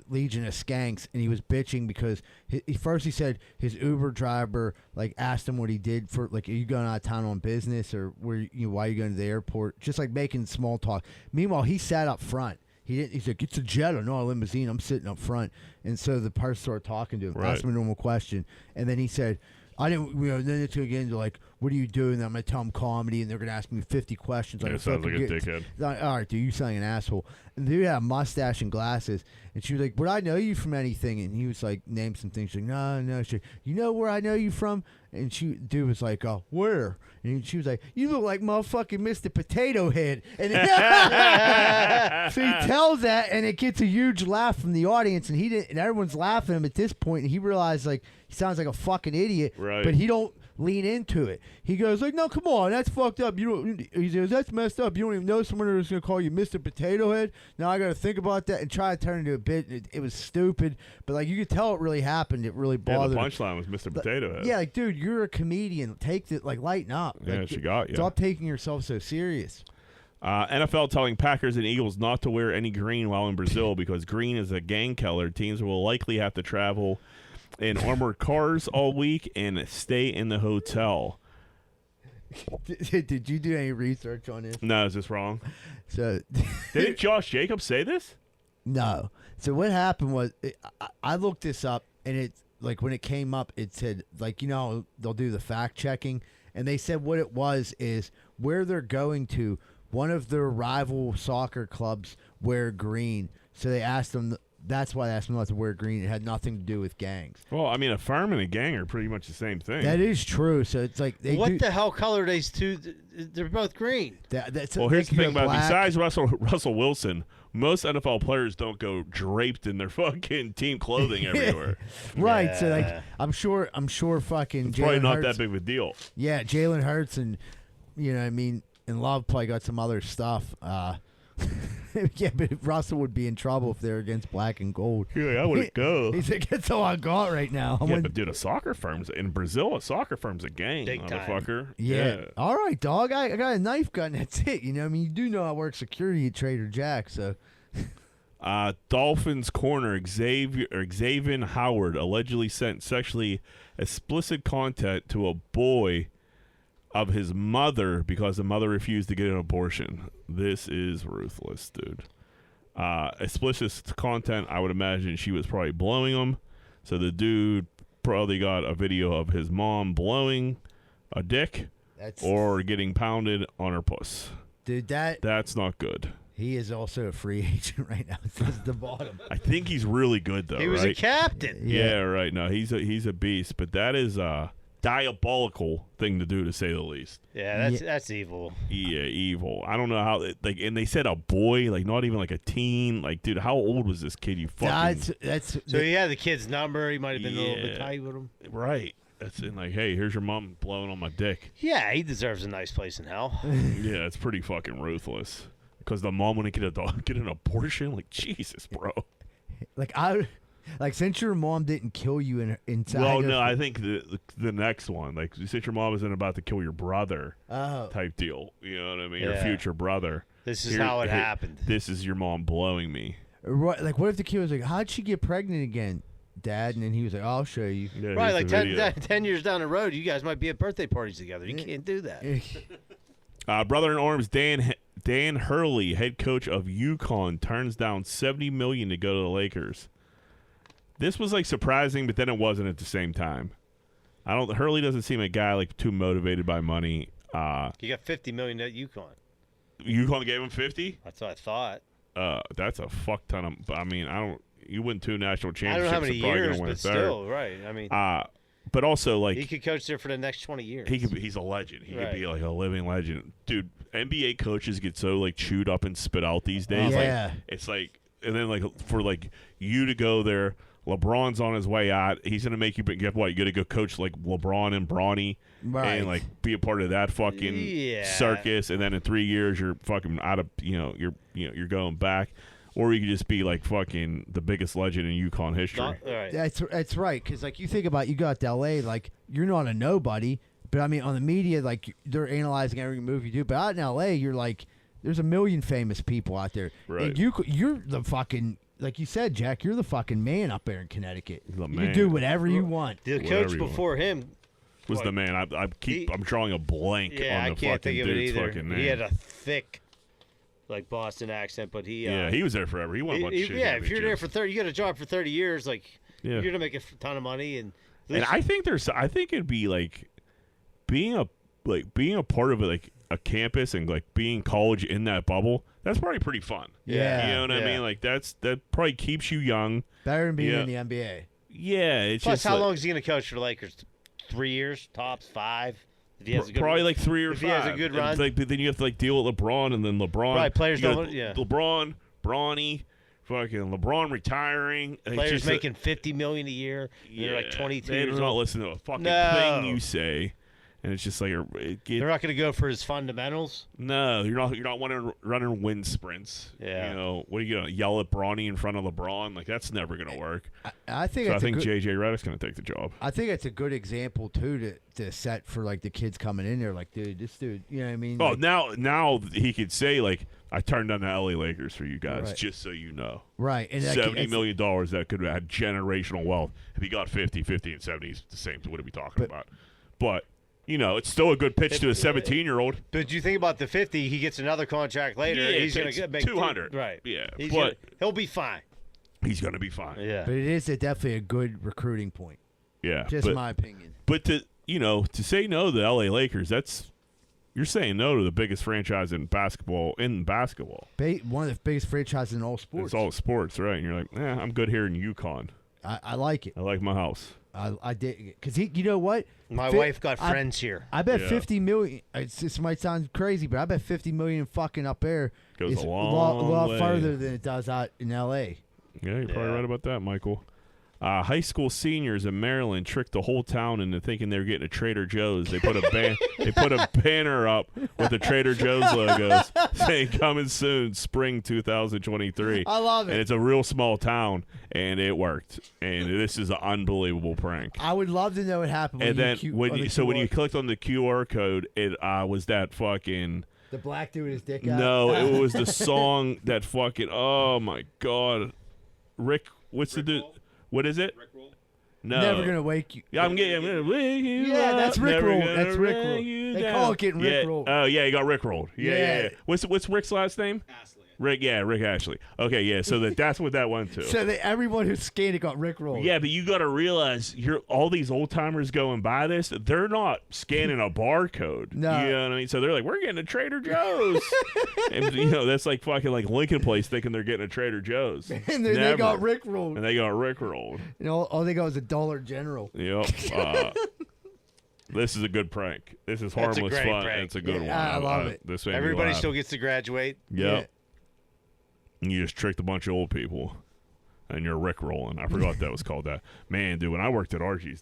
Legion of Skanks, and he was bitching because he said his Uber driver like asked him what he did for like, are you going out of town on business or why are you going to the airport? Just like making small talk. Meanwhile, he sat up front. He's like, it's a jet or not a limousine. I'm sitting up front. And so the person started talking to him, asked him a normal question. And then he said, then it's going to get into like, what are you doing? And I'm going to tell them comedy, and they're going to ask me 50 questions. Yeah, Like, sounds like a dickhead. Like, all right, dude, you sound like an asshole. And the dude had a mustache and glasses. And she was like, would I know you from anything? And he was like, name some things. She's like, no. She, you know where I know you from? And dude was like, oh, where? And she was like, you look like motherfucking Mr. Potato Head. And so he tells that, and it gets a huge laugh from the audience, and everyone's laughing at him at this point, and he realized like he sounds like a fucking idiot, Right. but he don't lean into it. He goes like, no, come on, that's fucked up. You don't. He says that's messed up. You don't even know someone who's gonna call you Mr. Potato Head. Now I got to think about that and try to turn it into a bit. It was stupid, but like you could tell it really happened. It really Yeah, bothered the him. punchline was Mr. Potato Head. Yeah, like dude, you're a comedian. Take it, like lighten up. Yeah, Like, she got you. Stop taking yourself so serious. NFL telling Packers and Eagles not to wear any green while in Brazil because green is a gang killer. Teams will likely have to travel in armored cars all week and stay in the hotel. Did you do any research on this? No, is this wrong? So Didn't Josh Jacobs say this? no. So what happened was I looked this up, and it like when it came up, it said like they'll do the fact checking, and they said what it was is where they're going to. One of their rival soccer clubs wear green, so they asked them. That's why they asked them not to wear green. It had nothing to do with gangs. Well, I mean, a firm and a gang are pretty much the same thing. That is true. So it's like What the hell color are these two? They're both green. That's Well, here's the thing about black. besides Russell Wilson, most NFL players don't go draped in their fucking team clothing everywhere. Right. So like Yeah. I'm sure fucking It's probably Jalen not Hurts, that big of a deal. Yeah, Jalen Hurts and and Love probably got some other stuff. Yeah, but Russell would be in trouble if they're against black and gold. Yeah, I wouldn't go. He's like, that's all I got right now. Yeah, but dude, a soccer firm's in Brazil. A soccer firm's a gang, Big time. motherfucker. yeah. All right, dog. I got a knife gun. That's it. I mean, you do know I work security at Trader Jack, so. Dolphins corner Xavier Howard allegedly sent sexually explicit content to a boy of his mother because the mother refused to get an abortion. This is ruthless, dude. Explicit content, I would imagine she was probably blowing him. So the dude probably got a video of his mom blowing a dick or getting pounded on her puss. Dude, That's not good. he is also a free agent right now. It says at the bottom. I think he's really good though. He was right? a captain. Yeah, right. No, he's a beast, but that is a diabolical thing to do, to say the least. Yeah, that's evil. Yeah, evil. I don't know how. Like, and they said a boy, like not even like a teen. Like, dude, how old was this kid? You fucking So he had the kid's number. He might have been a little bit Yeah. tight with him. right. That's in like, hey, here's your mom blowing on my dick. Yeah, he deserves a nice place in hell. Yeah, it's pretty fucking ruthless. because the mom wouldn't get an abortion. Like, Jesus, bro. Like since your mom didn't kill you inside. Well, no, I think the next one, like since your mom isn't about to kill your brother, type deal. You know what I mean? Your future brother. This is how it happened. This is your mom blowing me. Right, like what if the kid was like, "How'd she get pregnant again, Dad?" And then he was like, "I'll show you." Yeah, right, like 10 years down the road, you guys might be at birthday parties together. You can't do that. Brother in arms, Dan Hurley, head coach of UConn, turns down $70 million to go to the Lakers. This was like surprising, but then it wasn't at the same time. Hurley doesn't seem a guy like too motivated by money. You got $50 million at UConn. UConn gave him 50? That's what I thought. That's a fuck ton of. I mean, you win 2 national championships. I don't know how many years, but still, right? I mean, but also like he could coach there for the next 20 years. He's a legend. He could be like a living legend, dude. NBA coaches get so like chewed up and spit out these days. Yeah. Like, it's like, and then like for like you to go there. LeBron's on his way out. He's gonna make you get what? You gotta go coach like LeBron and Bronny, and like be a part of that fucking circus. And then in 3 years, you're fucking out of you're going back, or you could just be like fucking the biggest legend in UConn history. That's right. Because like you think about, you got to LA, like you're not a nobody, but I mean on the media, like they're analyzing every move you do. But out in LA, you're like, there's a million famous people out there, right? And you're the fucking. Like you said, Jack, you're the fucking man up there in Connecticut. You can do whatever you want. The coach before him was the man. I'm drawing a blank on the I can't fucking think of it dude's either. fucking name. He had a thick, like Boston accent, but he he was there forever. He won a bunch of shit. Yeah, if you're there for 30, you got a job for 30 years, like you're gonna make a ton of money, and I think it'd be like being a part of like a campus and like being college in that bubble. That's probably pretty fun. Yeah, you know what I mean. Like that probably keeps you young. Better than being in the NBA. Yeah, it's plus just how long is he gonna coach for the Lakers? 3 years, tops 5. If he has a good probably like 3 or 5. If he has a good run, but then you have to like deal with LeBron, and then LeBron. Right, players don't. LeBron, Bronny, fucking LeBron retiring. Players making $50 million a year. Yeah, they're like 22 they're years not old. listening to a fucking thing you say. And it's just like they're not going to go for his fundamentals. No, you're not running wind sprints. Yeah, you know what are you gonna yell at Bronny in front of LeBron? Like that's never gonna work. I think JJ Redick's gonna take the job. I think it's a good example too to set for like the kids coming in there. Like, dude, this dude, you know what I mean? Oh, like, now he could say like, I turned down the LA Lakers for you guys, just so you know. Right, and $70 million that could have had generational wealth. If he got 50 and 70 is the same. So what are we talking about? But. You know, it's still a good pitch to a 17-year-old. But you think about the 50, he gets another contract later. Yeah, he's going to make 200. Right. Yeah, he'll be fine. He's going to be fine. Yeah. But it is definitely a good recruiting point. Yeah. Just my opinion. But to say no to the LA Lakers, you're saying no to the biggest franchise in basketball. One of the biggest franchises in all sports. It's all sports, right? And you're like, I'm good here in UConn. I like it. I like my house. I did because you know what? My wife got friends here. I bet 50 million. This might sound crazy, but I bet 50 million fucking up there goes is a lot way. further than it does out in L.A. Yeah, you're probably right about that, Michael. High school seniors in Maryland tricked the whole town into thinking they were getting a Trader Joe's. They put a banner up with the Trader Joe's logos saying "Coming soon, spring 2023." I love it. And it's a real small town, and it worked. And this is an unbelievable prank. I would love to know what happened. And then when you clicked on the QR code, it was that fucking. The black dude with his dick out. No, it was the song that fucking. Oh my God, Rick. What's the dude? What is it? Rickroll? No. Never gonna wake you. Yeah, I'm gonna wake you. Yeah, that's Rickroll. That's Rickroll. They call it getting Rickrolled. Oh yeah, he got Rickrolled. Yeah. What's Rick's last name? Ashley. Rick Ashley. Okay, yeah. So that's what that went to. So everyone who scanned it got Rickrolled. Yeah, but you got to realize, all these old timers going by this. They're not scanning a barcode. No, you know what I mean. So they're like, we're getting a Trader Joe's, and that's like fucking like Lincoln Place thinking they're getting a Trader Joe's, and then they got Rickrolled. And they got Rickrolled. You know, all they got was a Dollar General. Yep. This is a good prank. This is harmless fun. Prank. It's a good one. I love it. Everybody still gets to graduate. Yep. And you just tricked a bunch of old people. and you're rickrolling. I forgot that was called that. Man, dude, when I worked at Archie's,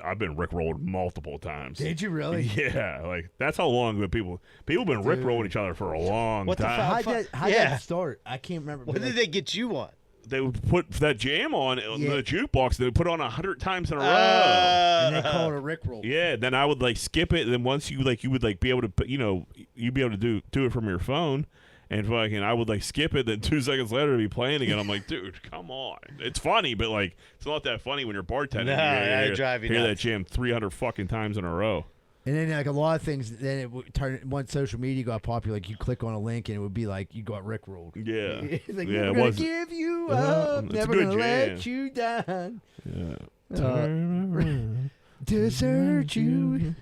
I've been rickrolled multiple times. Did you really? Yeah, like that's how long that people been rickrolling each other for a long What the time. fuck? How'd that start? I can't remember. What did they get you on? They would put that jam on the jukebox, and they would put it on 100 times in a row. And they call it a rickroll. Yeah, then I would like skip it, and then once you would like be able to, you'd be able to do it from your phone, and fucking I would like skip it. Then 2 seconds later, it'd be playing again. I'm like, dude, come on. It's funny, but like it's not that funny when you're bartending. No, drive you hear nuts. that jam 300 fucking times in a row. And then like a lot of things, then it would turn. Once social media got popular, like you click on a link and it would be like you got rickrolled. Yeah, It's like, yeah, never it gonna was. give you Yeah, up, it's a never good gonna jam. let you down. Yeah. Desert you.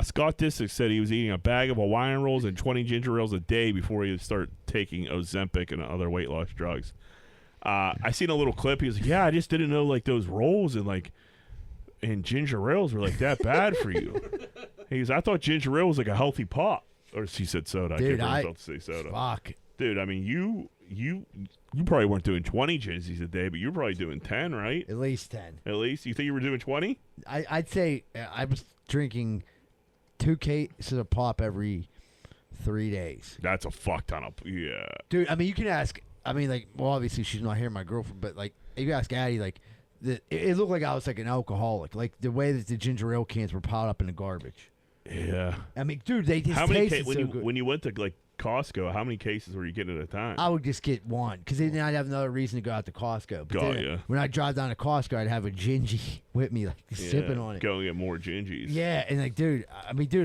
Scott Disick said he was eating a bag of Hawaiian rolls and 20 ginger ales a day before he would start taking Ozempic and other weight loss drugs. I seen a little clip. He was like, "Yeah, I just didn't know like those rolls and ginger ales were like that bad for you." I thought ginger ale was like a healthy pop. Or he said soda. Dude, I can't bring myself to say soda. Fuck. Dude, I mean, you probably weren't doing 20 ginsies a day, but you're probably doing 10, right? At least 10. At least? You think you were doing 20? I'd say I was drinking 2 cases of pop every 3 days. That's a fuck ton of, yeah. Dude, I mean, you can ask, like, well, obviously she's not here, my girlfriend, but, like, if you ask Addie, like, it looked like I was, like, an alcoholic. Like, the way that the ginger ale cans were piled up in the garbage. Yeah. I mean, dude, they just How many tasted so good. when you went to, like, Costco, how many cases were you getting at a time? I would just get one, because then I'd have another reason to go out to Costco. But Got then ya. when I drive down to Costco, I'd have a gingy with me, like, sipping on it. Go and get more gingies. Yeah, and, like, dude,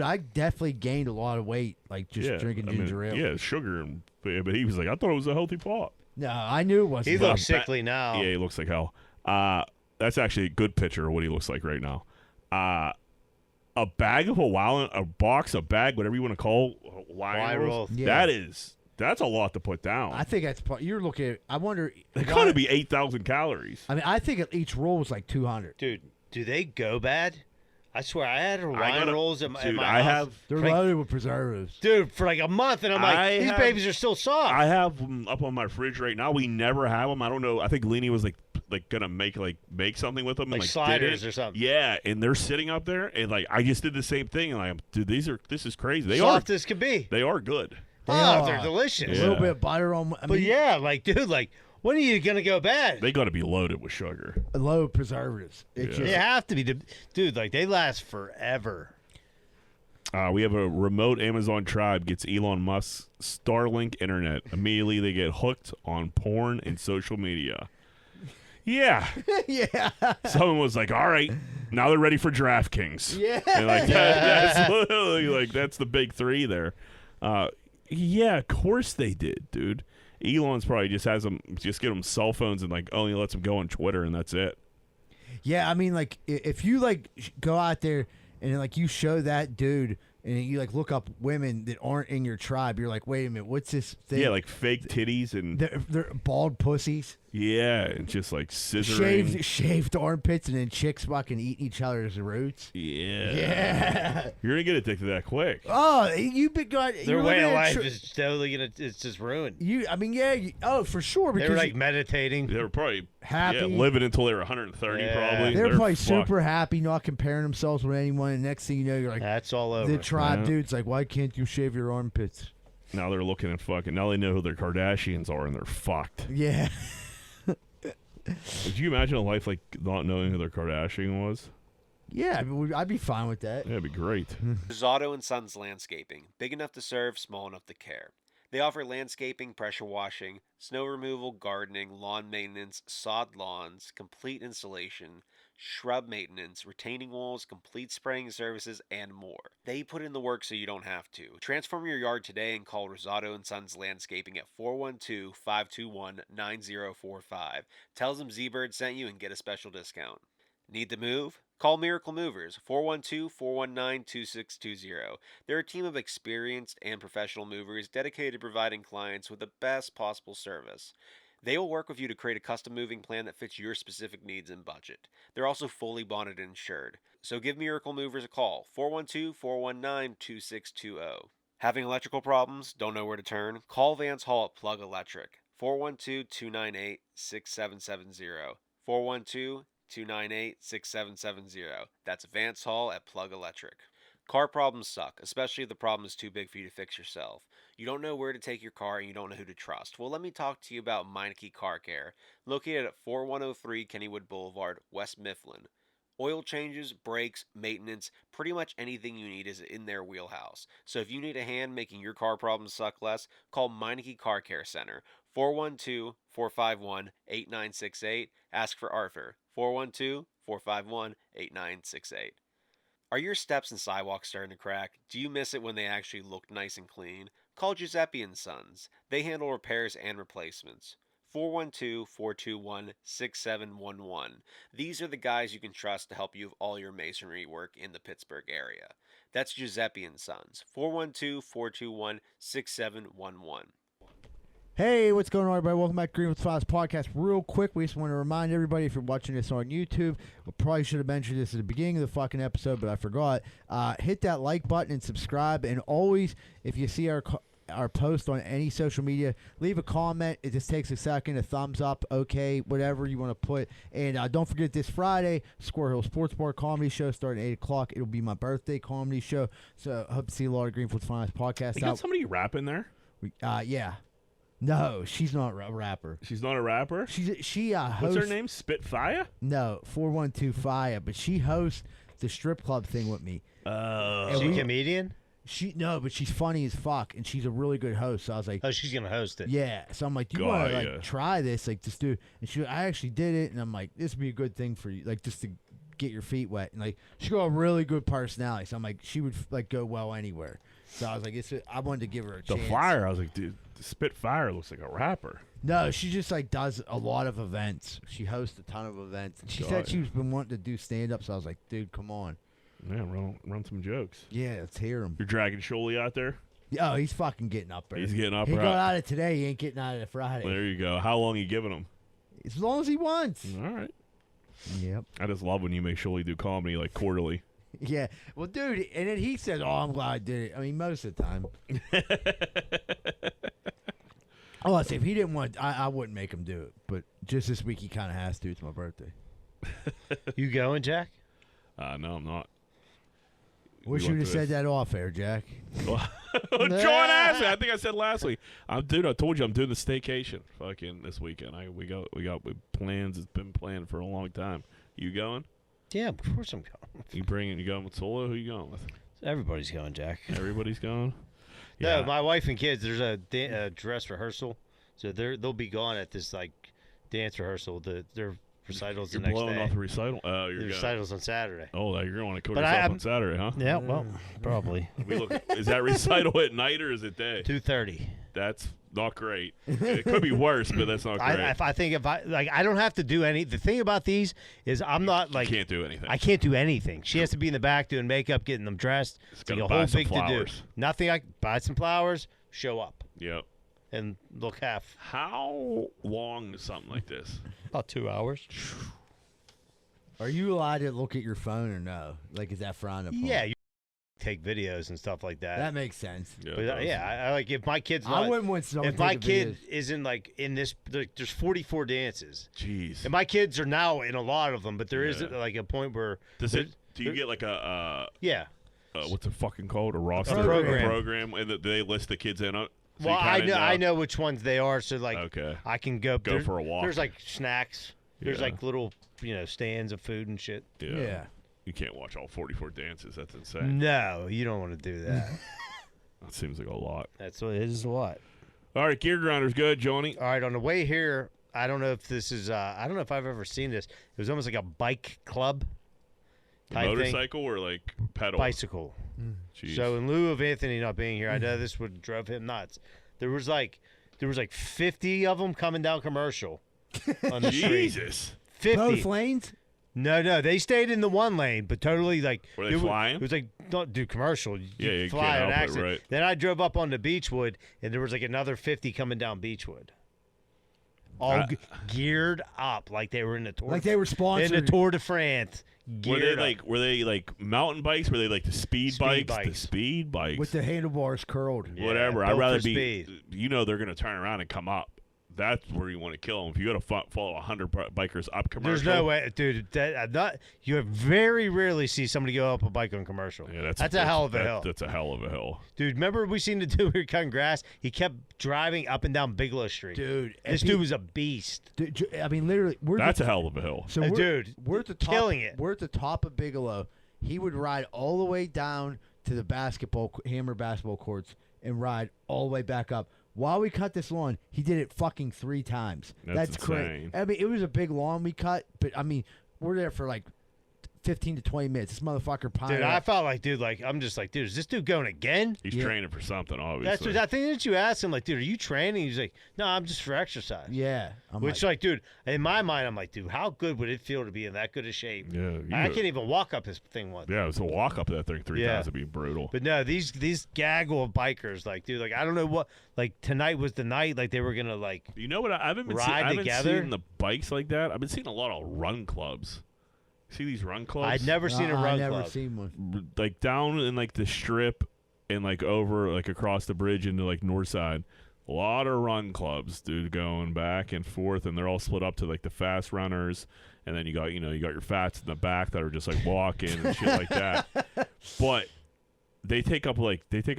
I definitely gained a lot of weight, like, just drinking ginger ale. Yeah, sugar. But he was like, I thought it was a healthy pot. No, I knew it wasn't. He looks sickly now. Yeah, he looks like hell. That's actually a good picture of what he looks like right now. A bag of a box, a bag, whatever you want to call Hawaiian rolls. Yeah. That's a lot to put down. I think that's part. You're looking at. I wonder. It's got to be 8,000 calories. I mean, I think each roll is like 200. Dude, do they go bad? I swear, I had Hawaiian rolls in my house. They're loaded with preservatives. Dude, for like a month, and I'm like, these babies are still soft. I have them up on my fridge right now. We never have them. I don't know. I think Leanie was like gonna make something with them, like and, sliders or something. Yeah, and they're sitting up there, and like I just did the same thing, and like, dude, this is crazy. They soft are as can be. They are good. They're delicious. A little bit of butter on. But yeah, like, dude, like, when are you gonna go bad? They got to be loaded with sugar. Low preservatives. They have to be, dude. Like, they last forever. We have a remote Amazon tribe gets Elon Musk's Starlink internet. Immediately, they get hooked on porn and social media. Yeah. Yeah. Someone was like, all right, now they're ready for DraftKings. Yeah. And like, that's literally like, that's the big three there. Yeah, of course they did, dude. Elon's probably just has them, just get them cell phones and like only lets them go on Twitter and that's it. Yeah, I mean, like, if you, like, go out there and, like, you show that dude and you, like, look up women that aren't in your tribe, you're like, wait a minute, what's this thing? Yeah, like fake titties and... They're bald pussies. Yeah, and just, like, scissoring. Shaved armpits and then chicks fucking eating each other's roots. Yeah. Yeah. You're going to get addicted to that quick. Oh, you've been got... Their way of life is totally it's just ruined. I mean, yeah, for sure. Because they were, like, meditating. They were probably... happy. Yeah, living until they were 130 probably. They're probably fucked. super happy, not comparing themselves with anyone, and next thing you know, you're like... That's all over. The tribe dude's like, why can't you shave your armpits? Now they're looking at fucking... Now they know who their Kardashians are, and they're fucked. Yeah. Could you imagine a life like not knowing who their Kardashian was? Yeah, I mean, I'd be fine with that. Yeah, it'd be great. Rosado & Sons Landscaping. Big enough to serve, small enough to care. They offer landscaping, pressure washing, snow removal, gardening, lawn maintenance, sod lawns, complete installation, shrub maintenance, retaining walls, complete spraying services, and more. They put in the work so you don't have to. Transform your yard today and call Rosado & Sons Landscaping at 412-521-9045. Tell them Z-Bird sent you and get a special discount. Need to move? Call Miracle Movers, 412-419-2620. They're a team of experienced and professional movers dedicated to providing clients with the best possible service. They will work with you to create a custom moving plan that fits your specific needs and budget. They're also fully bonded and insured. So give Miracle Movers a call, 412-419-2620. Having electrical problems? Don't know where to turn? Call Vance Hall at Plug Electric, 412-298-6770. 412-298-6770. That's Vance Hall at Plug Electric. Car problems suck, especially if the problem is too big for you to fix yourself. You don't know where to take your car and you don't know who to trust. Well, let me talk to you about Meineke Car Care, located at 4103 Kennywood Boulevard, West Mifflin. Oil changes, brakes, maintenance, pretty much anything you need is in their wheelhouse. So if you need a hand making your car problems suck less, call Meineke Car Care Center, 412-451-8968. Ask for Arthur, 412-451-8968. Are your steps and sidewalks starting to crack? Do you miss it when they actually look nice and clean? Call Giuseppe & Sons. They handle repairs and replacements. 412-421-6711. These are the guys you can trust to help you with all your masonry work in the Pittsburgh area. That's Giuseppe & Sons. 412-421-6711. Hey, what's going on, everybody? Welcome back to Greenwood's Files Podcast. Real quick, we just want to remind everybody, if you're watching this on YouTube, we probably should have mentioned this at the beginning of the fucking episode, but I forgot. Hit that like button and subscribe. And always, if you see our post on any social media, leave a comment. It just takes a second, a thumbs up, okay, whatever you want to put. And don't forget, this Friday, Square Hill Sports Bar comedy show starting at 8 o'clock. It'll be my birthday comedy show. So I hope to see a lot of Greenfield's Finest podcast. You got somebody rapping there? Yeah. No, she's not a rapper. She's not a rapper? She hosts... What's her name? Spitfire? No, 412 Fire, but she hosts the strip club thing with me. Is she a comedian? No, but she's funny as fuck, and she's a really good host. So I was like... Oh, she's going to host it. Yeah. So I'm like, do you want to try this? Like, just do... And she, I actually did it, and I'm like, this would be a good thing for you, like, just to get your feet wet. And like, she got a really good personality, so I'm like, she would like go well anywhere. So I was like, I wanted to give her a chance. The Fire, I was like, dude, the Spitfire looks like a rapper. No, she just like does a lot of events. She hosts a ton of events. And she said she's been wanting to do stand-up, so I was like, dude, come on. Yeah, run some jokes. Yeah, let's hear him. You're dragging Sciulli out there? Oh, he's fucking getting up there. He's getting up. He got out of today. He ain't getting out of Friday. Well, there you go. How long are you giving him? As long as he wants. All right. Yep. I just love when you make Sciulli do comedy like Kordell. Yeah. Well, dude, and then he said, "Oh, I'm glad I did it." I mean, most of the time. Oh, I say if he didn't want, I wouldn't make him do it. But just this week, he kind of has to. It's my birthday. You going, Jack? No, I'm not. Wish you would have said that off air, Jack. John asked me. I think I said last week. Dude, I told you I'm doing the staycation fucking this weekend. We got plans. It's been planned for a long time. You going? Yeah, of course I'm going. You going with Solo? Who you going with? Everybody's going, Jack. Everybody's going? Yeah. No, my wife and kids, there's a dress rehearsal. So they'll be gone at this like dance rehersal. Their recitals the next day. You're blowing off the recital? Oh, you're recitals on Saturday. Oh, you're going to want to cook yourself on Saturday, huh? Yeah, well, probably. Is that recital at night or is it day? 2:30. That's not great. It could be worse, but that's not great. I think if I don't have to do any. The thing about these is I'm not like you can't do anything. I can't do anything. She has to be in the back doing makeup, getting them dressed. It's like a whole big to do. Nothing. I buy some flowers, show up. Yep. And look half. How long is something like this? About 2 hours. Are you allowed to look at your phone or no? Like, is that frowned upon? Yeah, you take videos and stuff like that. That makes sense. Yeah, but I like if my kid's not. I wouldn't want someone. If my kid isn't like in this, there's 44 dances. Jeez. And my kids are now in a lot of them, but there is like a point where. Do you get like a? Yeah. What's it fucking called? A roster program, and they list the kids in it. So well, I know which ones they are, so like okay. I can go for a walk. There's like snacks. There's like little stands of food and shit. Yeah. You can't watch all 44 dances. That's insane. No, you don't want to do that. That seems like a lot. That's what it is. A lot. All right, Gear Grounder's good, Johnny. All right, on the way here, I don't know if this is. I don't know if I've ever seen this. It was almost like a bike club. Motorcycle or like pedal? Bicycle. So in lieu of Anthony not being here, I know this would drove him nuts. There was like 50 of them coming down Commercial on the street. Jesus. 50. Both lanes? No, they stayed in the one lane, but totally like. Were they flying? It was like, don't do commercial. You fly can't an help accident. it, right? Then I drove up onto Beechwood, and there was like another 50 coming down Beechwood. All geared up like they were in the Tour. Like they were sponsored. In the Tour de France. Were they like mountain bikes? Were they like the speed bikes? The speed bikes with the handlebars curled. Whatever. I'd rather be. Speed. They're going to turn around and come up. that's where you want to kill them. If you got to follow 100 bikers up commercial, There's no way, dude. You very rarely see somebody go up a bike on commercial. Yeah, that's a hell of a hill. That's a hell of a hill, dude. Remember we seen the dude we were cutting grass? He kept driving up and down Bigelow Street. Dude, this dude was a beast. Dude, I mean, literally, that's a hell of a hill. So we're at the top, killing it. We're at the top of Bigelow. He would ride all the way down to the hammer basketball courts and ride all the way back up. While we cut this lawn, he did it fucking 3 times. That's crazy. I mean, it was a big lawn we cut, but I mean, we're there for like 15 to 20 minutes. This motherfucker pined. Dude, I felt like, dude, like I'm just like, dude, is this dude going again? He's training for something, obviously. That's what I think. That you asked him, like, dude, are you training? He's like, no, I'm just for exercise. Yeah. Which, like, dude, in my mind, I'm like, dude, how good would it feel to be in that good a shape? Yeah, I can't even walk up this thing once. Yeah, it was a walk up that thing 3 times would be brutal. But no, these gaggle of bikers, like, dude, like I don't know what, like tonight was the night, like they were gonna like. You know what? I haven't been seeing the bikes like that. I've been seeing a lot of run clubs. See these run clubs? I'd never seen a run club. I've never seen one. Like down in like the strip and like over like across the bridge into like north side. A lot of run clubs, dude, going back and forth, and they're all split up to like the fast runners, and then you got your fats in the back that are just like walking and shit like that. But they take up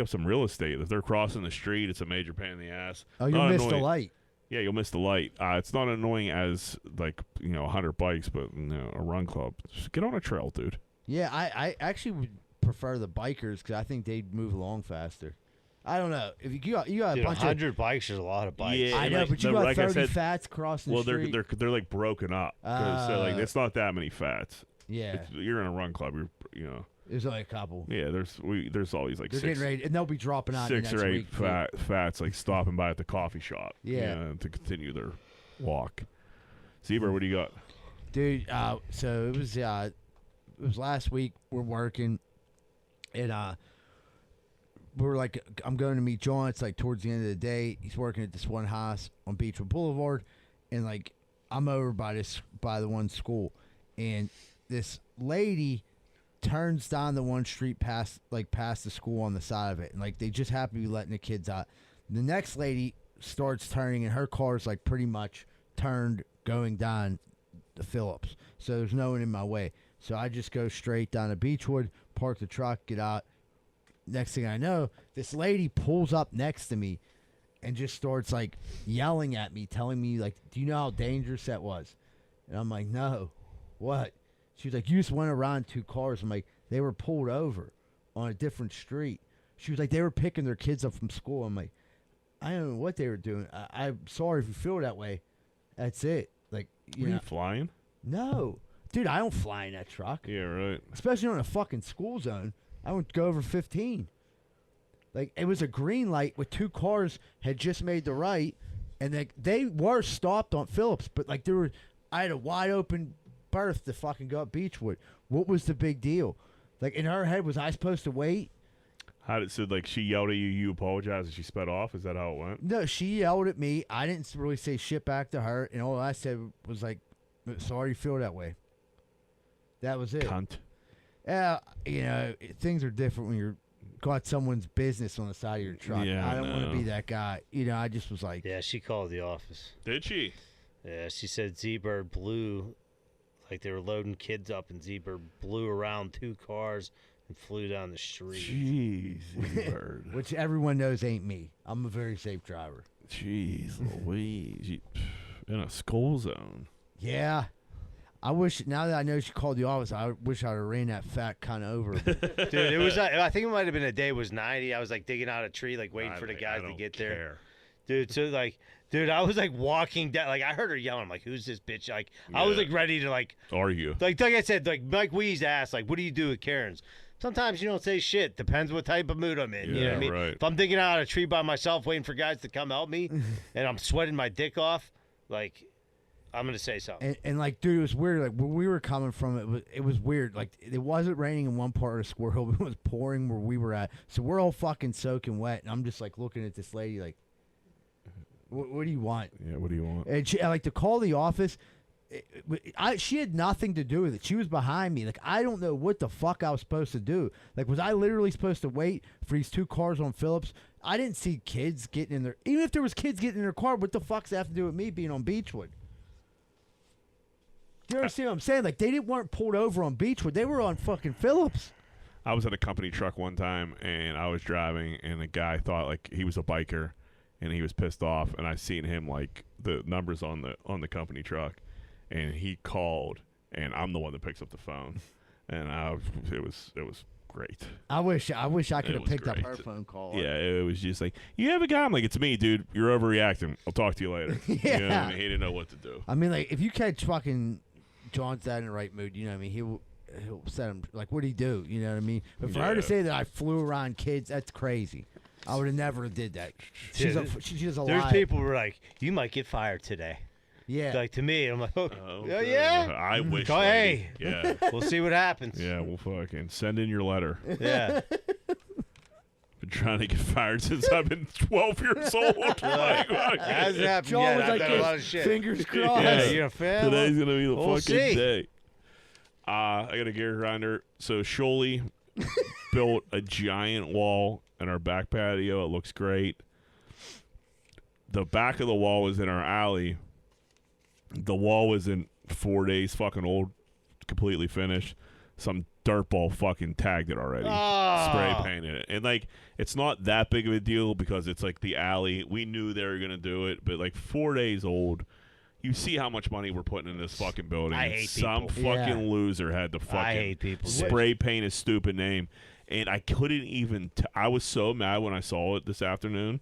some real estate. If they're crossing the street, it's a major pain in the ass. Oh, you'll miss the light. Yeah, you'll miss the light. It's not annoying as like 100 bikes, but a run club. Just get on a trail, dude. Yeah, I actually would prefer the bikers because I think they'd move along faster. I don't know if you got a bunch 100 bikes. There's a lot of bikes. Yeah, I know, but you got 30 fats crossing the street. Well, they're like broken up. So like it's not that many fats. Yeah, you're in a run club. There's only a couple. Yeah, there's always like they're getting ready, and they'll be dropping out 6 or 8 week, fats like stopping by at the coffee shop. Yeah, to continue their walk. Zebra, what do you got, dude? So it was last week. We're working, and we're like, I'm going to meet John. It's like towards the end of the day. He's working at this one house on Beechwood Boulevard, and like I'm over by the one school, and this lady turns down the one street past the school on the side of it, and like they just happen to be letting the kids out. The next lady starts turning, and her car's like pretty much turned going down the Phillips, so there's no one in my way. So I just go straight down to Beechwood, park the truck, get out. Next thing I know, this lady pulls up next to me and just starts like yelling at me, telling me like, do you know how dangerous that was? And I'm like, no. What? She was like, you just went around 2 cars. I'm like, they were pulled over on a different street. She was like, they were picking their kids up from school. I'm like, I don't know what they were doing. I'm sorry if you feel that way. That's it. Like, Were you flying? No. Dude, I don't fly in that truck. Yeah, right. Especially on a fucking school zone. I would go over 15. Like, it was a green light with 2 cars had just made the right, and they were stopped on Phillips, but like I had a wide open berth to fucking go up Beechwood. What was the big deal? Like, in her head, was I supposed to wait? She yelled at you, you apologized, and she sped off? Is that how it went? No, she yelled at me. I didn't really say shit back to her, and all I said was like, sorry you feel that way. That was it. Cunt. Yeah, things are different when you're got someone's business on the side of your truck. Yeah, I don't want to be that guy. I just was like... Yeah, she called the office. Did she? Yeah, she said Z-Bird blew, like they were loading kids up, and Z-Bird blew around 2 cars and flew down the street. Jeez, Z-Bird. Which everyone knows ain't me. I'm a very safe driver. Jeez Louise. In a school zone. Yeah. I wish, now that I know she called the office, I wish I'd have ran that fat cunt over. Dude, it was, I think it might have been a day it was 90. I was like digging out a tree, like waiting for the guys to get there. Dude, so like, I was like walking down, like I heard her yelling, I'm like, who's this bitch? Like, I was like ready to like argue. Like I said, like Mike Wees asked, like, what do you do with Karens? Sometimes you don't say shit. Depends what type of mood I'm in. Yeah, you know what I mean? Right. If I'm digging out a tree by myself, waiting for guys to come help me, and I'm sweating my dick off, like, I'm gonna say something. And like, dude, it was weird. Like where we were coming from, it was weird. Like it wasn't raining in one part of Squirrel, but it was pouring where we were at. So we're all fucking soaking wet, and I'm just like looking at this lady like, what do you want? Yeah, what do you want? And she, like, to call the office, she had nothing to do with it. She was behind me. Like, I don't know what the fuck I was supposed to do. Like, was I literally supposed to wait for these 2 cars on Phillips? I didn't see kids getting in there. Even if there was kids getting in their car, what the fuck's that have to do with me being on Beechwood? Do you understand what I'm saying? Like, they weren't pulled over on Beechwood. They were on fucking Phillips. I was at a company truck one time, and I was driving, and the guy thought like he was a biker, and he was pissed off. And I seen him like the numbers on the company truck, and he called, and I'm the one that picks up the phone, and it was great. I wish I could have picked up great. her phone call. Yeah, it was just like, you have a guy. I'm like, it's me, dude. You're overreacting. I'll talk to you later. Yeah. You know what I mean? He didn't know what to do. I mean, like, if you catch fucking John's dad in the right mood, you know what I mean? He'll set him, like, what'd he do? You know what I mean? But for her to say that I flew around kids, that's crazy. I would have never did that. She's a There's liar. people who are like, you might get fired today. Yeah. Like, to me, I'm like, oh good. yeah? I wish. Go, hey. Yeah. We'll see what happens. Yeah, we'll fucking send in your letter. Yeah. Been trying to get fired since I've been 12 years old. Hasn't happened John yet. was I've like, done a lot of shit. fingers crossed. Yeah, you're a fan? Today's gonna be the We'll fucking see. day. I got a gear grinder. So Sciulli built a giant wall in our back patio. It looks great. The back of the wall was in our alley. The wall was in 4 days fucking old, completely finished. Some dirtball fucking tagged it already. Oh. Spray painted it. And, like, it's not that big of a deal because it's, like, the alley. We knew they were going to do it. But, like, 4 days old, you see how much money we're putting in this fucking building. I hate Some people. fucking loser had to I fucking hate people. spray paint his stupid name. And I couldn't even I was so mad when I saw it this afternoon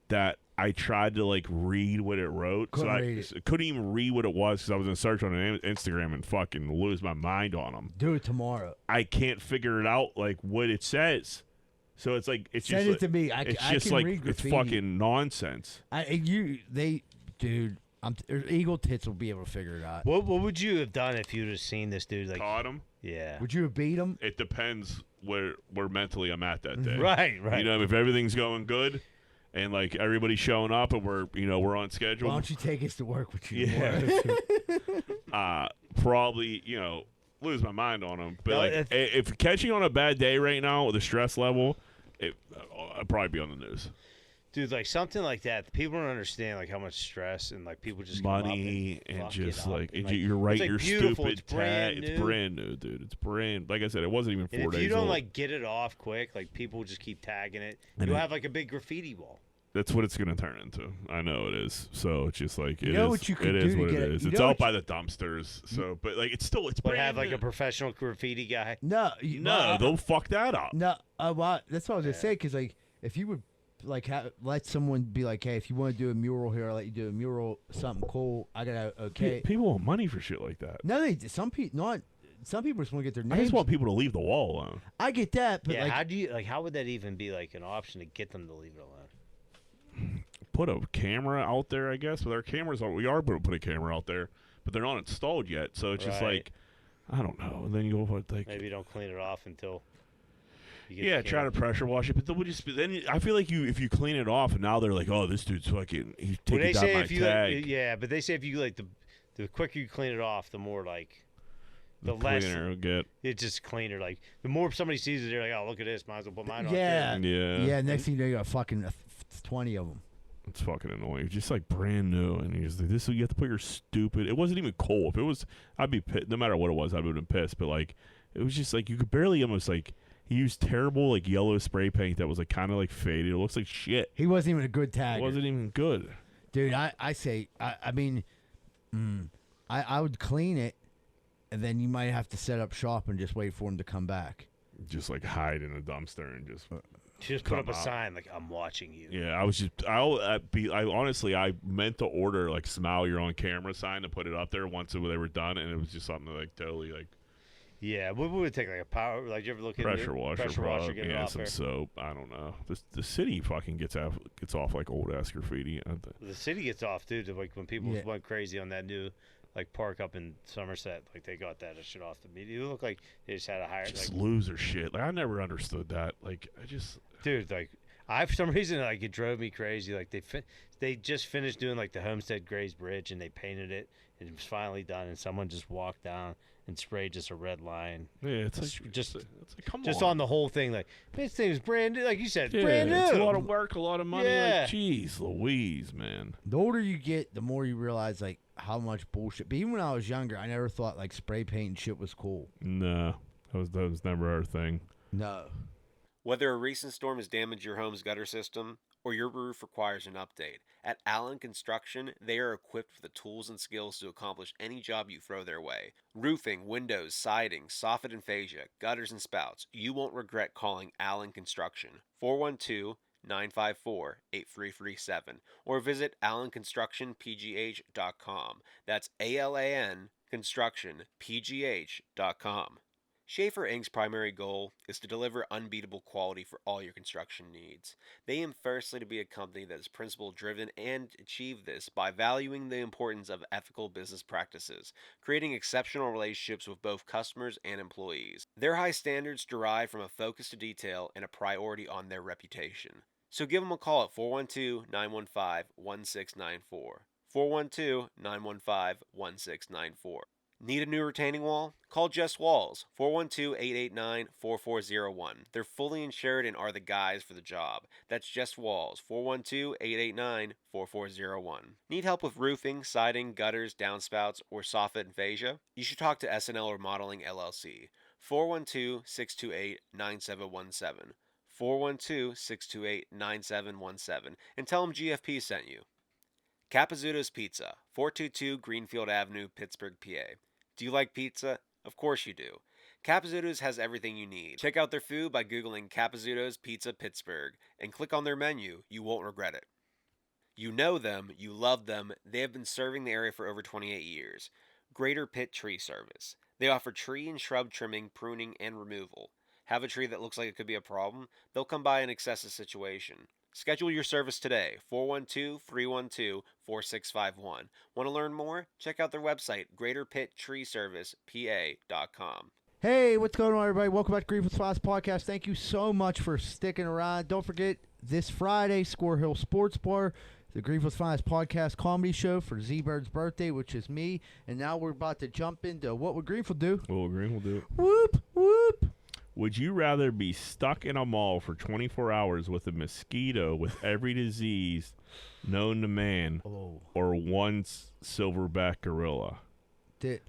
that I tried to, like, read what it wrote. Couldn't I read it. couldn't even read what it was because I was going to search on Instagram and fucking lose my mind on them. Do it tomorrow. I can't figure it out, like, what it says. So it's like it's Send just it to me. it's I just can like read it's graffiti. fucking nonsense. Dude, Eagle Tits will be able to figure it out. What would you have done if you'd have seen this dude? Like, Caught him. yeah. Would you have beat him? It depends where mentally I'm at that day. Right. You know, if everything's going good and like everybody's showing up and we're on schedule. Why don't you take us to work with you? Yeah. Probably, lose my mind on him. But No, like, if catching on a bad day right now with the stress level, I'd probably be on the news. Dude, like something like that, people don't understand like how much stress and like people just Money come up and fuck it just up. like, And, you're right, it's, like, you're beautiful, stupid. It's brand It's new. brand new, dude. It's brand. Like I said, it wasn't even 4 And if days you don't old. like get it off quick, like people just keep tagging it. And You'll it- have like a big graffiti wall. That's what it's gonna turn into. I know it is. So it's just like You know what you could do to what get it it- is. you It's know out what by the dumpsters. So, but like it's But brand have like new. a professional graffiti guy. No. No, they'll fuck that up. No. That's what I was gonna say. Because like, if you would like let someone be like, hey, if you want to do a mural here, I'll let you do a mural, something cool. I gotta okay. People want money for shit like that. No, some people just want to get their names. I just want people to leave the wall alone. I get that, but Yeah, like, how would that even be like an option to get them to leave it alone? Put a camera out there, I guess. But our cameras we are going to put a camera out there, but they're not installed yet. So it's just Right. like, I don't know. And then you go like, Maybe don't clean it off until. You get yeah, the try camera. to pressure wash it, but then I feel like if you clean it off, and now they're like, oh, this dude's fucking he's Well, taking they down say my if you tag. yeah, but they say if you like the quicker you clean it off, the more like the less cleaner it'll get. it's just cleaner. Like the more somebody sees it, they're like, oh, look at this, might as well put mine on. yeah, too. Yeah. Next thing you know, you got fucking 20 of them. It's fucking annoying. It's just like brand new, and you're just like, this. You have to put your stupid. It wasn't even coal. If it was, I'd be pissed. No matter what it was, I'd have been pissed. But like, it was just like you could barely almost like. He used terrible like yellow spray paint that was like kind of like faded. It looks like shit. He wasn't even a good tagger. It wasn't even good. Dude, I say, I mean, I would clean it, and then you might have to set up shop and just wait for him to come back. Just like hide in a dumpster and just. Just put up a Come out. sign like I'm watching you. Yeah, I was just. I honestly, I meant to order like "Smile, you're on camera" sign to put it up there once they were done, and it was just something like totally like Yeah, what would it take like a power? Like you ever look at pressure washer, pressure probably, washer, get it yeah, off some there? soap. I don't know. The city fucking gets off like old ass graffiti. The city gets off too. To like when people Yeah. went crazy on that new like park up in Somerset, like they got that shit off the media. It looked like they just had a higher Just like loser shit. Like I never understood that. Like I just. dude, like For some reason, like, it drove me crazy. Like, they just finished doing, like, the Homestead Grays Bridge, and they painted it, and it was finally done, and someone just walked down and sprayed just a red line. Yeah, it's like, come just on. on the whole thing. Like, this thing is brand new. Like you said, Yeah, brand new. it's a lot of work, a lot of money. Yeah. Like, jeez Louise, man. The older you get, the more you realize like how much bullshit. But even when I was younger, I never thought like spray paint and shit was cool. No, that was never our thing. No. Whether a recent storm has damaged your home's gutter system or your roof requires an update, at Allen Construction, they are equipped with the tools and skills to accomplish any job you throw their way. Roofing, windows, siding, soffit and fascia, gutters and spouts. You won't regret calling Allen Construction. 412-954-8337 or visit allenconstructionpgh.com. That's ALAN constructionpgh.com. Schaefer Inc.'s primary goal is to deliver unbeatable quality for all your construction needs. They aim firstly to be a company that is principle-driven and achieve this by valuing the importance of ethical business practices, creating exceptional relationships with both customers and employees. Their high standards derive from a focus to detail and a priority on their reputation. So give them a call at 412-915-1694. 412-915-1694. Need a new retaining wall? Call Just Walls, 412-889-4401. They're fully insured and are the guys for the job. That's Just Walls, 412-889-4401. Need help with roofing, siding, gutters, downspouts, or soffit and fascia? You should talk to SNL Remodeling LLC, 412-628-9717. 412-628-9717 and tell them GFP sent you. Capizzuto's Pizza, 422 Greenfield Avenue, Pittsburgh, PA. Do you like pizza? Of course you do. Capizzuto's has everything you need. Check out their food by Googling Capizzuto's Pizza Pittsburgh and click on their menu. You won't regret it. You know them, you love them. They have been serving the area for over 28 years. Greater Pitt Tree Service. They offer tree and shrub trimming, pruning, and removal. Have a tree that looks like it could be a problem? They'll come by and assess the situation. Schedule your service today, 412-312-4651. Want to learn more? Check out their website, greaterpitttreeservicepa.com. Hey, what's going on, everybody? Welcome back to Grief with Spies Podcast. Thank you so much for sticking around. Don't forget, this Friday, Square Hill Sports Bar, the Grief with Spies Podcast comedy show for Z-Bird's birthday, which is me. And now we're about to jump into What Would Greenfield Do? What would Greenfield do? Whoop, whoop. Would you rather be stuck in a mall for 24 hours with a mosquito with every disease known to man or one silverback gorilla?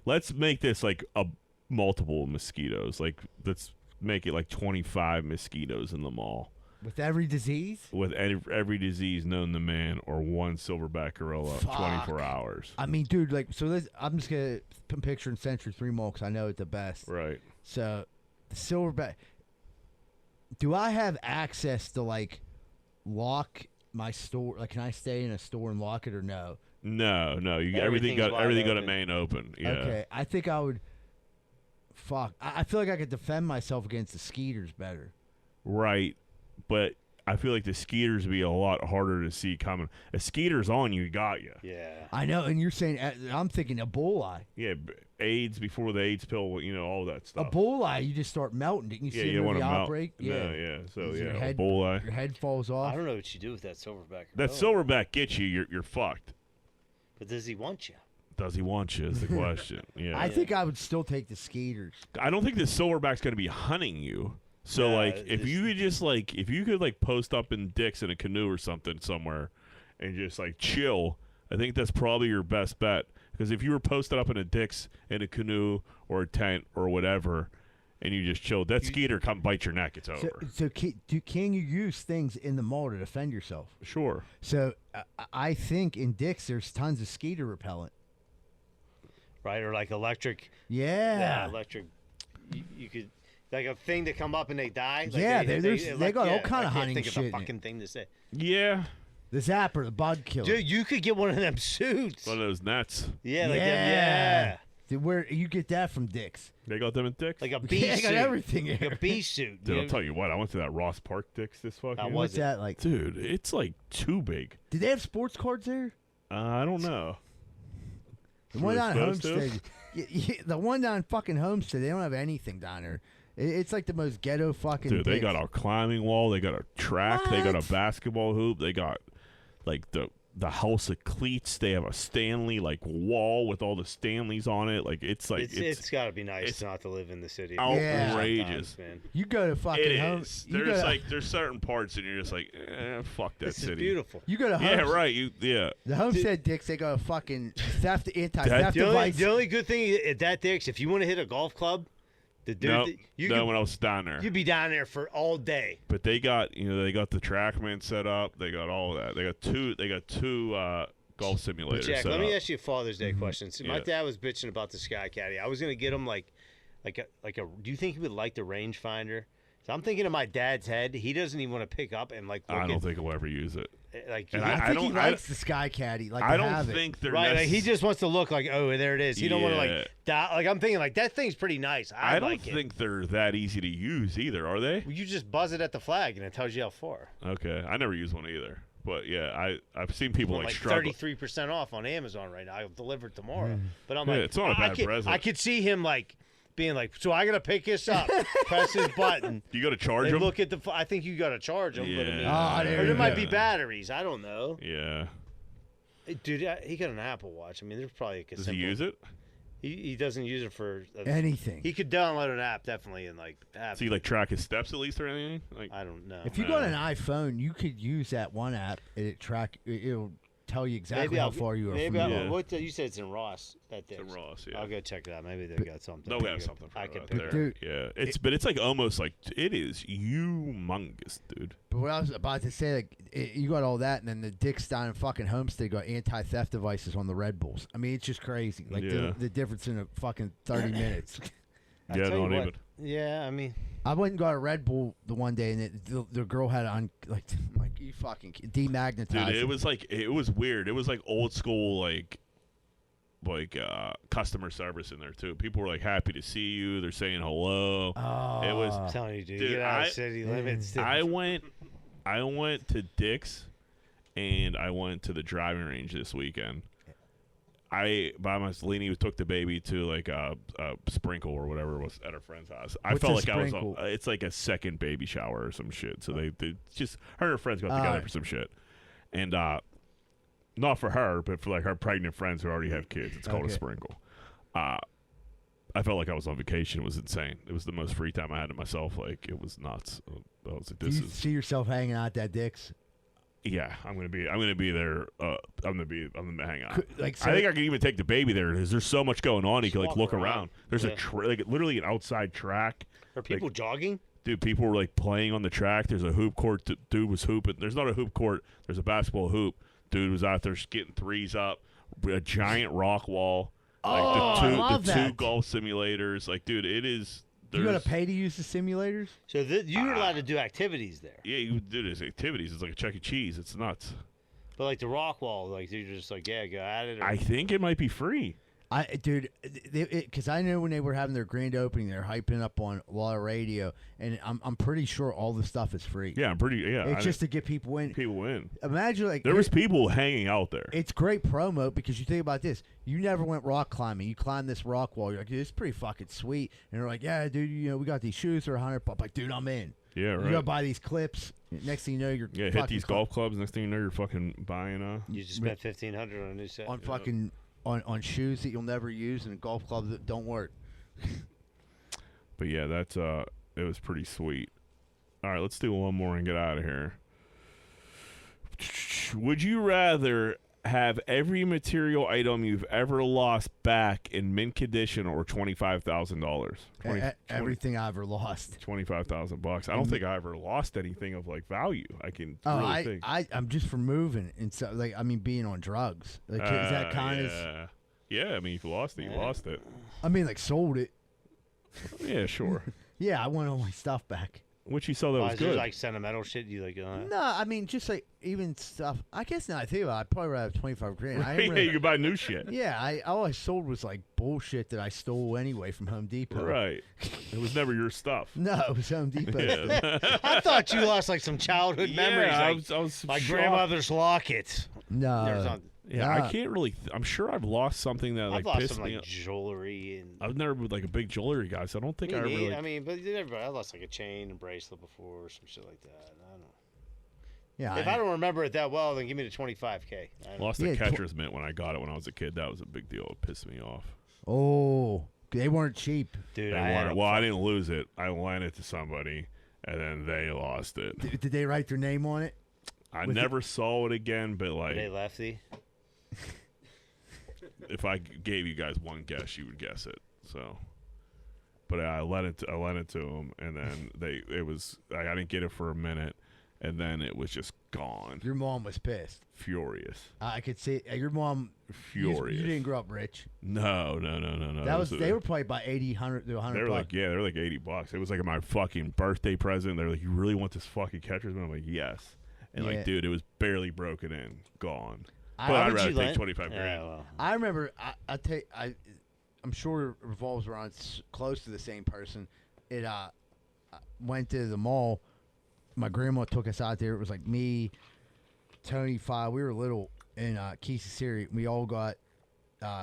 Let's make this like a multiple mosquitoes. Like, let's make it like 25 mosquitoes in the mall. With every disease? With every disease known to man or one silverback gorilla, 24 hours. I mean, dude, like, so I'm just going to picture in Century 3 Mall because I know it the best. Right. So, the silverback. Do I have access to, like, lock my store? Like, can I stay in a store and lock it or no? No. You everything got to main open. Yeah. Okay. I think I would. Fuck. I feel like I could defend myself against the skeeters better. Right. But I feel like the skeeters would be a lot harder to see coming. A skeeter's on you, got you. Yeah. I know, and you're saying, I'm thinking Ebola. Yeah, AIDS before the AIDS pill, all that stuff. Ebola, you just start melting. Didn't you see you want the to outbreak? Melt. Yeah. So, Ebola. Your head falls off. I don't know what you do with that silverback. That silverback gets you, you're fucked. But does he want you? Does he want you is the question. Yeah. I think I would still take the skeeters. I don't think the silverback's going to be hunting you. So, if you could post up in Dick's in a canoe or something somewhere and just, chill, I think that's probably your best bet. Because if you were posted up in a Dick's in a canoe or a tent or whatever and you just chilled, that skeeter come bite your neck, it's over. So can you use things in the mall to defend yourself? Sure. So, I think in Dick's there's tons of skeeter repellent. Right, or electric. Yeah. Electric. You could... Like a thing to come up and they die. They got all kind of hunting shit. I can't think of a fucking thing to say. Yeah. The zapper, the bug killer. Dude, you could get one of them suits. One of those nets. Yeah, like them. Yeah. Dude, where you get that from Dick's? They got them at Dick's? Like a bee suit. They got everything here. Like a bee suit. Dude, I'll tell you what. I went to that Ross Park Dick's this fucking. What's that like? Dude, it's too big. Did they have sports cards there? I don't know. The one down at Homestead. The one down fucking Homestead, they don't have anything down there. It's like the most ghetto fucking. Dude, they dicks. got a climbing wall. They got a track. They got a basketball hoop. They got like the house of cleats. They have a Stanley like wall with all the Stanleys on it. Like it's got to be nice not to live in the city. outrageous. Sometimes, man. You go to fucking It home. is. There's certain parts and you're just like, fuck that This city. is beautiful. You go to home. Yeah, right. The Homestead dicks, they got a fucking anti-theft The device. only good thing at that Dick's, if you want to hit a golf club, the dude, when I was down there. You'd be down there for all day. But they got they got the TrackMan set up. They got all that. They got two golf simulators. But Jack, set let me up. ask you a Father's Day question. So my Yeah. dad was bitching about the Sky Caddy. I was gonna get him like a. Do you think he would like the rangefinder? So I'm thinking in my dad's head, he doesn't even want to pick up and like. I don't think he'll ever use it. Like And I think he likes the Sky Caddy. Like I to don't have think they're right. Like he just wants to look like, oh, there it is. He don't want to like. Like I'm thinking like that thing's pretty nice. I don't like think they're that easy to use either, are they? Well, you just buzz it at the flag and it tells you how far. Okay, I never used one either. But yeah, I've seen people Like struggle. 33% off on Amazon right now. I'll deliver it tomorrow. But I'm Yeah, like, it's not a bad present. I could see him like being like, so I gotta pick this up, press his button. You got to charge and them. look at the. I think you gotta charge him. But I mean, Yeah. there or you there might go. be batteries. I don't know. Yeah. Dude, he got an Apple Watch. I mean, there's probably a Does he use it? He doesn't use it for anything. He could download an app definitely and like. Does he like track his steps at least or anything? Like I don't know. If you got an iPhone, you could use that one app. It'll tell you exactly how far you are from you. What you said it's in Ross. That It's in Ross, yeah. I'll go check it out. Maybe they got something. They'll have something for I it could out pick there. Dude, yeah, it's like almost like it is humongous, dude. But what I was about to say, like, you got all that, and then the Dick Stein and fucking Homestead got anti-theft devices on the Red Bulls. I mean, it's just crazy. Like the difference in a fucking 30 minutes. Yeah, not even. Yeah, I mean, I went and got a Red Bull the one day, and the girl had on like you fucking demagnetized. Dude, it was weird. It was like old school like customer service in there too. People were like happy to see you. They're saying hello. Oh, It was I'm telling you, dude, dude, get out of city limits. I went to Dick's and I went to the driving range this weekend. Lenny took the baby to like a sprinkle or whatever it was at her friend's house. I What's felt a like sprinkle? it's like a second baby shower or some shit. So they just her and her friends got together for some shit, and not for her, but for like her pregnant friends who already have kids. It's called a sprinkle. I felt like I was on vacation. It was insane. It was the most free time I had to myself. Like it was nuts. I was like, Do you see yourself hanging out at that Dick's? Yeah, I'm gonna be there. I'm gonna hang out. Like, I think I can even take the baby there because there's so much going on. He can like walk look around. around. There's Yeah. literally an outside track. Are people jogging? Dude, people were like playing on the track. There's a hoop court. Dude was hooping. There's not a hoop court. There's a basketball hoop. Dude was out there getting threes up. A giant rock wall. Like I love the two that. golf simulators. Like, dude, it is. You got to pay to use the simulators? So you're allowed to do activities there. Yeah, you do this activities. It's like a Chuck E. Cheese. It's nuts. But like the rock wall, like you're just like, yeah, go at it. Or... I think it might be free. Because I know when they were having their grand opening, they're hyping up on a lot of radio, and I'm pretty sure all the stuff is free. Yeah, I'm pretty. Yeah, It's just to get people in. people in. Imagine like There was people hanging out there. It's great promo because you think about this. You never went rock climbing. You climbed this rock wall. You're like, dude, it's pretty fucking sweet. And they're like, yeah, dude, we got these shoes for $100. I'm like, dude, I'm in. Yeah, right. You gotta buy these clips. Next thing you know, you're hit these golf clubs. Next thing you know, you're fucking buying You just spent $1,500 on a new set. on fucking on shoes that you'll never use and golf clubs that don't work. But yeah, that's it was pretty sweet. All right, let's do one more and get out of here. Would you rather have every material item you've ever lost back in mint condition or $25,000? Everything I ever lost. $25,000. I don't think I ever lost anything of like value. I can really think. I'm just for moving and so like being on drugs. Like is that kind of? Yeah, I mean, if you lost it, you lost it. I mean, like sold it. Yeah, sure. Yeah, I want all my stuff back. What you saw that was is there, good. like sentimental shit you like? No, I mean just like even stuff. I guess now I think about it, I'd probably rather have 25 grand. I Yeah, ain't really, you can buy new shit. yeah, all I sold was like bullshit that I stole anyway from Home Depot. Right. It was never your stuff. No, it was Home Depot. Yeah. I thought you lost like some childhood memories. Yeah, Like I was my shocked. grandmother's locket. No, Yeah, I can't really. I'm sure I've lost something that I've like lost pissed some me like off. jewelry and. I've never been like a big jewelry guy, so I don't think I really. I mean, but everybody, I lost like a chain and bracelet before, or some shit like that. I don't know. Yeah. If I don't remember it that well, then give me the 25K. Lost a catcher's mitt when I got it when I was a kid. That was a big deal. It pissed me off. Oh, they weren't cheap. Dude, I didn't lose it. I lent it to somebody, and then they lost it. Did they write their name on it? I never saw it again, but like. They lefty. If I gave you guys one guess, you would guess it. So, but I lent it to them, and then I didn't get it for a minute, and then it was just gone. Your mom was pissed. Furious. I could see your mom. Furious. You didn't grow up rich. No. They were probably about 80, 100 to 100. They were like $80. It was like my fucking birthday present. They're like, "You really want this fucking catcher's mitt?" I'm like, "Yes." And like, dude, it was barely broken in, gone. But I'd rather take 25 grand. Well. I remember. I'm sure it revolves around close to the same person. It went to the mall. My grandma took us out there. It was like me, Tony, Fi. We were little in Kansas City. We all got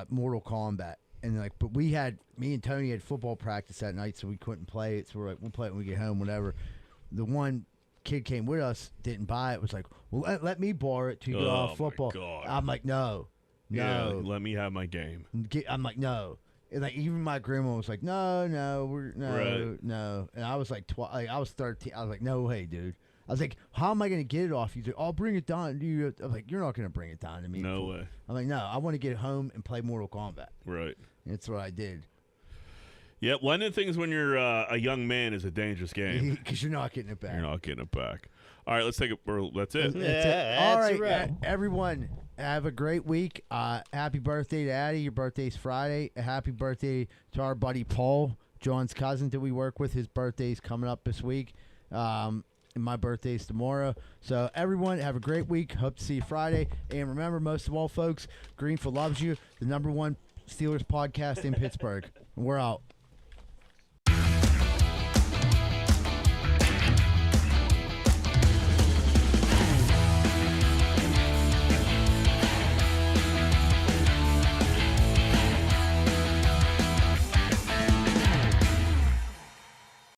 Mortal Kombat, and like, but me and Tony had football practice that night, so we couldn't play it. So we're like, we'll play it when we get home, whatever. The one kid came with us, didn't buy it. Was like, well, let me borrow it to go off football. My God. I'm like, no. Yeah, let me have my game. I'm like, no. And like even my grandma was like, no, no. And I was like, I was 13. I was like, no way, dude. I was like, how am I gonna get it off you? Like, I'll bring it down to you. I'm like, you're not gonna bring it down to me. No way. I'm like, no, I want to get home and play Mortal Kombat. Right. And that's what I did. Yeah, lending things when you're a young man is a dangerous game. Because you're not getting it back. You're not getting it back. All right, let's take it. That's it. That's it. All right, everyone, have a great week. Happy birthday to Addie. Your birthday's Friday. A happy birthday to our buddy Paul, John's cousin that we work with. His birthday's coming up this week. And my birthday's tomorrow. So, everyone, have a great week. Hope to see you Friday. And remember, most of all, folks, Greenfield loves you. The #1 Steelers podcast in Pittsburgh. We're out.